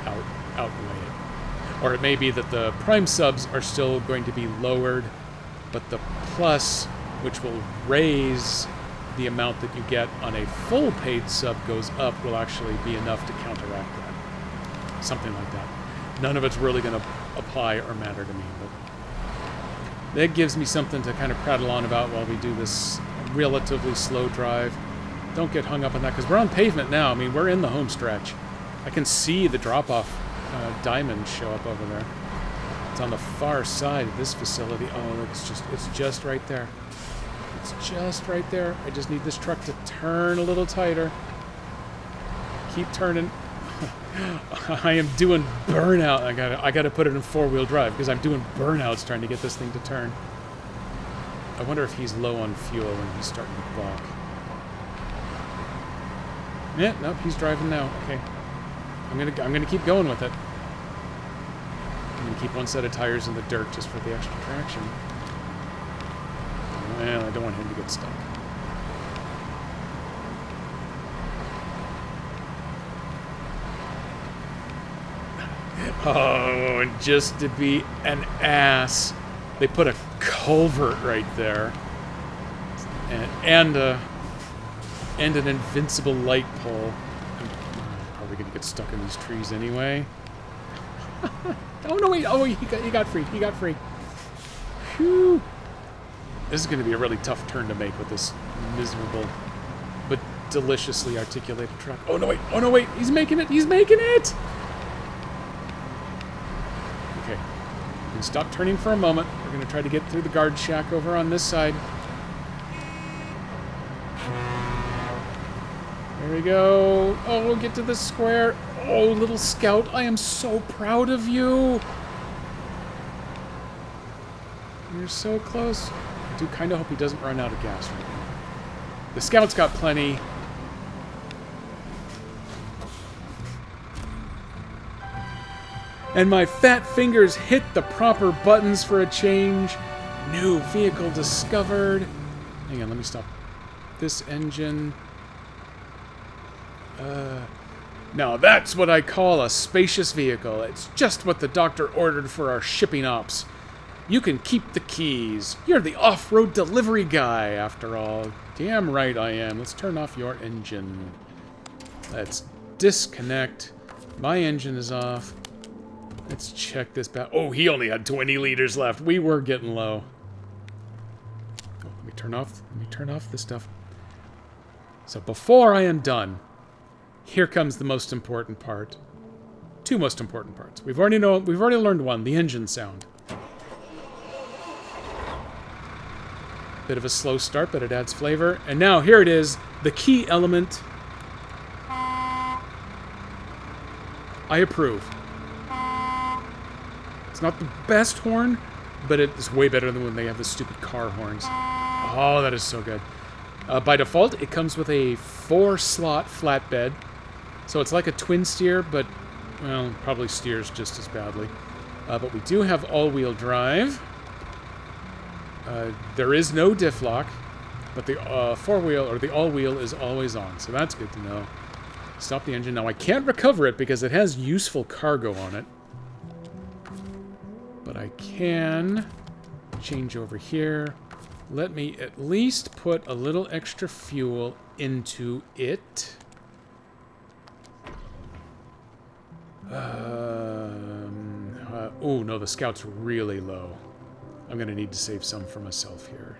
outweigh it. Or it may be that the Prime subs are still going to be lowered, but the Plus, which will raise the amount that you get on a full paid sub goes up, will actually be enough to counteract that. Something like that. None of it's really going to apply or matter to me, but that gives me something to kind of prattle on about while we do this relatively slow drive. Don't get hung up on that, because we're on pavement now. I mean, we're in the home stretch. I can see the drop-off diamond show up over there. It's on the far side of this facility. Oh, look, it's just right there. It's just right there. I just need this truck to turn a little tighter. Keep turning. I am doing burnout. I gotta put it in 4-wheel drive because I'm doing burnouts trying to get this thing to turn. I wonder if he's low on fuel and he's starting to balk. Yeah, nope, he's driving now. Okay, I'm gonna keep going with it. I'm gonna keep one set of tires in the dirt just for the extra traction. Well, I don't want him to get stuck. Oh, and just to be an ass, they put a culvert right there, and an invincible light pole. I'm probably gonna get stuck in these trees anyway. Oh no! Wait! Oh, he got free. He got free. Phew! This is gonna be a really tough turn to make with this miserable but deliciously articulated truck. Oh no! Wait! Oh no! Wait! He's making it! He's making it! Okay, we can stop turning for a moment. We're going to try to get through the guard shack over on this side. There we go. Oh, we'll get to the square. Oh, little scout, I am so proud of you. You're so close. I do kind of hope he doesn't run out of gas right now. The scout's got plenty. And my fat fingers hit the proper buttons for a change. New vehicle discovered. Hang on, let me stop this engine. Now that's what I call a spacious vehicle. It's just what the doctor ordered for our shipping ops. You can keep the keys. You're the off-road delivery guy, after all. Damn right I am. Let's turn off your engine. Let's disconnect. My engine is off. Let's check this back. Oh, he only had 20 liters left. We were getting low. Oh, let me turn off this stuff. So before I am done, here comes the most important part. Two most important parts. We've already learned one, the engine sound. Bit of a slow start, but it adds flavor. And now here it is, the key element. I approve. It's not the best horn, but it's way better than when they have the stupid car horns. Oh, that is so good. By default, it comes with a 4-slot flatbed. So it's like a twin steer, but, well, probably steers just as badly. But we do have all-wheel drive. There is no diff lock, but the 4-wheel, or the all-wheel, is always on. So that's good to know. Stop the engine. Now, I can't recover it because it has useful cargo on it. But I can change over here. Let me at least put a little extra fuel into it. Oh, no, the Scout's really low. I'm going to need to save some for myself here.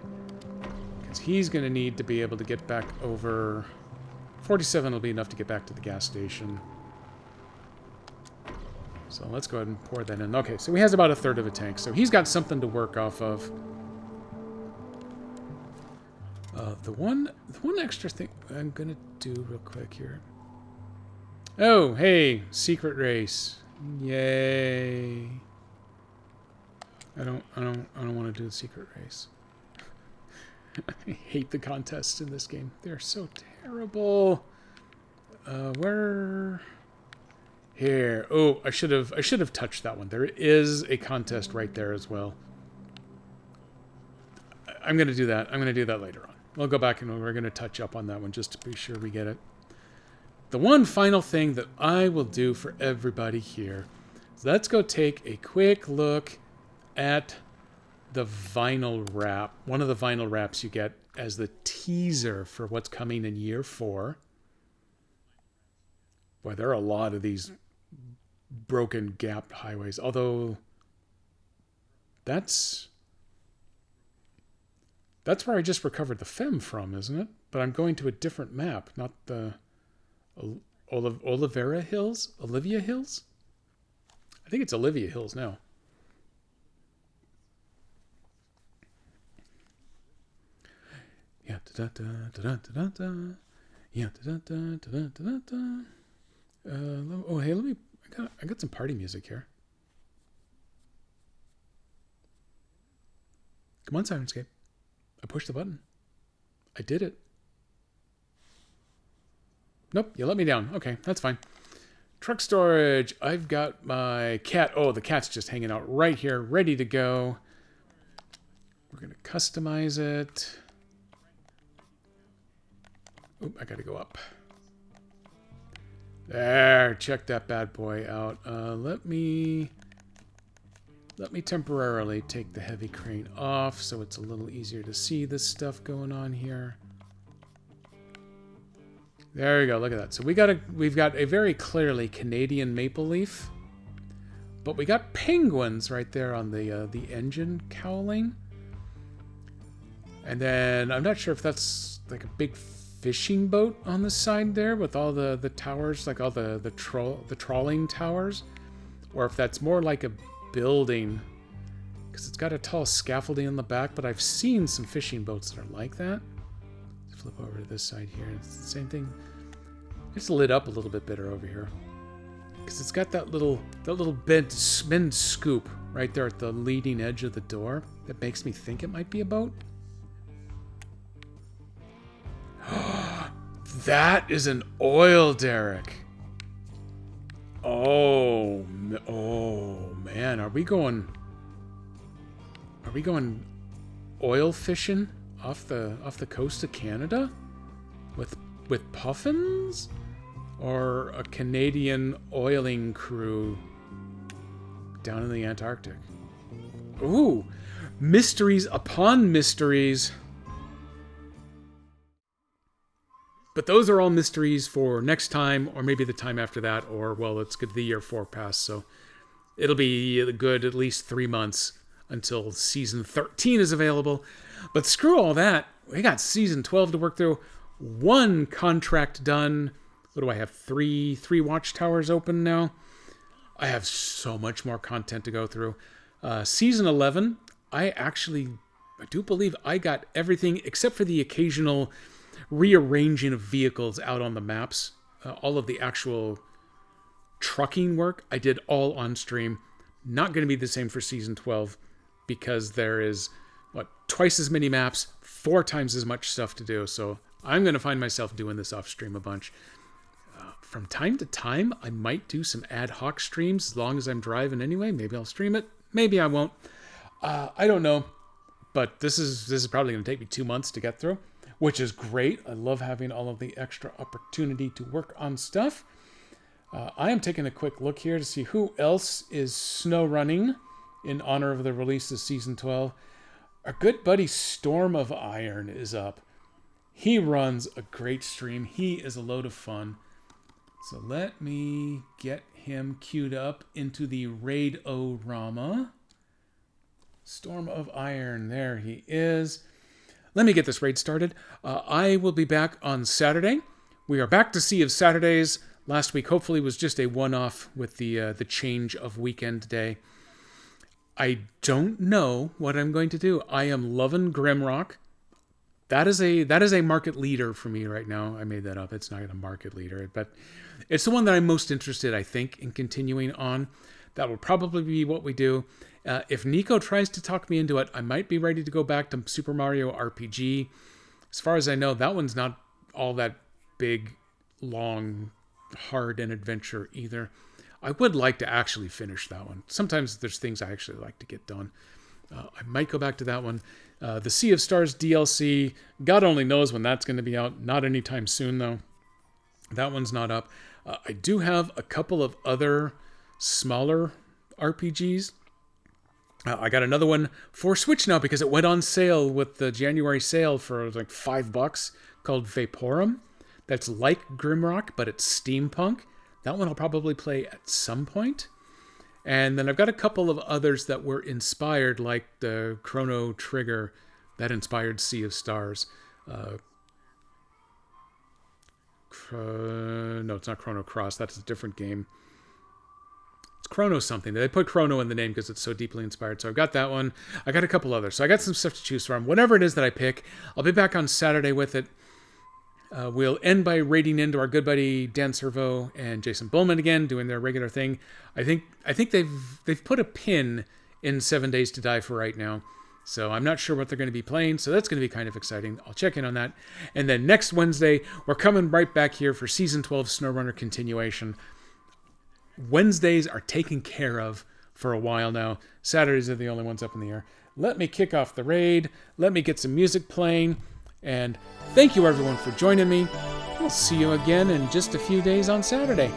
Because he's going to need to be able to get back over... 47 will be enough to get back to the gas station. So let's go ahead and pour that in. Okay, so he has about a third of a tank, so he's got something to work off of. The one extra thing I'm gonna do real quick here. Oh, hey, secret race! Yay! I don't want to do the secret race. I hate the contests in this game. They're so terrible. Where? Here. Oh, I should have touched that one. There is a contest right there as well. I'm going to do that. I'm going to do that later on. We'll go back and we're going to touch up on that one just to be sure we get it. The one final thing that I will do for everybody here is let's go take a quick look at the vinyl wrap. One of the vinyl wraps you get as the teaser for what's coming in year 4. Boy, there are a lot of these broken, gapped highways. Although, that's where I just recovered the FEM from, isn't it? But I'm going to a different map, not the Olivia Hills? Olivia Hills? I think it's Olivia Hills now. Yeah, da da da da da da da. Yeah, da da da da da da da. Oh, hey, I got some party music here. Come on, Sirenscape. I pushed the button. I did it. Nope, you let me down. Okay, that's fine. Truck storage. I've got my cat. Oh, the cat's just hanging out right here, ready to go. We're going to customize it. Oh, I got to go up. There, check that bad boy out. Let me temporarily take the heavy crane off so it's a little easier to see this stuff going on here. There you go. Look at that. So we've got a very clearly Canadian maple leaf, but we got penguins right there on the engine cowling, and then I'm not sure if that's like a big fishing boat on the side there with all the towers, like all the trawling towers, or if that's more like a building because it's got a tall scaffolding in the back. But I've seen some fishing boats that are like that. Flip over to this side here. It's the same thing. It's lit up a little bit better over here because it's got that little bend scoop right there at the leading edge of the door that makes me think it might be a boat. That is an oil derrick. Oh man, are we going oil fishing off the coast of Canada with puffins, or a Canadian oiling crew down in the Antarctic? Ooh, mysteries upon mysteries. But those are all mysteries for next time, or maybe the time after that, or, well, it's good the year forecast, so it'll be good at least 3 months until season 13 is available. But screw all that. We got season 12 to work through. 1 contract done. What do I have? Three watchtowers open now. I have so much more content to go through. Season 11, I do believe I got everything except for the occasional rearranging of vehicles out on the maps. All of the actual trucking work I did all on stream. Not going to be the same for season 12 because there is twice as many maps, 4 times as much stuff to do. So I'm going to find myself doing this off stream a bunch. From time to time, I might do some ad hoc streams as long as I'm driving anyway. Maybe I'll stream it. Maybe I won't. I don't know. But this is probably going to take me 2 months to get through, which is great. I love having all of the extra opportunity to work on stuff. I am taking a quick look here to see who else is snow running in honor of the release of Season 12. Our good buddy Storm of Iron is up. He runs a great stream. He is a load of fun. So let me get him queued up into the Raid-O-Rama. Storm of Iron, there he is. Let me get this raid started. I will be back on Saturday. We are back to Sea of Saturdays. Last week, hopefully, was just a one-off with the change of weekend day. I don't know what I'm going to do. I am loving Grimrock. That is a market leader for me right now. I made that up. It's not a market leader, but it's the one that I'm most interested, I think, in continuing on. That will probably be what we do. If Nico tries to talk me into it, I might be ready to go back to Super Mario RPG. As far as I know, that one's not all that big, long, hard an adventure either. I would like to actually finish that one. Sometimes there's things I actually like to get done. I might go back to that one. The Sea of Stars DLC, God only knows when that's going to be out. Not anytime soon, though. That one's not up. I do have a couple of other smaller RPGs. I got another one for Switch now because it went on sale with the January sale for like $5 called Vaporum. That's like Grimrock, but it's steampunk. That one I'll probably play at some point. And then I've got a couple of others that were inspired, like the Chrono Trigger that inspired Sea of Stars. No, it's not Chrono Cross. That's a different game. It's Chrono something. They put Chrono in the name because it's so deeply inspired. So I've got that one. I got a couple others. So I got some stuff to choose from. Whatever it is that I pick, I'll be back on Saturday with it. We'll end by raiding into our good buddy Dan Servo and Jason Bullman again, doing their regular thing. I think they've put a pin in 7 Days to Die for right now. So I'm not sure what they're going to be playing, so that's going to be kind of exciting. I'll check in on that. And then next Wednesday, we're coming right back here for Season 12 SnowRunner continuation. Wednesdays are taken care of for a while now. Saturdays are the only ones up in the air. Let me kick off the raid. Let me get some music playing. And thank you everyone for joining me. I'll see you again in just a few days on Saturday.